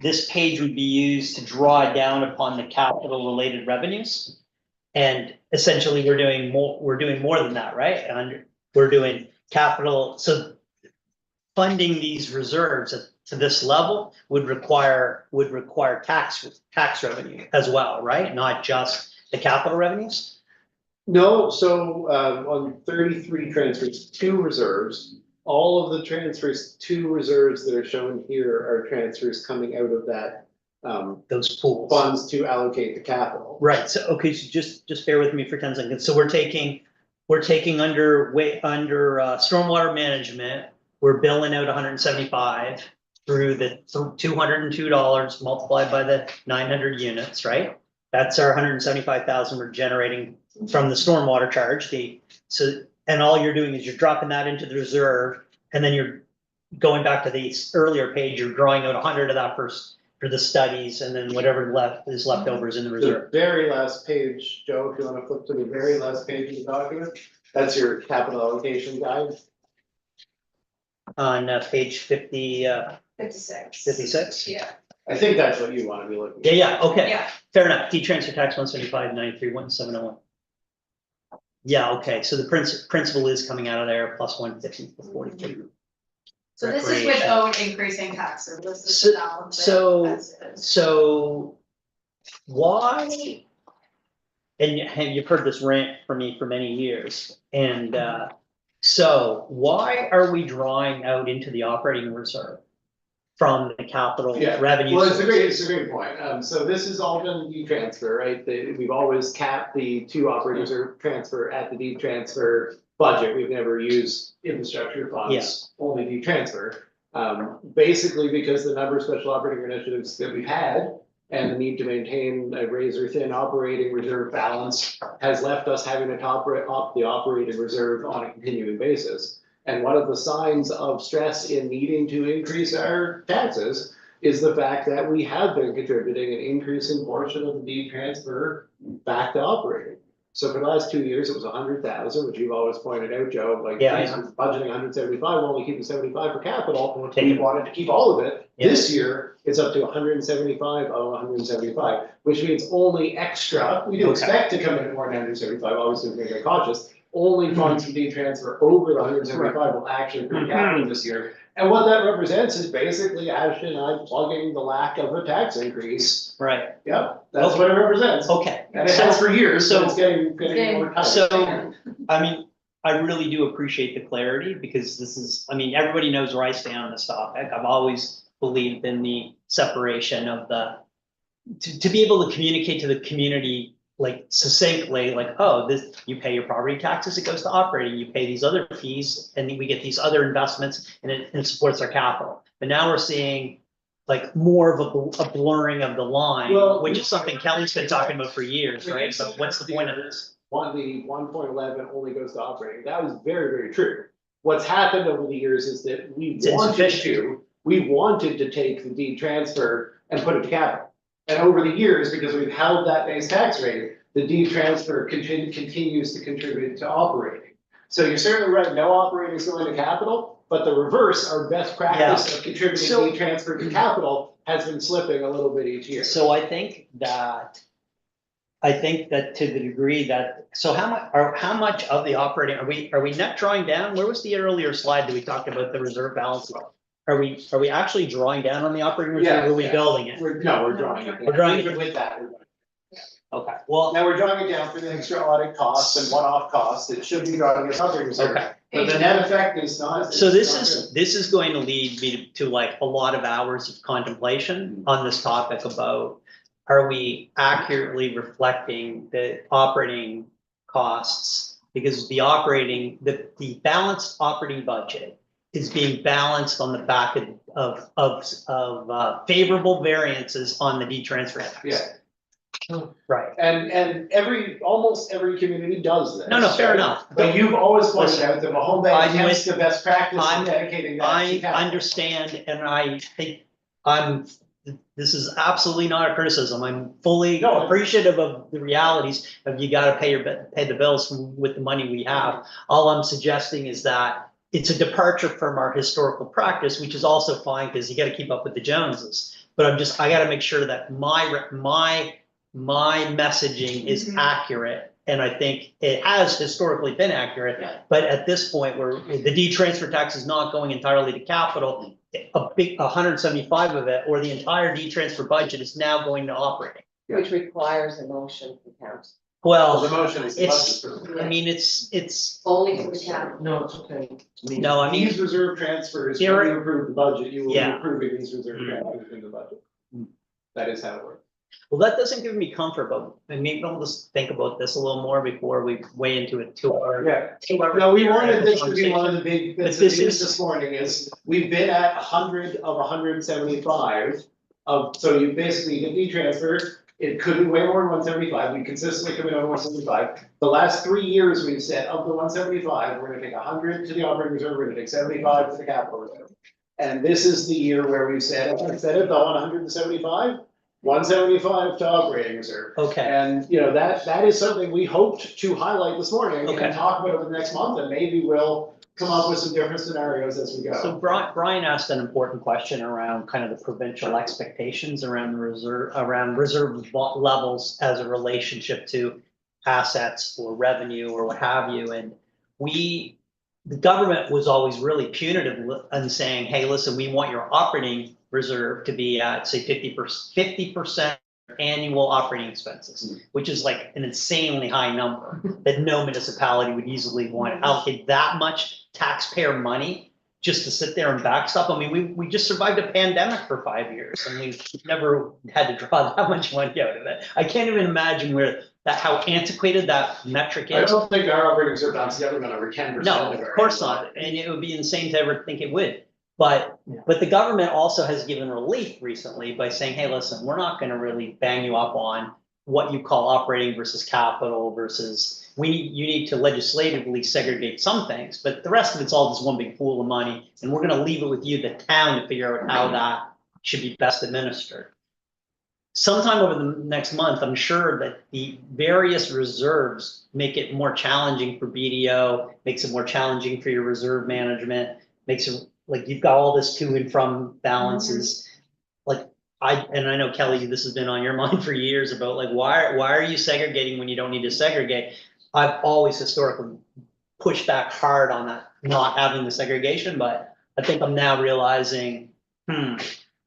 this page would be used to draw down upon the capital related revenues. And essentially, we're doing more than that, right? And we're doing capital, so funding these reserves to this level would require tax revenue as well, right? Not just the capital revenues? No, so on 33 transfers to reserves, all of the transfers to reserves that are shown here are transfers coming out of that Those pools. funds to allocate the capital. Right, so, okay, so just bear with me for 10 seconds. So we're taking under stormwater management, we're billing out 175 through the $202 multiplied by the 900 units, right? That's our 175,000 we're generating from the stormwater charge. And all you're doing is you're dropping that into the reserve, and then you're going back to the earlier page, you're drawing out 100 of that for the studies, and then whatever is left over is in the The reserve. very last page, Joe, if you want to flip to the very last page of the document, that's your capital allocation guide. On page 56. 56? Yeah, I think that's what you want to be looking Yeah, at. yeah, okay, yeah, fair enough. Transfer tax 175,931,701. Yeah, okay, so the principal is coming out of there plus 150 for 43. so this is Recreation. without increasing taxes, this is So- the balance. so- as is. So why? And you've heard this rant from me for many years, and so why are we drawing out into the operating reserve? from the capital Yeah, revenue. well, it's a source. great point. So this has all been deed transfer, right? We've always capped the two operating reserve transfer at the deed transfer budget. We've never used infrastructure funds, only deed transfer. Basically because the number of special operating initiatives that we've had and the need to maintain a razor thin operating reserve balance has left us having to top the operating reserve on a continuing basis. And one of the signs of stress in needing to increase our taxes is the fact that we have been contributing an increasing portion of the deed transfer back to operating. So for the last 2 years, it was 100,000, which you've always pointed out, Joe, like, Yeah, geez, we're budgeting 175, well, we keep the 75 for capital. We'll take We it. wanted to keep all of it. Yeah. This year, it's up to 175, 175, which means only extra, we do Okay. expect to come in at more than 175, obviously, we're very cautious. Only funds from deed transfer over the 175 will actually be capital this year. And what that represents is basically Ashton and I plugging the lack of a tax increase. Right, Yep, that's what it represents. okay. And it has for years, so so- it's getting more tight. So, I mean, I really do appreciate the clarity because this is, I mean, everybody knows where I stand on this topic. I've always believed in the separation of to be able to communicate to the community like succinctly, like, oh, this, you pay your property taxes, it goes to operating, you pay these other fees, and then we get these other investments and it supports our capital. But now we're seeing like more of a blurring of the line, Well, which is something Kelly's been talking about for years, right? But what's the point of this? The 1.11 only goes to operating. That was very, very true. What's happened over the years is that It's insufficient. we wanted to take the deed transfer and put it to capital. And over the years, because we've held that base tax rate, the deed transfer continues to contribute to operating. So you're certainly right, no operating is going to capital, but the reverse, our best practice of contributing So- deed transfer to capital has been slipping a little bit each year. So I think that to the degree that, so how much of the operating, are we net drawing down? Where was the earlier slide that we talked about the reserve balance? Are we actually drawing down on the operating reserve, or are we Yeah. building it? We're drawing it. We're drawing it. Even with that, we're drawing it. Okay, well, Now, we're drawing it down for the extra audit costs and one-off costs, it should be drawing it operating reserve. okay. But the net effect is not. So it's not this is going to lead me to like a lot of hours of contemplation on this topic about, are we accurately reflecting the operating costs? Because the balanced operating budget is being balanced on the back of favorable variances on the deed transfer tax. Yeah. Right. And almost every community does this. No, fair right? enough. But you've always pointed Listen, out that Mahone Bank I'm attempts with- the best practice I'm- in dedicating that to I capital. understand, and I think this is absolutely not a criticism. I'm fully No. appreciative of the realities of you gotta pay the bills with the money we have. All I'm suggesting is that it's a departure from our historical practice, which is also fine because you gotta keep up with the Joneses. But I gotta make sure that my messaging is accurate. And I think it has historically been accurate, but at this point where the deed transfer tax is not going entirely to capital, 175 of it, or the entire deed transfer budget is now going to operating. Which requires a motion from council, Well, the Well, motion is. it's- budget. I mean, it's, only for the capital. No, it's okay. no, I mean, These reserve transfers, Here- when you approve the budget, you will be Yeah. approving these reserve transfers in the budget. That is how it works. well, that doesn't give me comfort, but maybe we'll just think about this a little more before we weigh into it too hard. Yeah. No, we wanted this to be one of the big bits of But this news is- this morning is, we've been at 100 of 175 so you basically get the transfer, it could be way more than 175, we consistently come in on 175. The last 3 years, we've said of the 175, we're gonna take 100 to the operating reserve, we're gonna take 75 to the capital reserve. And this is the year where we've said, instead of the 175, 175 to operating reserve. Okay, And, that is something we hoped to highlight this morning Okay. and talk about over the next month, and maybe we'll come up with some different scenarios as we so go. Brian asked an important question around kind of the provincial expectations around reserve levels as a relationship to assets or revenue or what have you, and the government was always really punitive in saying, hey, listen, we want your operating reserve to be at, say, 50% annual operating expenses, which is like an insanely high number that no municipality would easily want to allocate that much taxpayer money just to sit there and backstop. I mean, we just survived a pandemic for 5 years and we've never had to draw that much money out of it. I can't even imagine how antiquated that metric I is. don't think our operating surplus is ever gonna over 10%. No, of course not, and it would be insane to ever think it would. But the government also has given relief recently by saying, hey, listen, we're not gonna really bang you up on what you call operating versus capital versus, you need to legislatively segregate some things, but the rest of it's all just one big pool of money, and we're gonna leave it with you, the town, to figure out how that should be best administered. Sometime over the next month, I'm sure that the various reserves make it more challenging for BDO, makes it more challenging for your reserve management, makes it like you've got all this to and from balances. Like I know Kelly, this has been on your mind for years about like, why are you segregating when you don't need to segregate? I've always historically pushed back hard on that, not having the segregation, but I think I'm now realizing,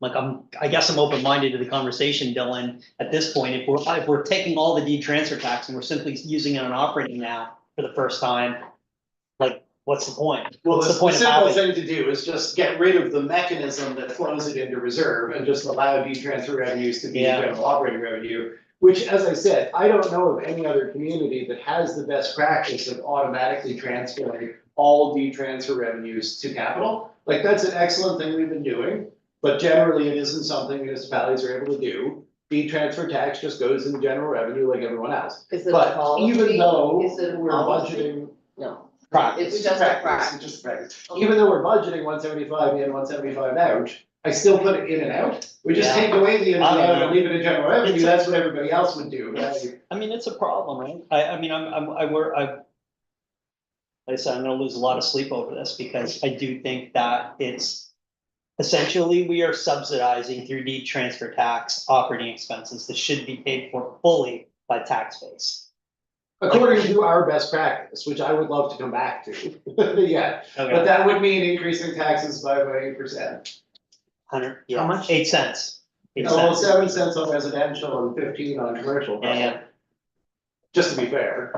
like I guess I'm open-minded to the conversation, Dylan. At this point, if we're taking all the deed transfer tax and we're simply using it on operating now for the first time, like what's the point? Well, What's the the point of simple having? thing to do is just get rid of the mechanism that flows it into reserve and just allow deed transfer revenues to be Yeah. general operating revenue. Which, as I said, I don't know of any other community that has the best practice of automatically transferring all deed transfer revenues to capital. Like, that's an excellent thing we've been doing, but generally it isn't something municipalities are able to do. Deed transfer tax just goes in general revenue like everyone else. Is it a But policy? even though Is it a we're policy? budgeting. No. Practice. It's just a practice. It's just practice. Even though we're budgeting 175 in, 175 out, I still put it in and out. We just Yeah. take away the in and I don't out know. and leave it in general revenue, It's a- that's what everybody else would do. I mean, it's a problem, right? I mean, like I said, I'm gonna lose a lot of sleep over this because I do think that it's essentially we are subsidizing through deed transfer tax operating expenses that should be paid for fully by tax base. According to our best practice, which I would love to come back to, yeah, but that would mean increasing taxes by about 8%. 100, yeah. How much? 8 cents. 8 Well, cents. 7 cents on residential and 15 on commercial. Yeah. Just to be fair.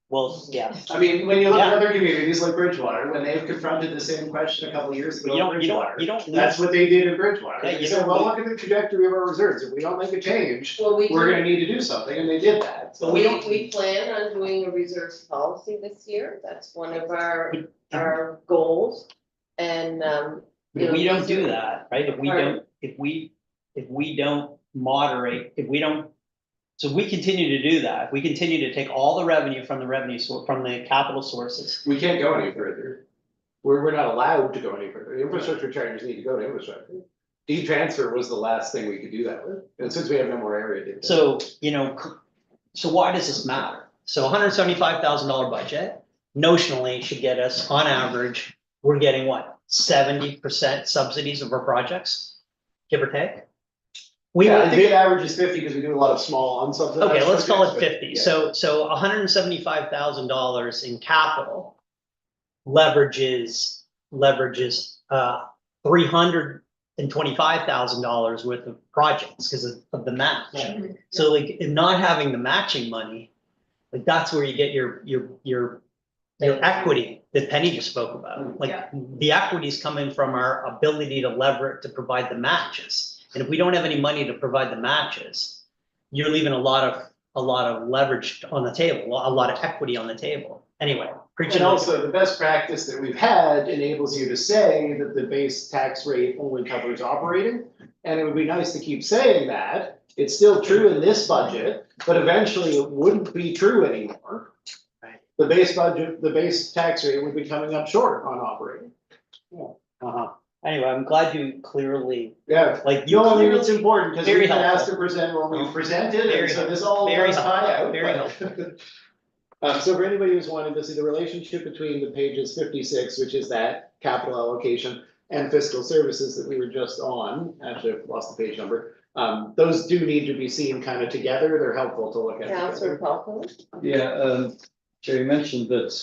Well, yeah. I mean, when you look at Yeah. other communities like Bridgewater, when they've confronted the same question a couple of years ago You in don't, Bridgewater. you don't That's lose, what they did in Bridgewater. Yeah, They you said, don't well, lose- look at the trajectory of our reserves. If we don't make a change, Well, we're gonna need to do something, and they did that. So we plan on doing a reserves policy this year. That's one of our goals. And, if we don't do that, right? If we don't moderate, so we continue to do that. We continue to take all the revenue from the from the capital sources. we can't go any further. We're not allowed to go any further. The infrastructure charges need to go to infrastructure. Deed transfer was the last thing we could do that with. And since we have no more area to. So, so why does this matter? So $175,000 budget notionally should get us, on average, we're getting what, 70% subsidies of our projects, give or take? Yeah, I think it averages 50 because we do a lot of small unsubsidized. Okay, let's call it projects, but 50. yeah. So $175,000 in capital leverages $325,000 worth of projects because of the match. So like in not having the matching money, like that's where you get your equity that Penny just spoke about. Like Yeah. the equities come in from our ability to provide the matches. And if we don't have any money to provide the matches, you're leaving a lot of leverage on the table, a lot of equity on the table. Anyway, preaching. And also, the best practice that we've had enables you to say that the base tax rate only covers operating. And it would be nice to keep saying that. It's still true in this budget, but eventually it wouldn't be true anymore. Right. The base tax rate would be coming up short on operating. Anyway, I'm glad you clearly, Yeah, like you no, I mean, it's clearly, important because very we've been asked helpful. to present what we've presented, Very and so this all very does tie helpful, out. very but- So for anybody who's wanting to see the relationship between the pages 56, which is that capital allocation, and fiscal services that we were just on, actually I've lost the page number. Those do need to be seen kind of together, they're helpful to look at Councillor together. Paul. Yeah, Jerry mentioned that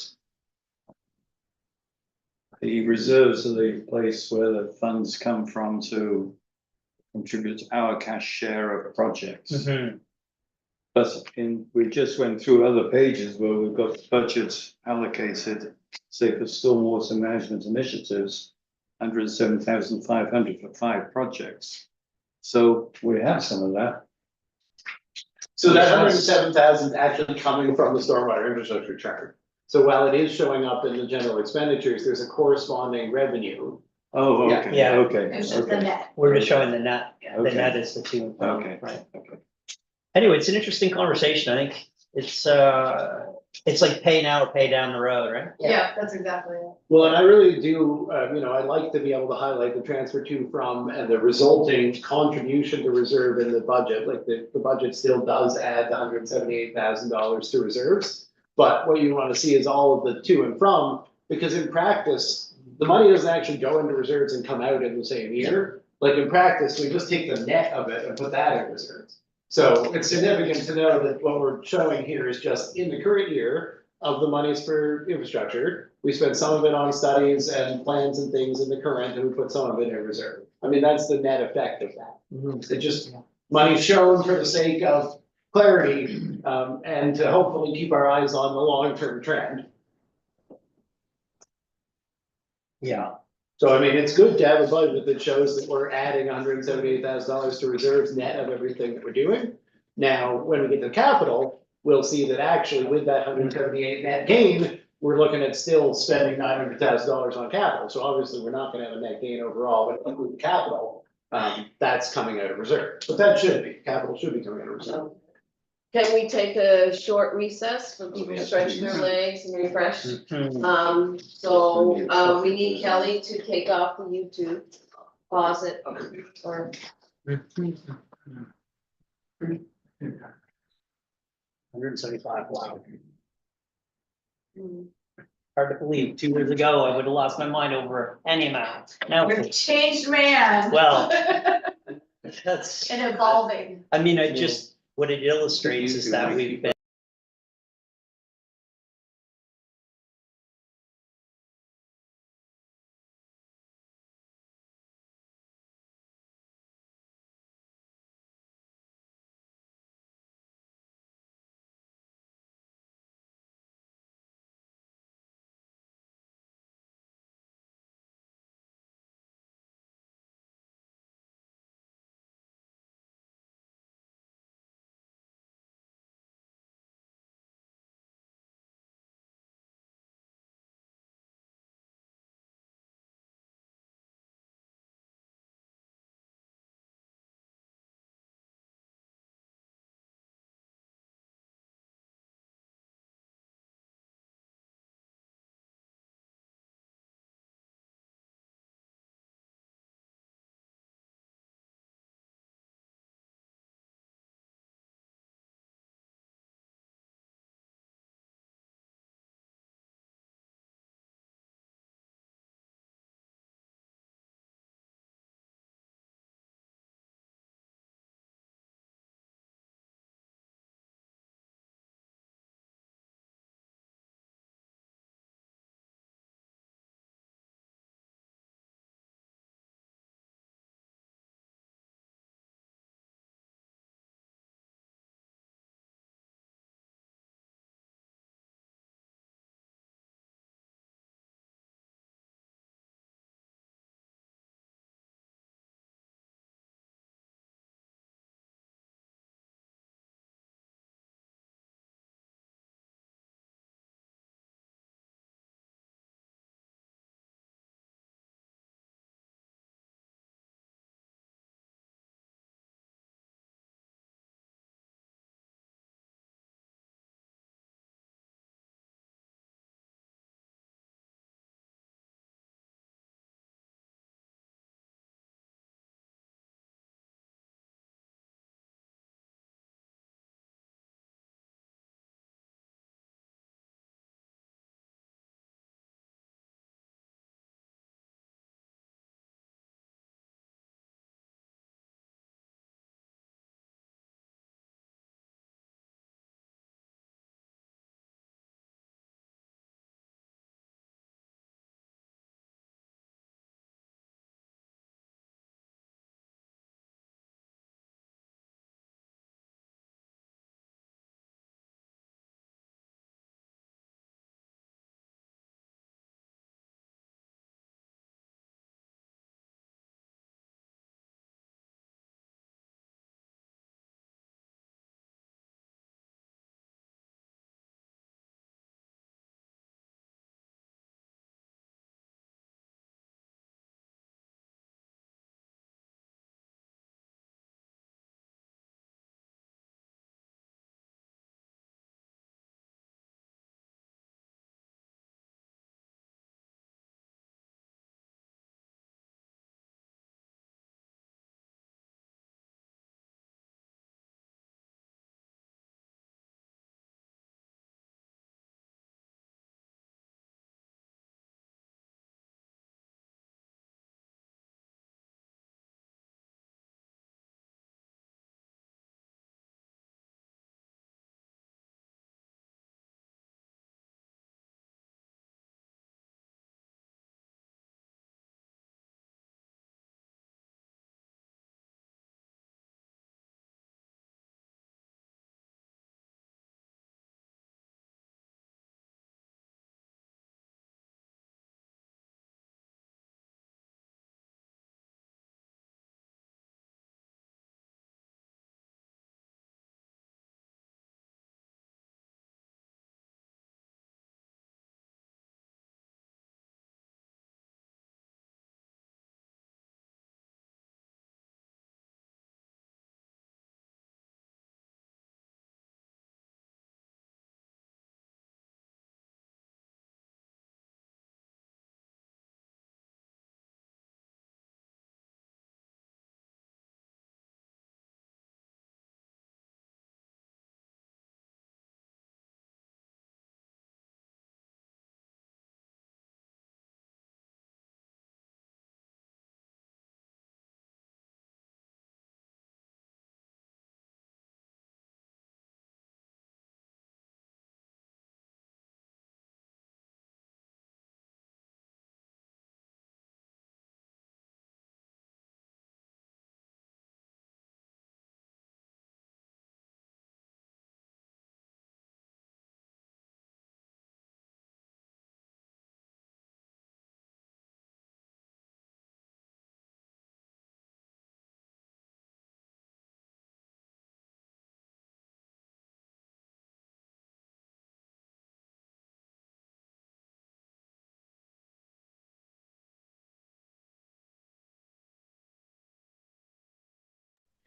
the reserves are the place where the funds come from to contribute our cash share of projects. Mhm. But we just went through other pages where we've got budgets allocated, say for stormwater management initiatives, 107,500 for 5 projects. So we have some of that. So that 107,000 is actually coming from the stormwater infrastructure charge. So while it is showing up in the general expenditures, there's a corresponding revenue. Oh, Yeah. okay, Yeah. okay, It's just the okay, net. We're just showing the net. The Okay. net is the two. okay, Right. okay. Anyway, it's an interesting conversation. I think it's like pay now or pay down the road, right? Yeah, that's exactly it. Well, and I really do, I like to be able to highlight the transfer to from and the resulting contribution to reserve in the budget. Like the budget still does add the $178,000 to reserves. But what you want to see is all of the to and from, because in practice, the money doesn't actually go into reserves and come out in the same year. Like in practice, we just take the net of it and put that in reserves. So it's significant to know that what we're showing here is just in the current year of the monies for infrastructure. We spent some of it on studies and plans and things in the current, and we put some of it in reserve. I mean, that's the net effect of that. It just, money shown for the sake of clarity, and to hopefully keep our eyes on the long-term trend. Yeah. So I mean, it's good to have a budget that shows that we're adding $178,000 to reserves net of everything that we're doing. Now, when we get to capital, we'll see that actually with that 178 net gain, we're looking at still spending $900,000 on capital. So obviously, we're not gonna have a net gain overall, but with capital, that's coming out of reserve. But that should be, capital should be coming out of reserve. Can we take a short recess for people to stretch their legs and refresh? So, we need Kelly to take off the YouTube, pause it, or. 175, wow. Hard to believe. 2 years ago, I would have lost my mind over any amount. Now, You're a changed man. Well, that's, And evolving. I mean, what it illustrates is that we've been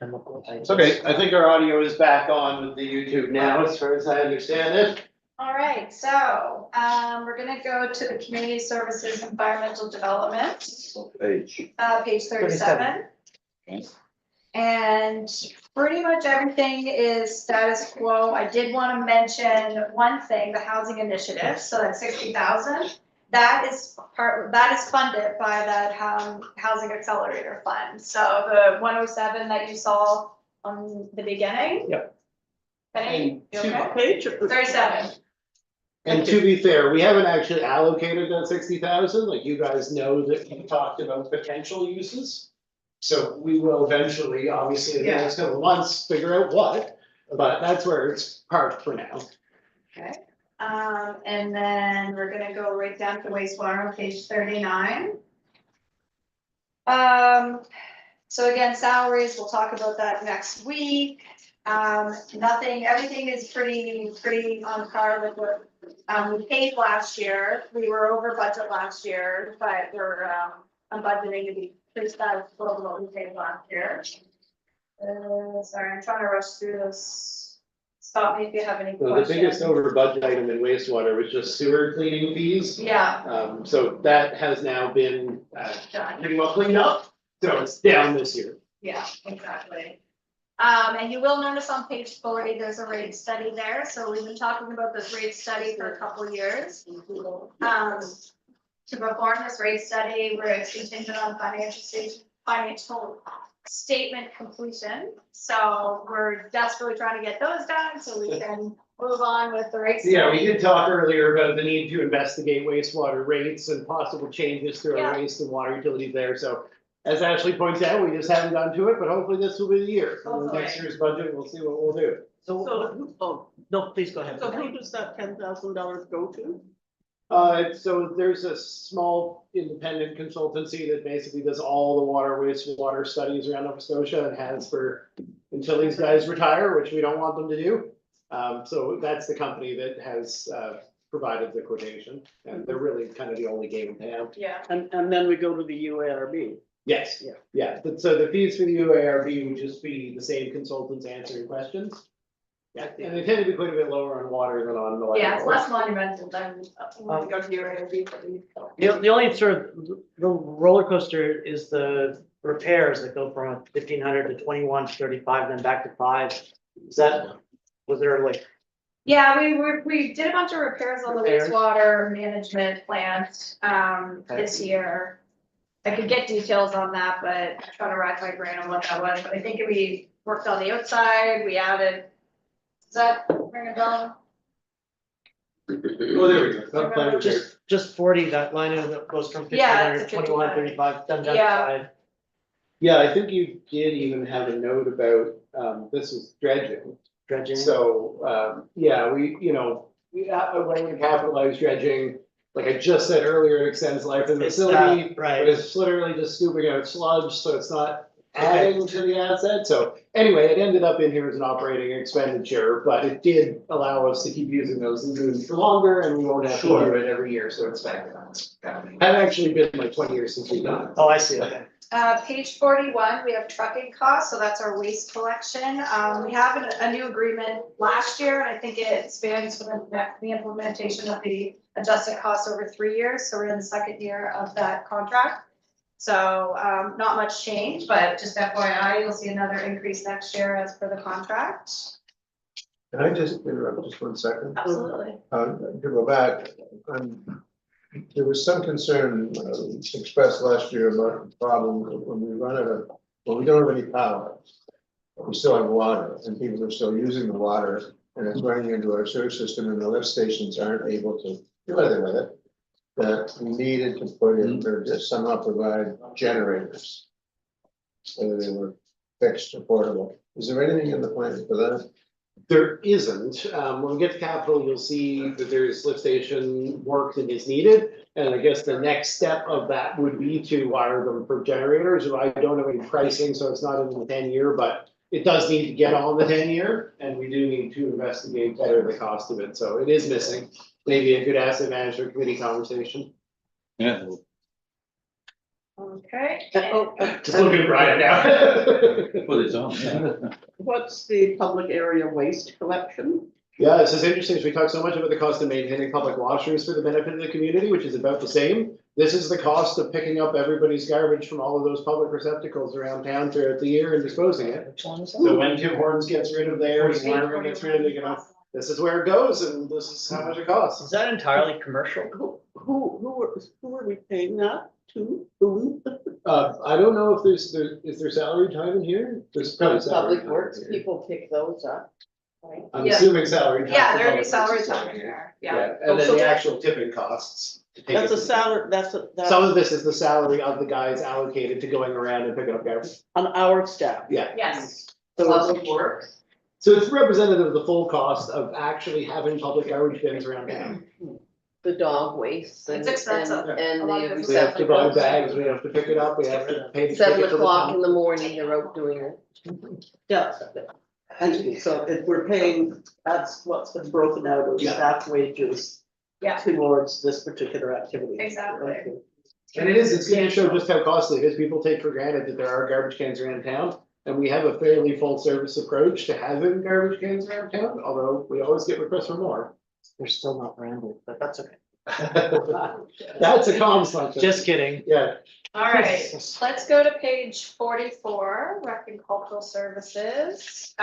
chemical. It's okay, I think our audio is back on the YouTube now, as far as I understand it. All right, so, we're gonna go to the community services environmental development, Page. page 37. And pretty much everything is status quo. I did want to mention one thing, the housing initiative, so that's 60,000. That is funded by that housing accelerator fund. So the 107 that you saw on the beginning. Yep. Penny, you okay? What page? 37. And to be fair, we haven't actually allocated that 60,000, like you guys know that we talked about potential uses. So we will eventually, obviously, in the next couple of months, figure out what, but that's where it's parked for now. Okay, and then we're gonna go right down to wastewater on page 39. So again, salaries, we'll talk about that next week. Everything is pretty on par with what, we paid last year. We were over budget last year, but we're, I'm budgeting to be pretty status quo with what we paid last year. Sorry, I'm trying to rush through this. Stop me if you have any So the questions. biggest over budget item in wastewater was just sewer cleaning fees. Yeah, So that has now been, done. pretty well cleaned up, so it's down this year. Yeah, exactly. And you will notice on page 40, there's a rate study there. So we've been talking about this rate study for a couple of years. To perform this rate study, we're contingent on financial statement completion. So we're desperately trying to get those done so we can move on with the rate study. Yeah, we did talk earlier about the need to investigate wastewater rates and possible changes to our Yeah. waste and water utilities there, so. As Ashley points out, we just haven't gotten to it, but hopefully this will be the year. For Hopefully. next year's budget, we'll see what we'll do. So, So, no, please go ahead. so who does that $10,000 go to? So there's a small independent consultancy that basically does all the water, wastewater studies around Nova Scotia and has for, until these guys retire, which we don't want them to do. So that's the company that has, provided the quotation, and they're really kind of the only game in town. Yeah. And then we go to the UARB. Yes, yeah, but so the fees for the UARB would just be the same consultants answering questions. Yeah, and they tend to be quite a bit lower on water than on oil. Yeah, it's less monumental than when we go to your ARB for the. The only sort of, the roller coaster is the repairs that go from 1,500 to 21 to 35, then back to 5. Is that, was there like, Yeah, we did a bunch of repairs on the Repairs. wastewater management plant, this year. I could get details on that, but I'm trying to rack my brain on what that was, but I think we worked on the outside, we added. Does that ring a bell? Oh, there we go. That plan was there. just 40, that line item that goes from Yeah, 1,500 it's to a 21, 55. 35, then down to Yeah. 5. Yeah, I think you did even have a note about, this is dredging. Dredging. So, yeah, we when we capitalize dredging, like I just said earlier, it extends life of the It's facility. not- right. But it's literally just scooping out sludge, so it's not adding to the asset. So anyway, it ended up in here as an operating expenditure, but it did allow us to keep using those lagoons for longer and we won't have to do Sure. it every year, so it's back. Haven't actually been like 20 years since we've done it. Oh, I see, okay. Page 41, we have trucking costs, so that's our waste collection. We have a new agreement last year, and I think it spans for the implementation of the adjusted costs over 3 years, so we're in the second year of that contract. So, not much change, but just FYI, you'll see another increase next year as per the contract. Can I just interrupt just 1 second? Absolutely. To go back, there was some concern expressed last year about the problem when we run out of, when we don't have any power. But we still have water and people are still using the water and it's running into our sewer system and the lift stations aren't able to do anything with it. That we needed to put in, or just somehow provide generators. So they were fixed or portable. Is there anything in the plan for that? There isn't. When we get to capital, you'll see that there's lift station work that is needed. And I guess the next step of that would be to wire them for generators. I don't have any pricing, so it's not in the 10-year, but it does need to get on the 10-year. And we do need to investigate better the cost of it. So it is missing. Maybe a good asset management committee conversation. Yeah. Okay. Just looking at Brian now. Put it on. What's the public area waste collection? Yeah, this is interesting, because we talked so much about the cost of maintaining public washrooms for the benefit of the community, which is about the same. This is the cost of picking up everybody's garbage from all of those public receptacles around town throughout the year and disposing it. Which one is So that? when Tim Hortons gets rid of theirs, Marvin gets rid of it, you know, this is where it goes, and this is how much it Is costs. that entirely commercial? Who are we paying that to? Whom? I don't know if is there salary time in here? There's probably salary Public time Works in here. people pick those up, right? I'm Yeah. assuming salary time. Yeah, for there'd be public salary works is time in in here. there, yeah. And then So- the actual tipping costs. to take That's it a to- salary, that's a, that's Some of this is the salary of the guys allocated to going around and picking up garbage. on our staff. Yeah. Yes, So it's- Public Works. So it's representative of the full cost of actually having public garbage bins around town. The dog waste and. It's expensive. And A lot of the it's We have to buy receptacles. bags, we have to pick it up, we have to pay to take it 7 to the o'clock in dump. the morning, they're out doing it. Yeah, and so if we're paying, that's what's been broken out of Yeah. staff wages yeah, towards this particular activity. exactly. Okay. And it's gonna show just how costly it is. People take for granted that there are garbage cans around town. And we have a fairly full service approach to having garbage cans around town, although we always get requests for more. They're still not branded, but that's okay. That's a comms function. Just kidding. Yeah, All right, let's go to page 44, Rec and Cultural Services.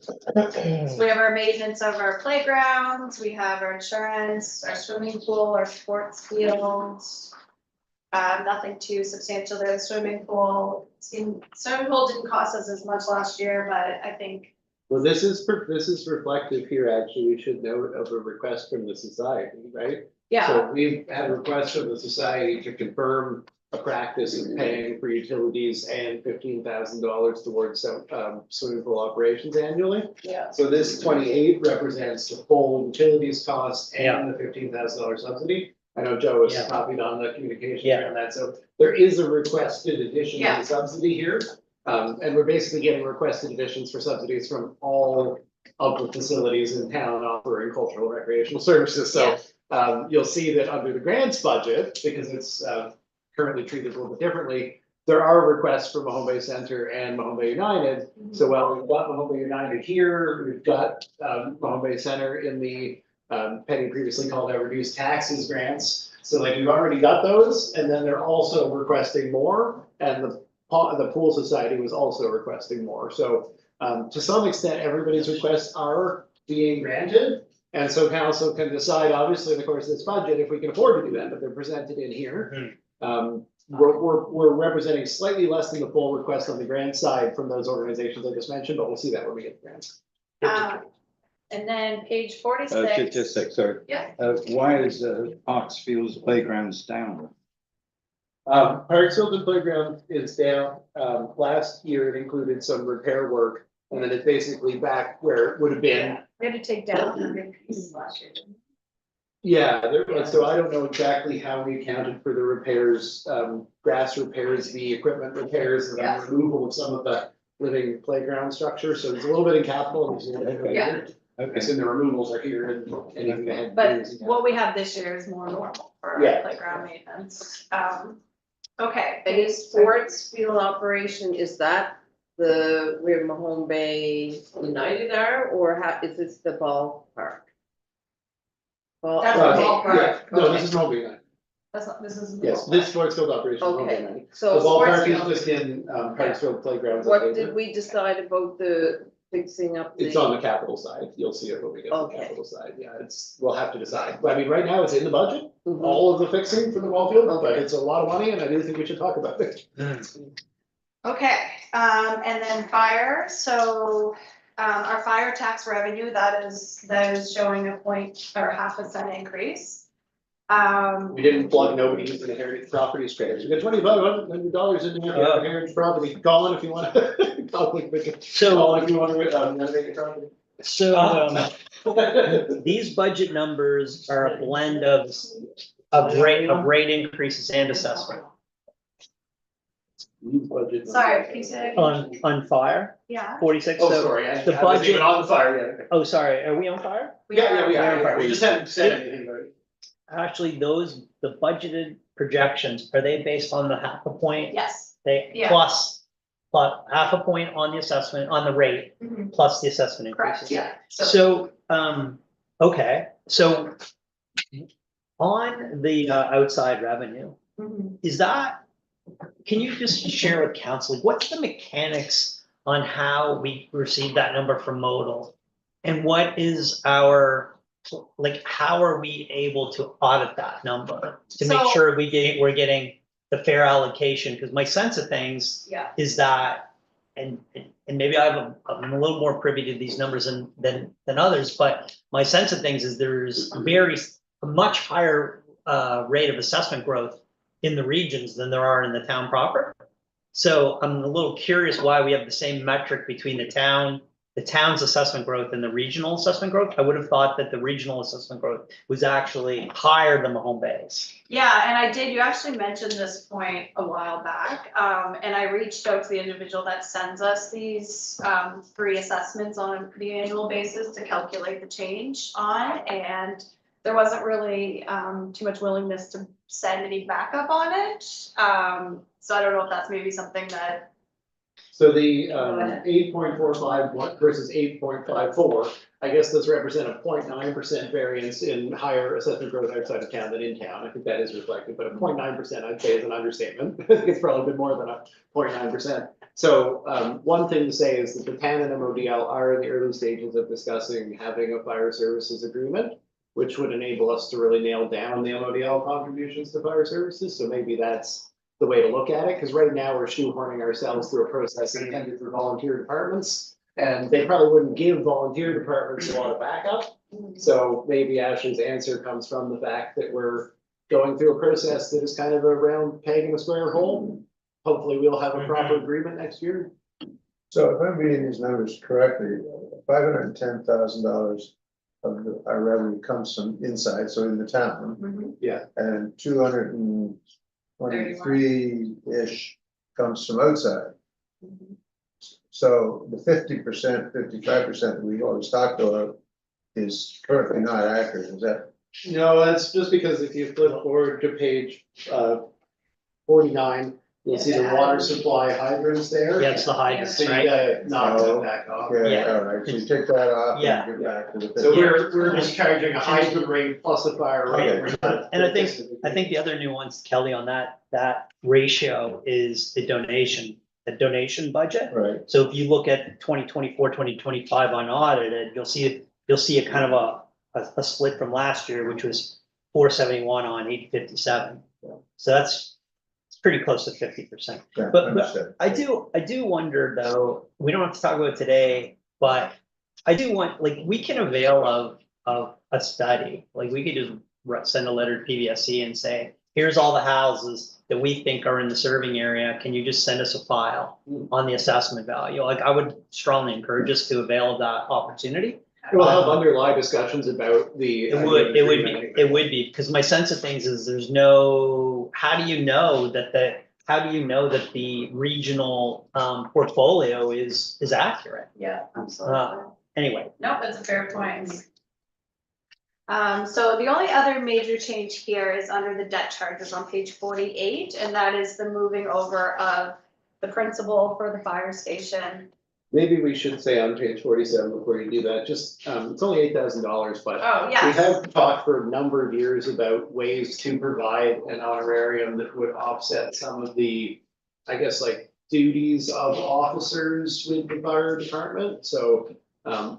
So we have our maintenance of our playgrounds, we have our insurance, our swimming pool, our sports fields. Nothing too substantial there, the swimming pool, swimming pool didn't cost us as much last year, but I think, well, this is reflective here, actually, we should note of a request from the society, right? yeah, So we've had requests from the society to confirm a practice of paying for utilities and $15,000 towards swimming pool operations annually. yeah, So this 28 represents the full utilities cost Yeah. and the $15,000 subsidy. I know Joe was Yeah. copied on the communication Yeah. on that, so there is a requested addition to Yeah. the subsidy here. And we're basically getting requested additions for subsidies from all of the facilities in town offering cultural recreational services, so. You'll see that under the grants budget, because it's currently treated a little bit differently. There are requests for Mahone Bay Center and Mahone Bay United, so while we've got Mahone Bay United here, we've got Mahone Bay Center in the Penny previously called out reduced taxes grants. So like we've already got those, and then they're also requesting more, and the pool society was also requesting more, so to some extent, everybody's requests are being granted. And so council can decide, obviously, in the course of this budget, if we can afford to do that, but they're presented in here. We're representing slightly less than the full request on the grant side from those organizations I just mentioned, but we'll see that when we get the grants. and then page 46. Just a sec, sorry. Yeah. Why is Parks Fields Playgrounds down? Parksfield and Playground is down. Last year it included some repair work, and then it's basically back where it would have been. We had to take down a big piece last year. didn't we? Yeah, so I don't know exactly how we accounted for the repairs, grass repairs, the equipment repairs, and then removal of some of the living playground structure, so there's a little bit in capital and there's a little bit here. Okay. And the removals are here and anything that had. But what we have this year is more normal for Yeah. playground maintenance. Okay. And is sports field operation, is that where Mahone Bay United are, or is this the ballpark? That's the Uh, ballpark. yeah, no, Okay. this is Mohawk United. That's not, this is. Yes, this sports field operation is Mohawk Okay, United. The so ballpark is field. just in Parksfield Playgrounds. what did we decide about the fixing up the? It's on the capital side, you'll see it when we get to the Okay. capital side, yeah, we'll have to decide, but I mean, right now it's in the budget, Mhm. all of the fixing for the ball field, but Okay. it's a lot of money, and I do think we should talk about it. Okay, and then fire, so, our fire tax revenue, that is showing a 0.5% increase. We didn't plug nobody's inherited properties credit, we got $2,500 in there for inherited property, Colin, if you wanna. Colin, if you wanna, renovate your property. These budget numbers are a blend of rate increases and assessment. Budget. Sorry, can you say? On fire, Yeah, 46, Oh, so, sorry, I the wasn't even budget- on the fire yet. oh, sorry, are we on fire? we Yeah, are. we Yeah, are, we just haven't said anything about it. Actually, the budgeted projections, are they based on the 0.5 point? Yes. They Yeah. plus 0.5 point on the assessment, on the rate, Mhm. plus the assessment Correct, increases. yeah. So, okay, so on the outside revenue, Mhm. is that, can you just share with council, what's the mechanics on how we receive that number from modal? And what is our, like, how are we able to audit that number to make So- sure we're getting the fair allocation? Because my sense of things Yeah. is that, and maybe I'm a little more privy to these numbers than others, but my sense of things is there's a much higher rate of assessment growth in the regions than there are in the town proper. So I'm a little curious why we have the same metric between the town's assessment growth and the regional assessment growth. I would have thought that the regional assessment growth was actually higher than the home base. Yeah, and you actually mentioned this point a while back, and I reached out to the individual that sends us these, free assessments on the annual basis to calculate the change on, and there wasn't really, too much willingness to send any backup on it. So I don't know if that's maybe something that, So the ahead. 8.45 versus 8.54, I guess those represent a 0.9% variance in higher assessment growth outside of town than in town. I think that is reflected, but a 0.9% I'd say is an understatement. I think it's probably been more than a 0.9%. So one thing to say is that the TAN and MODL are in the early stages of discussing having a fire services agreement, which would enable us to really nail down the MODL contributions to fire services. So maybe that's the way to look at it, because right now we're shoehorning ourselves through a process intended for volunteer departments. And they probably wouldn't give volunteer departments a lot of backup. So maybe Ashley's answer comes from the fact that we're going through a process that is kind of a round peg in a square hole. Hopefully we'll have a proper agreement next year. So if I'm reading these numbers correctly, $510,000 of our revenue comes from inside, so in the town, mhm, and 223-ish comes from outside. mhm. So the 50%, 55% that we always talked about is currently not accurate, is that? No, that's just because if you flip forward to page 49, you'll see the water supply hydrants there. Yeah, it's the hydrants, So you right? gotta knock that back off. Okay, Yeah. all right, so you take that off Yeah. and get back to the. So 50. we're just charging a hydrant rate plus a fire rate. Okay. We're not- And I think the other nuance, Kelly, on that ratio is the donation budget. Right, So if you look at 2024, 2025 unaudited, you'll see a kind of a split from last year, which was 471 on 857. So that's, it's pretty close to 50%. yeah, But understood. I do wonder though, we don't have to talk about it today, but I do want, like, we can avail of a study, like we could just send a letter to PBSC and say, here's all the houses that we think are in the serving area, can you just send us a file on the assessment value? Like, I would strongly encourage us to avail of that opportunity. We'll have underlying discussions about the. It would be, because my sense of things is there's no, how do you know that the regional portfolio is accurate? Yeah, absolutely. Anyway, Nope, that's a fair point. So the only other major change here is under the debt charges on page 48, and that is the moving over of the principal for the fire station. Maybe we should say on page 47 before you do that, just, it's only $8,000, but Oh, we yes. have talked for a number of years about ways to provide an honorarium that would offset some of the, I guess, like duties of officers with the fire department. So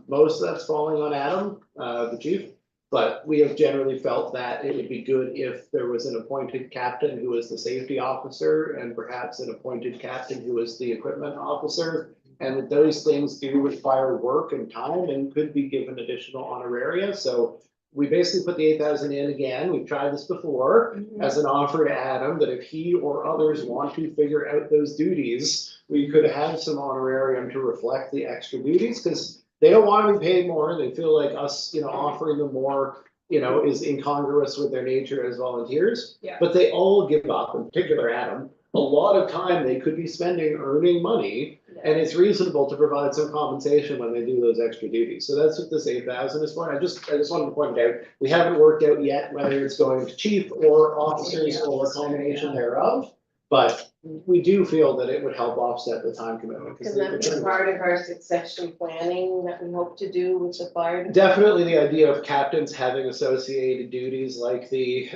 most of that's falling on Adam, the chief. But we have generally felt that it would be good if there was an appointed captain who was the safety officer and perhaps an appointed captain who was the equipment officer. And that those things do require work and time and could be given additional honoraria. So we basically put the 8,000 in again. We've tried this before as an offer to Adam that if he or others want to figure out those duties, we could have some honorarium to reflect the extra duties, because they don't want to be paid more. They feel like us, offering them more, is incongruous with their nature as volunteers. Yeah. But they all give up, in particular Adam, a lot of time they could be spending earning money And it's reasonable to provide some compensation when they do those extra duties. So that's what this 8,000 is for. I just wanted to point out, we haven't worked out yet whether it's going to chief or officers or a combination thereof. But we do feel that it would help offset the time commitment. 'Cause Can that be part of our succession planning that we hope to do with the fire? Definitely the idea of captains having associated duties like the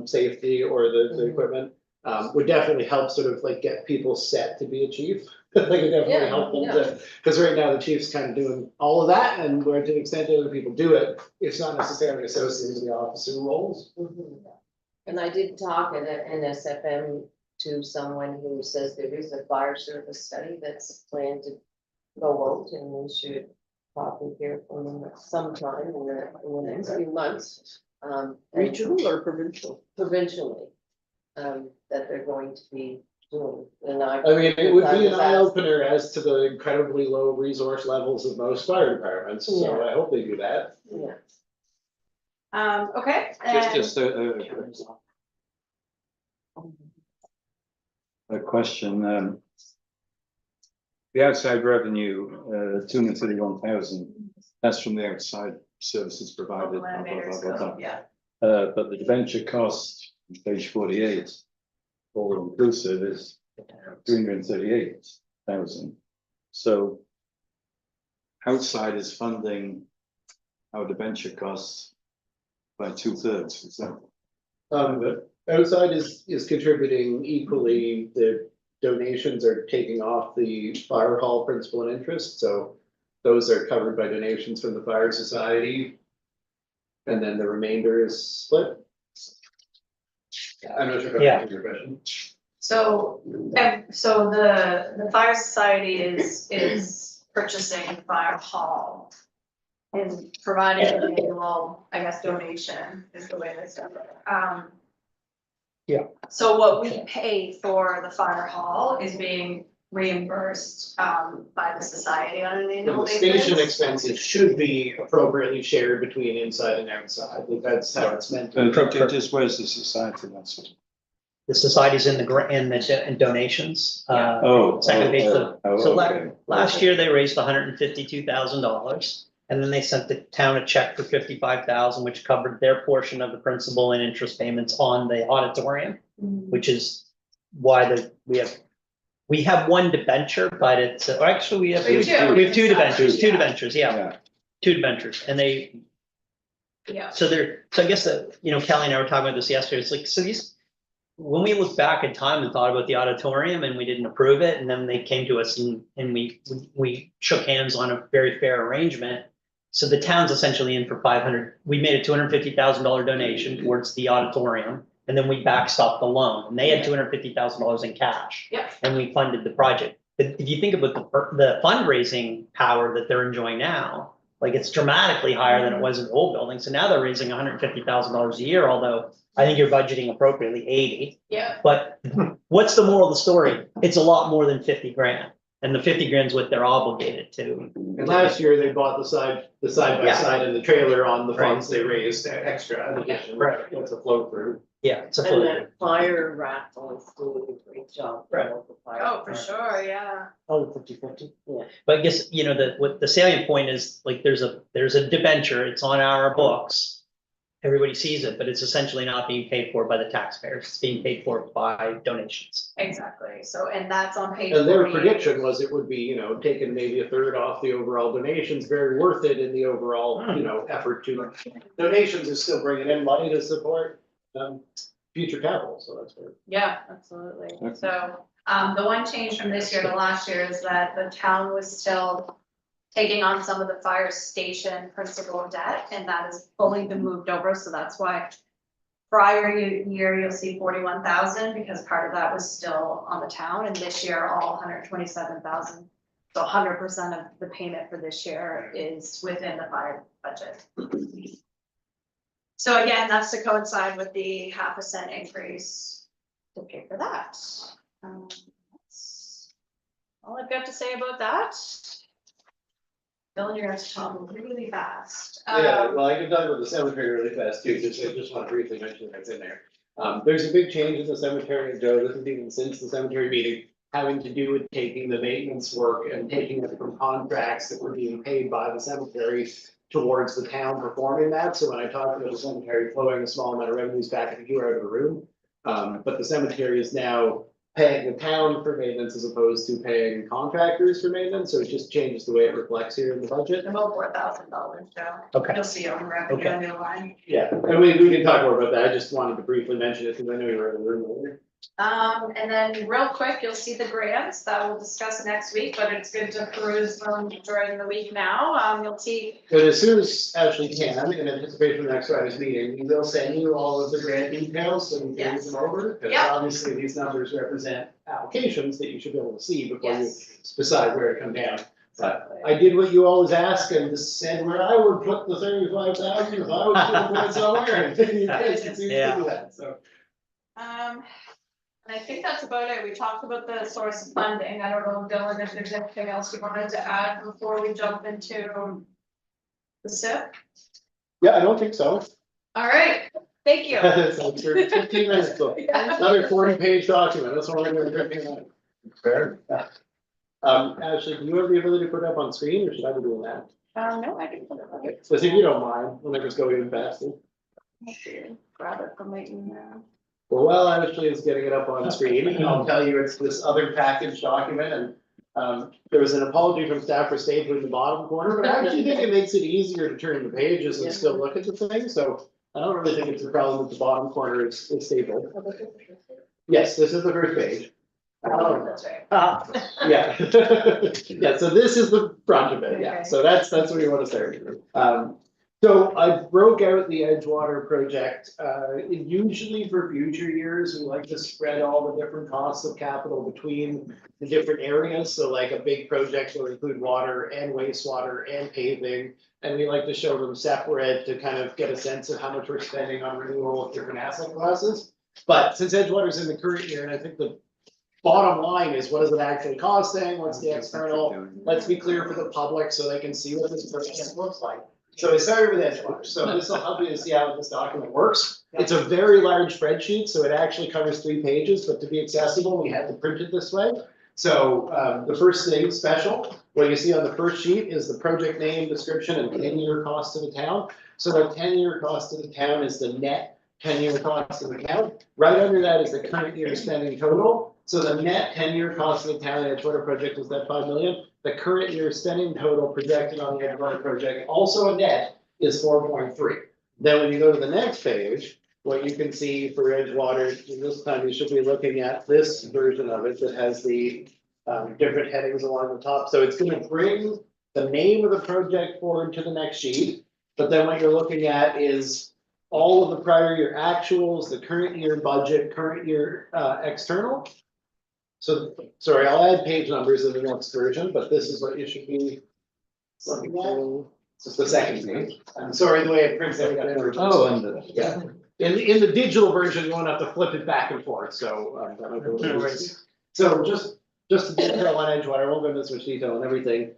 safety or the equipment would definitely help sort of like get people set to be a chief. Like it definitely Yeah, help them yeah. to, because right now the chief's kind of doing all of that, and where to the extent that other people do it, it's not necessarily associated with the officer roles. Mhm. And I did talk at an NSFM to someone who says there is a fire service study that's planned to go out, and we should probably hear from them sometime in the next few months. And Regional or provincial? provincially, that they're going to be doing, and I mean, it would be an eye was opener as to the incredibly low resource levels of most fire departments, so Yeah. I hope they do that. Yeah, Okay, and Just a question, the outside revenue, 231,000, that's from the outside services provided. blah, blah, blah, blah, blah. yeah, But the debenture cost, page 48, all inclusive is 338,000. So outside is funding our debenture costs by 2/3, for example. But outside is contributing equally, the donations are taking off the fire hall principal and interest, so those are covered by donations from the fire society. And then the remainder is split. I'm not sure if I Yeah. answered your question. so, the fire society is purchasing fire hall. And providing an annual, I guess, donation is the way they done it. Yeah. So what we pay for the fire hall is being reimbursed, by the society on an And annual the station basis. expenses should be appropriately shared between inside and outside, like that's how it's meant to be. Just where's the society, that's it. The society's in in donations. Oh. Second page, so okay. last year they raised $152,000. And then they sent the town a check for 55,000, which covered their portion of the principal and interest payments on the auditorium, which is why we have one debenture, but it's, or actually we have. We do. We have two debentures, Yeah. yeah, two debentures, and they, Yeah, so I guess that, Kelly and I were talking about this yesterday, it's like, so these, when we look back in time and thought about the auditorium and we didn't approve it, and then they came to us and we shook hands on a very fair arrangement. So the town's essentially in for 500, we made a $250,000 donation towards the auditorium, and then we backstopped the loan, and they had $250,000 in cash. Yep. And we funded the project. But if you think about the fundraising power that they're enjoying now, like it's dramatically higher than it was in the old building. So now they're raising $150,000 a year, although I think you're budgeting appropriately 80. yeah, But what's the moral of the story? It's a lot more than 50 grand. And the 50 grand's what they're obligated to. And last year they bought the side by Yeah. side and the trailer on the Right. funds they raised extra in addition. Right. It's a flow through. Yeah, it's a and full. that fire raffle is doing a great job. Right. oh, for sure, yeah. Oh, 50/50. Yeah. But I guess, what the salient point is, like, there's a debenture, it's on our books. Everybody sees it, but it's essentially not being paid for by the taxpayers, it's being paid for by donations. Exactly, so, and that's on page. And their 48. prediction was it would be, taking maybe a third off the overall donations, very worth it in the overall, effort to. Donations is still bringing in money to support, future capital, so that's good. Yeah, absolutely, Okay. so, the one change from this year to last year is that the town was still taking on some of the fire station principal debt, and that has fully been moved over, so that's why prior year, you'll see 41,000, because part of that was still on the town, and this year, all 127,000. So 100% of the payment for this year is within the fire budget. So again, that's to coincide with the 0.5% increase to pay for that. That's all I've got to say about that. Bill, you're gonna have to talk really fast. Yeah, well, I can talk about the cemetery really fast too, I just want to briefly mention that's in there. There's a big change in the cemetery, and Joe, this is even since the cemetery meeting. having to do with taking the maintenance work and taking it from contracts that were being paid by the cemetery towards the town performing that. So when I talked about the cemetery flowing a small amount of revenues back into here out of the room. But the cemetery is now paying the town for maintenance as opposed to paying contractors for maintenance. So it just changes the way it reflects here in the budget. About $4,000, Joe. Okay. You'll see on the revenue line. Yeah, and we can talk more about that. I just wanted to briefly mention it because I know you were in the room earlier. And then real quick, you'll see the grants that we'll discuss next week, but it's good to peruse them during the week now. You'll see, But as soon as Ashley can, in anticipation of next Friday's meeting, we will send you all of the grant details so we can read them over. Because Yeah. obviously these numbers represent applications that you should be able to see before you yes. decide where to come down. But I did what you always ask and just said where I would put the 35,000 if I was put it somewhere. And you guys can see Yeah. that, so. And I think that's about it. We talked about the source of funding. I don't know, Dylan, if there's anything else you wanted to add before we jump into the SIP. Yeah, I don't think so. All right, thank you. So for 15 minutes, so another 40-page document, that's what we're doing. 15 minutes. Fair. Ashley, do you have the ability to put it up on screen or should I be doing that? No, I didn't put it on. So if you don't mind, let me just go even faster. Grab it from my email. Well, while Ashley is getting it up on screen, I'll tell you it's this other package document and there was an apology from staff for stapling the bottom corner, but I actually think it makes it easier to turn the pages and still look at the thing, so I don't really think it's a problem that the bottom corner is stapled. Yes, this is the first page. That's right. Yeah. Yeah, so this is the front of it, yeah, Okay. so that's where you want to start. So I broke out the Edgewater project, usually for future years, we like to spread all the different costs of capital between the different areas, so like a big project will include water and wastewater and paving. And we like to show them separate to kind of get a sense of how much we're spending on renewal of different asset classes. But since Edgewater's in the current year, and I think the bottom line is, what is it actually costing, what's the external, let's be clear for the public so they can see what this project looks like. So I started with Edgewater, so this will help you to see how this document works. It's a very large spreadsheet, so it actually covers 3 pages, but to be accessible, we had to print it this way. So the first thing special, what you see on the first sheet is the project name, description, and 10-year cost to the town. So the 10-year cost to the town is the net 10-year cost to the town. Right under that is the current year spending total. So the net 10-year cost of the town Edgewater project is that 5 million. The current year spending total projected on the Edgewater project, also a net, is 4.3. Then when you go to the next page, what you can see for Edgewater, this time you should be looking at this version of it that has the different headings along the top. So it's gonna bring the name of the project forward to the next sheet. But then what you're looking at is all of the prior year actuals, the current year budget, current year external. So, sorry, I'll add page numbers in the next version, but this is what you should be looking at. This is the second page. I'm sorry, the way it prints out. Yeah, in the digital version, you won't have to flip it back and forth, so. That might be a little bit- So just to detail on Edgewater, I won't go into so much detail on everything.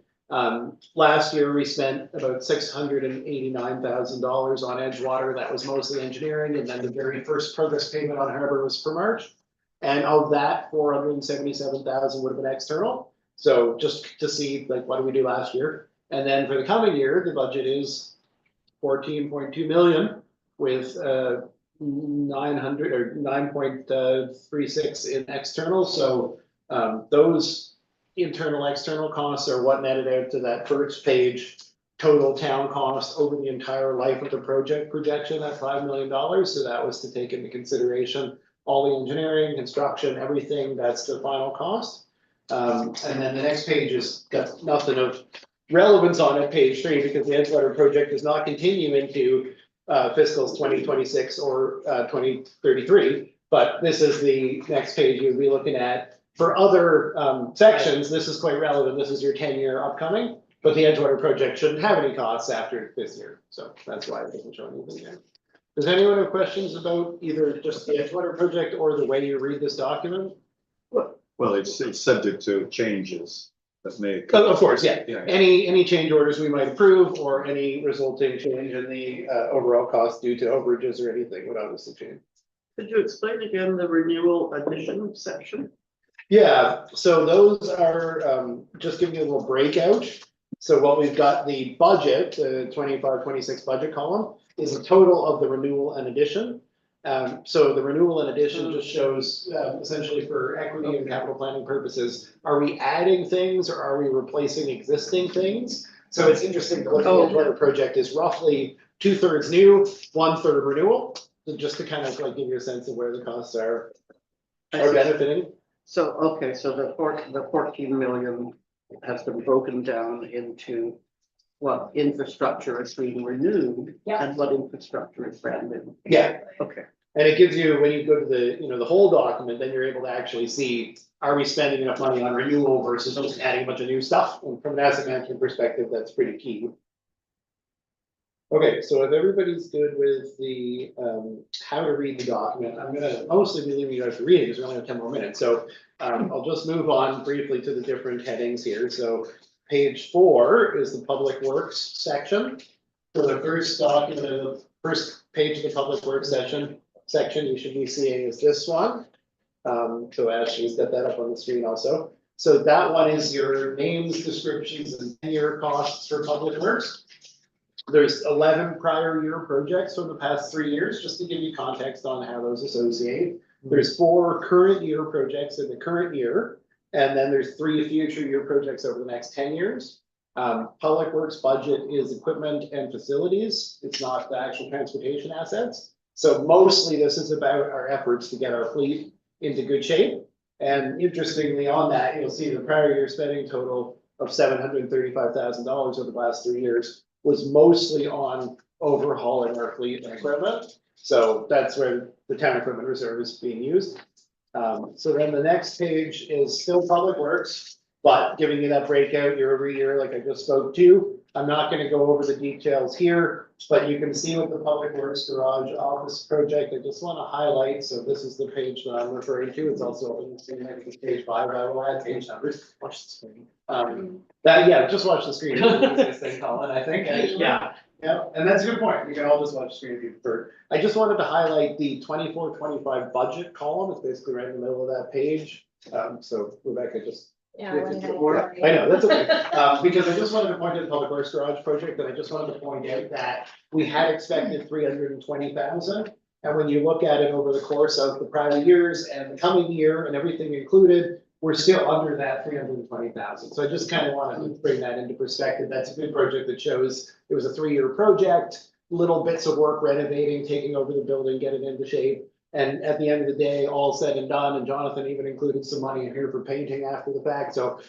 Last year, we spent about $689,000 on Edgewater. That was mostly engineering, and then the very first progress payment on Harbor was for March. And of that, 477,000 would have been external. So just to see, like, what did we do last year? And then for the coming year, the budget is 14.2 million with 900 or 9.36 in external. So those internal, external costs are what netted out to that first page total town cost over the entire life of the project projection at $5 million. So that was to take into consideration all the engineering, construction, everything, that's the final cost. And then the next page has got nothing of relevance on it, page 3, because the Edgewater project does not continue into fiscals 2026 or 2033. But this is the next page you'll be looking at. For other sections, this is quite relevant. This is your 10-year upcoming, but the Edgewater project shouldn't have any costs after this year. So that's why it doesn't show anything there. Does anyone have questions about either just the Edgewater project or the way you read this document? Well, it's subject to changes that may. Of course, yeah. Yeah. Any change orders we might approve or any resulting change in the overall cost due to overages or anything would obviously change. Could you explain again the renewal addition section? Yeah, so those are, just giving you a little breakout. So what we've got, the budget, the 25-26 budget column is a total of the renewal and addition. So the renewal and addition just shows, essentially for equity and capital planning purposes, are we adding things or are we replacing existing things? So it's interesting to look at the Edgewater project is roughly 2/3 new, 1/3 renewal, just to kind of like give you a sense of where the costs are benefiting. So, okay, so the 14 million has been broken down into what infrastructure is being renewed Yeah. and what infrastructure is brand new. Yeah, Okay. and it gives you, when you go to the, the whole document, then you're able to actually see, are we spending enough money on renewal versus just adding a bunch of new stuff? And from an asset management perspective, that's pretty key. Okay, so if everybody's good with the, how to read the document, I'm gonna mostly be leaving you guys to read it because we only have 10 more minutes. So I'll just move on briefly to the different headings here. So page 4 is the Public Works section. So the first document, the first page of the Public Works section you should be seeing is this one. So Ashley's got that up on the screen also. So that one is your names, descriptions, and tenure costs for Public Works. There's 11 prior year projects from the past 3 years, just to give you context on how those associate. There's 4 current year projects in the current year, and then there's 3 future year projects over the next 10 years. Public Works budget is equipment and facilities. It's not the actual transportation assets. So mostly this is about our efforts to get our fleet into good shape. And interestingly on that, you'll see the prior year spending total of $735,000 over the last 3 years was mostly on overhauling our fleet and equipment. So that's where the town equipment reserve is being used. So then the next page is still Public Works, but giving you that breakout year over year, like I just spoke to. I'm not gonna go over the details here, but you can see with the Public Works Garage Office project, I just wanna highlight, so this is the page that I'm referring to, it's also on page 5, I will add page numbers. Watch the screen. Yeah, just watch the screen, it's the easiest thing, Colin, I think, actually. Yeah. Yeah, and that's a good point, you can all just watch the screen if you prefer. I just wanted to highlight the 24-25 budget column, it's basically right in the middle of that page. So Rebecca just. Yeah. I know, that's okay, because I just wanted to point to the Public Works Garage project, and I just wanted to point out that we had expected 320,000. And when you look at it over the course of the prior years and the coming year and everything included, we're still under that 320,000. So I just kind of wanted to bring that into perspective. That's a good project that shows it was a 3-year project, little bits of work renovating, taking over the building, get it into shape. And at the end of the day, all said and done, and Jonathan even included some money in here for painting after the fact. So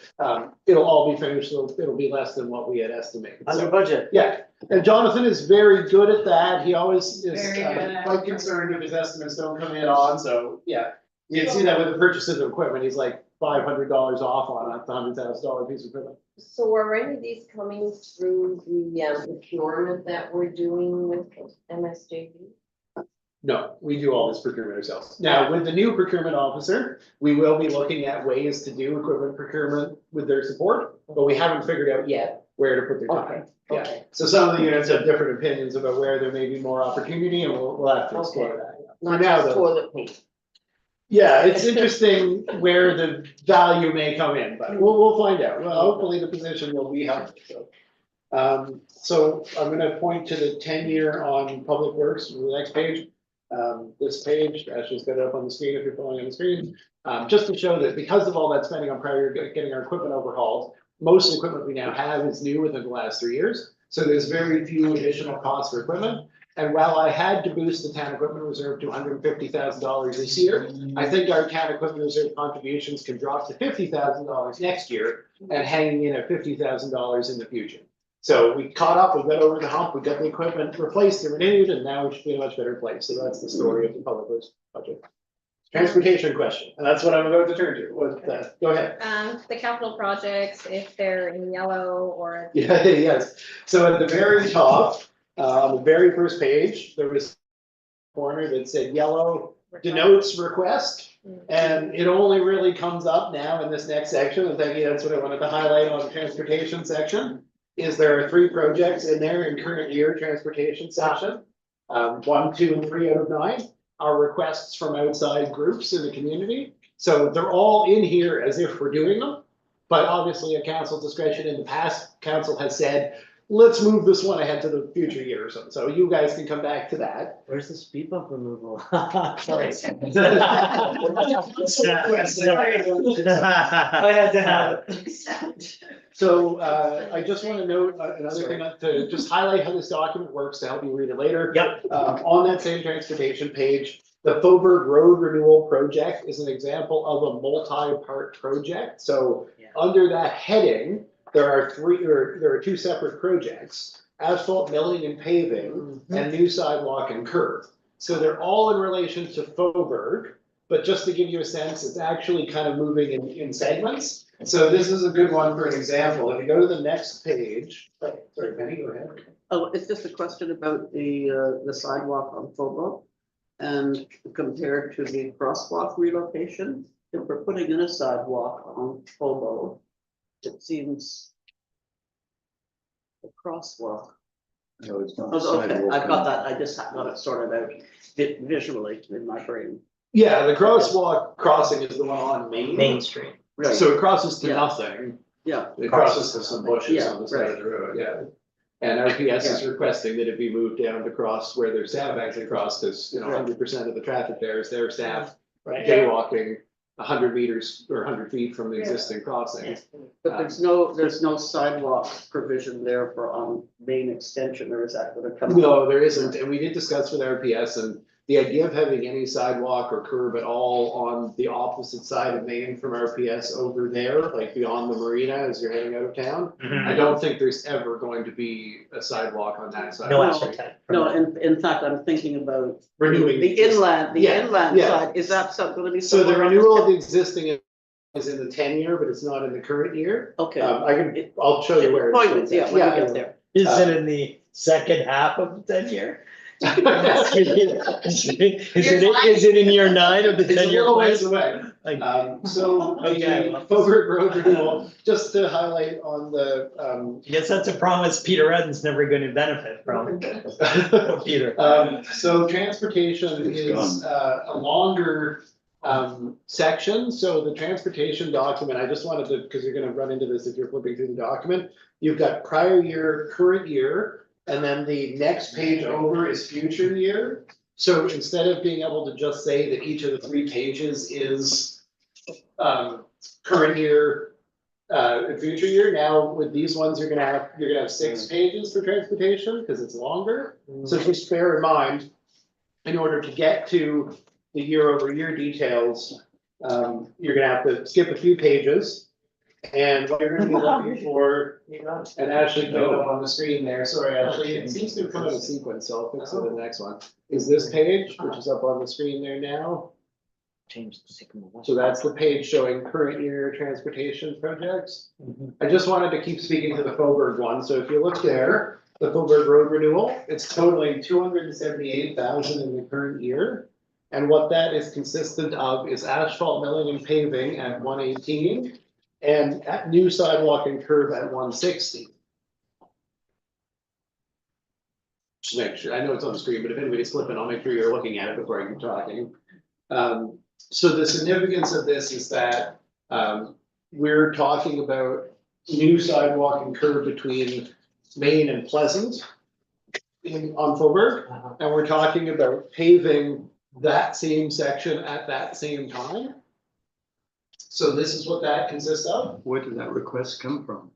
it'll all be finished. It'll be less than what we had estimated. Under So, budget. yeah, and Jonathan is very good at that. He always is Very good at quite concerned if his estimates don't come in on. So yeah, you can see that with the purchases of equipment. He's like $500 off on a $100,000 piece of equipment. So are any of these coming through the procurement that we're doing with MSJV? No, we do all this procurement ourselves. Now, with the new procurement officer, we will be looking at ways to do equipment procurement with their support, but we haven't figured out yet where to put their time. Yeah, Okay. so some of the units have different opinions about where there may be more opportunity, and we'll have to explore that. Not For now, just though, toilet paint. yeah, it's interesting where the value may come in, but we'll find out. Well, hopefully the position will be helpful, so. So I'm gonna point to the 10-year on Public Works, the next page. This page, Ashley's got it up on the screen if you're following on the screen, just to show that because of all that spending on prior year, getting our equipment overhauled, most equipment we now have is new within the last 3 years. So there's very few additional costs for equipment. And while I had to boost the town equipment reserve to $150,000 this year, I think our town equipment reserve contributions can drop to $50,000 next year and hanging in at $50,000 in the future. So we caught up, we got over the hump, we got the equipment replaced and renewed, and now we should be in a much better place. So that's the story of the Public Works budget. Transportation question, and that's what I'm about to turn to. Go ahead. The capital projects, if they're in yellow or. Yeah, yes. So at the very top, on the very first page, there was a corner that said yellow denotes request. And it only really comes up now in this next section. And that's what I wanted to highlight on the transportation section. Is there are 3 projects in there in current year transportation section. 1, 2, and 3 out of 9 are requests from outside groups in the community. So they're all in here as if we're doing them. But obviously at council discretion in the past, council has said, let's move this one ahead to the future year or something. So you guys can come back to that. Where's the speed bump removal? Sorry. I had to have it. So I just want to note another thing to just highlight how this document works to help you read it later. Yep. On that same transportation page, the Faubourg Road Renewal Project is an example of a multi-part project. So Yeah. under that heading, there are two separate projects: asphalt milling and paving, and new sidewalk and curb. So they're all in relation to Faubourg, but just to give you a sense, it's actually kind of moving in segments. So this is a good one for an example. If you go to the next page, sorry, Penny, go ahead. Oh, it's just a question about the sidewalk on Faubourg and compared to the crosswalk relocation. If we're putting in a sidewalk on Faubourg, it seems the crosswalk. No, it's not. Oh, okay, sidewalk. I've got that. I just got it sorted out visually in my brain. Yeah, the crosswalk crossing is the one on Main Street. Right, So it crosses to Yeah. nothing. yeah, It crosses to some bushes Yeah, on the side of the road, yeah. And RPS is requesting that it be moved down to cross where their staff actually cross, because, you know, Right. 100% of the traffic there is their staff Right. jaywalking 100 meters or 100 feet from the existing crossing. but there's no sidewalk provision there for main extension, or is that gonna come? No, there isn't, and we did discuss with RPS, and the idea of having any sidewalk or curb at all on the opposite side of Main from RPS over there, like beyond the marina as you're heading out of town, I don't think there's ever going to be a sidewalk on that side. No of the asphalt. street. No, in fact, I'm thinking about Renewing. the inland Yeah. side, is that gonna be? So the somewhere on renewal this of the existing is in the 10-year, but it's not in the current year. Okay. I'll show you where. Point it, yeah, when you get there. Is it in the second half of the 10-year? Is it in year 9 of the It's a 10-year little plan? ways away. Like, So Okay. the Faubourg Road renewal, just to highlight on the, I guess that's a promise Peter Eden's never going to benefit from. Peter. So transportation is a longer section, so the transportation document, I just wanted to, because you're gonna run into this if you're flipping through the document. You've got prior year, current year, and then the next page over is future year. So instead of being able to just say that each of the 3 pages is current year, and future year, now with these ones, you're gonna have 6 pages for transportation, because it's longer. So just bear in mind, in order to get to the year over year details, you're gonna have to skip a few pages. And what you're gonna be looking for, and Ashley put it up on the screen there, sorry, Ashley, it seems to come in a sequence, so I'll fix it in the next one. Is this page, which is up on the screen there now, Change the sycamore. so that's the page showing current year transportation projects. I just wanted to keep speaking to the Faubourg one, so if you look there, the Faubourg Road renewal, it's totaling 278,000 in the current year. And what that is consistent of is asphalt milling and paving at 118, and at new sidewalk and curb at 160. Just make sure, I know it's on the screen, but if anybody's flipping, I'll make sure you're looking at it before I keep talking. So the significance of this is that, we're talking about new sidewalk and curb between Main and Pleasant on Faubourg, and we're talking about paving that same section at that same time. So this is what that consists of. Where did that request come from?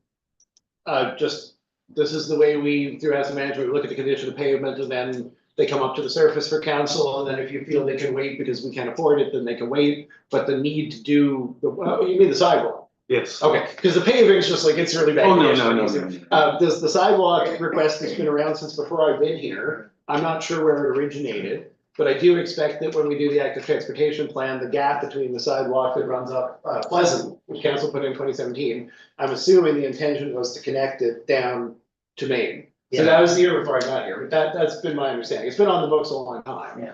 This is the way we, through asset management, we look at the condition of pavement, and then they come up to the surface for council, and then if you feel they can wait because we can't afford it, then they can wait. But the need to do, you mean the sidewalk? Yes. Okay, because the paving is just like, it's really bad. Oh, no, condition. no. Does the sidewalk request has been around since before I've been here. I'm not sure where it originated, but I do expect that when we do the active transportation plan, the gap between the sidewalk that runs up Pleasant, which council put in 2017, I'm assuming the intention was to connect it down to Main. So that was the year before I got here, but that's been my understanding. It's been on the books a long time. Yeah.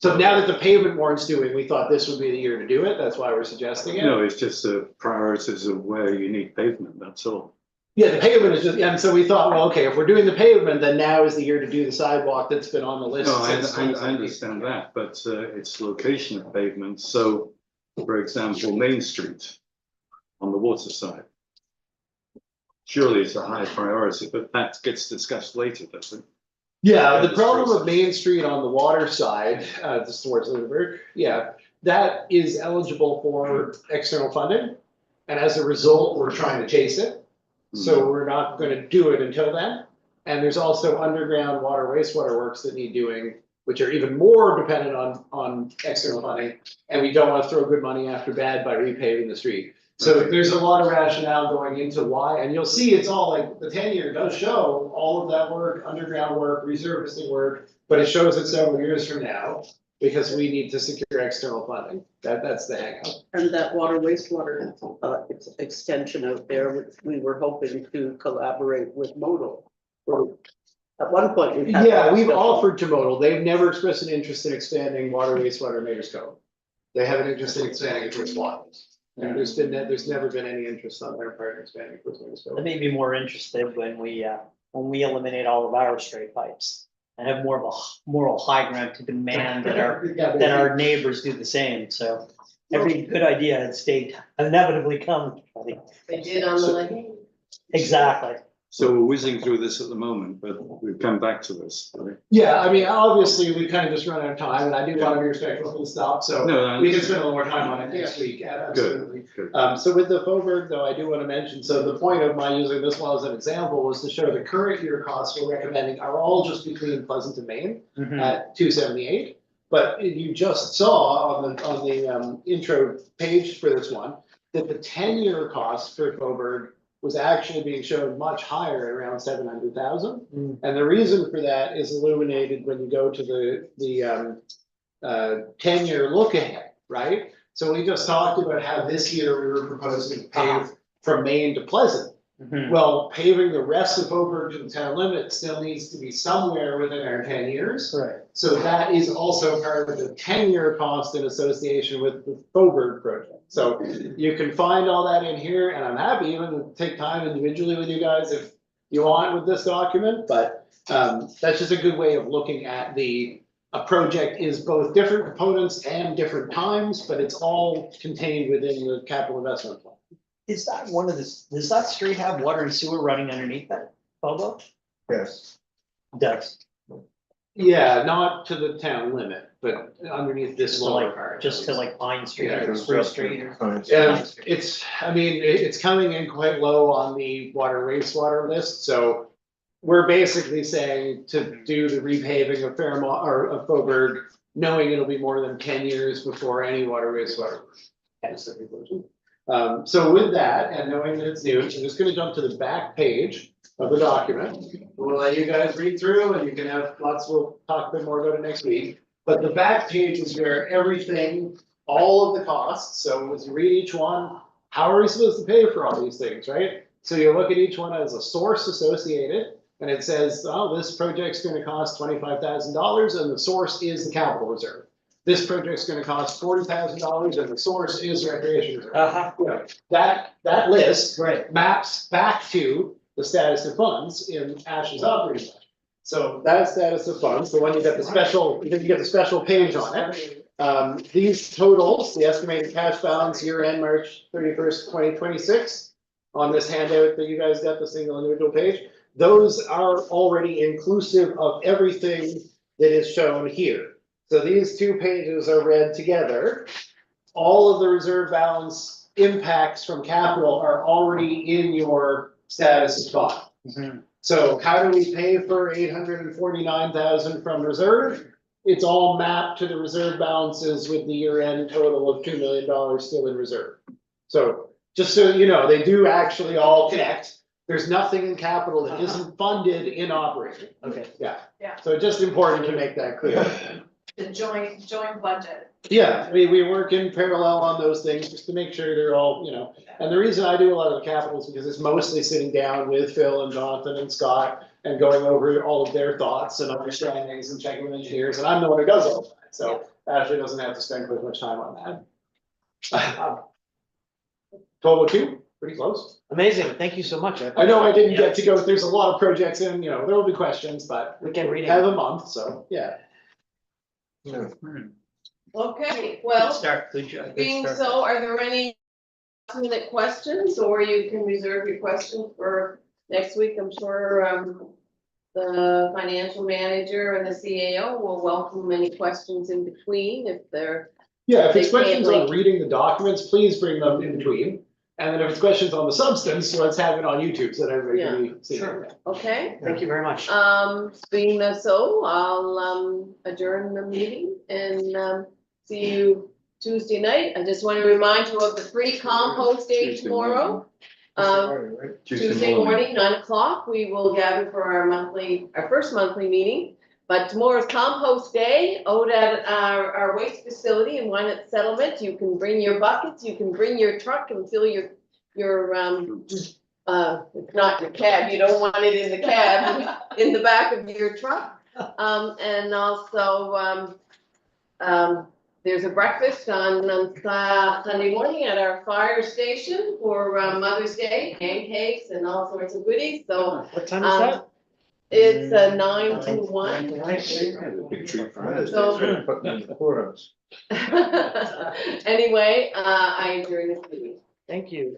So now that the pavement warrant's doing, we thought this would be the year to do it. That's why we're suggesting it. No, it's just the priorities of where you need pavement, that's all. Yeah, the pavement is just, and so we thought, well, okay, if we're doing the pavement, then now is the year to do the sidewalk that's been on the list No, I since I 2017. understand that, but it's location of pavement, so For example, Main Street on the water side. Surely it's a high priority, but that gets discussed later, doesn't it? Yeah, the problem with Main Street on the water side, just towards Lunenburg, yeah, that is eligible for external funding. And as a result, we're trying to chase it, so we're not gonna do it until then. And there's also underground water wastewater works that need doing, which are even more dependent on external funding. And we don't wanna throw good money after bad by repaving the street. So there's a lot of rationale going into why, and you'll see it's all like, the 10-year does show all of that work, underground work, resurfacing work, but it shows it several years from now, because we need to secure external funding. That's the hang up. And that water wastewater, extension out there, which we were hoping to collaborate with Modal. Or at one point, we had. Yeah, we've offered to Modal, they've never expressed an interest in expanding water wastewater Mayor's Cove. They have an interest in expanding it towards water. And there's never been any interest on their part in expanding towards Mayor's Cove. They may be more interested when we eliminate all of our straight pipes and have more of a moral high ground to demand that our neighbors do the same, so every good idea in state inevitably comes. They did on the lake. Exactly. So we're whizzing through this at the moment, but we've come back to this. Right? Yeah, I mean, obviously, we kind of just run out of time, and I do want to be respectful of the stop, so No, we can spend a little more time on it next week, absolutely. Good. So with the Foberg, though, I do want to mention, so the point of my using this one as an example was to show the current year costs we're recommending are all just between Pleasant and Maine at 278. But you just saw on the intro page for this one, that the 10-year cost for Foberg was actually being shown much higher at around 700,000. And the reason for that is illuminated when you go to the 10-year look ahead, right? So we just talked about how this year we were proposing to pave from Maine to Pleasant. Well, paving the rest of Foberg to the town limit still needs to be somewhere within our 10 years. Right. So that is also part of the 10-year cost in association with the Foberg project. So you can find all that in here, and I'm happy even to take time individually with you guys if you want with this document, but that's just a good way of looking at a project is both different components and different times, but it's all contained within the capital investment plan. Is that does that street have water and sewer running underneath that, Bobo? Yes. Does, Yeah, not to the town limit, but underneath this so lower like, part. just to like Pine Street Yeah, or Spruce Street or. Yeah, it's coming in quite low on the water wastewater list, so we're basically saying to do the repaving of Fairmont or of Foberg, knowing it'll be more than 10 years before any water wastewater. That's the conclusion. So with that, and knowing that it's new, I'm just gonna jump to the back page of the document. We'll let you guys read through and you can have lots, we'll talk a bit more about it next week. But the back page is where everything, all of the costs, so as you read each one, how are we supposed to pay for all these things, right? So you look at each one as a source associated, and it says, oh, this project's gonna cost $25,000 and the source is the capital reserve. This project's gonna cost $40,000 and the source is recreation reserve. You know, that list Right. maps back to the status of funds in Ash's operating budget. So that status of funds, the one you get the special, you get the special page on it. These totals, the estimated cash balance year end March 31st, 2026, on this handout that you guys got, the single individual page, those are already inclusive of everything that is shown here. So these two pages are read together. All of the reserve balance impacts from capital are already in your status of fund. So how do we pay for 849,000 from reserve? It's all mapped to the reserve balances with the year-end total of $2 million still in reserve. So just so you know, they do actually all connect. There's nothing in capital that isn't funded in operating. Okay. Yeah. Yeah. So just important to make that clear. The joint budget. Yeah, we work in parallel on those things just to make sure they're all, you know, and the reason I do a lot of the capital is because it's mostly sitting down with Phil and Jonathan and Scott and going over all of their thoughts and understandings and checking with engineers, and I'm the one who does all that, so Ashley doesn't have to spend quite much time on that. Total two, pretty close. Amazing, thank you so much. I know I didn't get to go, there's a lot of projects in, you know, there will be questions, but We can read have it. a month, so, yeah. Yeah. Okay, Good well, start, good job. good being start. so, are there any last-minute questions, or you can reserve your questions for next week? I'm sure, the financial manager and the CAO will welcome any questions in between if they're. Yeah, if it's They can't questions on wait. reading the documents, please bring them in between. And then if it's questions on the substance, let's have it on YouTube so that everybody can see. Sure. it. Okay, Thank you very much. being so, I'll, adjourn the meeting and, see you Tuesday night. I just want to remind you of the free compost day Tuesday tomorrow. Sorry, right? Tuesday morning, 9 o'clock, we will gather for our first monthly meeting. But tomorrow's compost day out at our waste facility in Wynett Settlement. You can bring your buckets, you can bring your truck and fill your, it's not your cab, you don't want it in the cab, in the back of your truck. And also, there's a breakfast on Sunday morning at our fire station for Mother's Day, pancakes and all sorts of goodies, so. What time is that? It's 9 to 1. Big treat for Right, us. So- put them in the courthouse. Anyway, I adjourn this meeting. Thank you.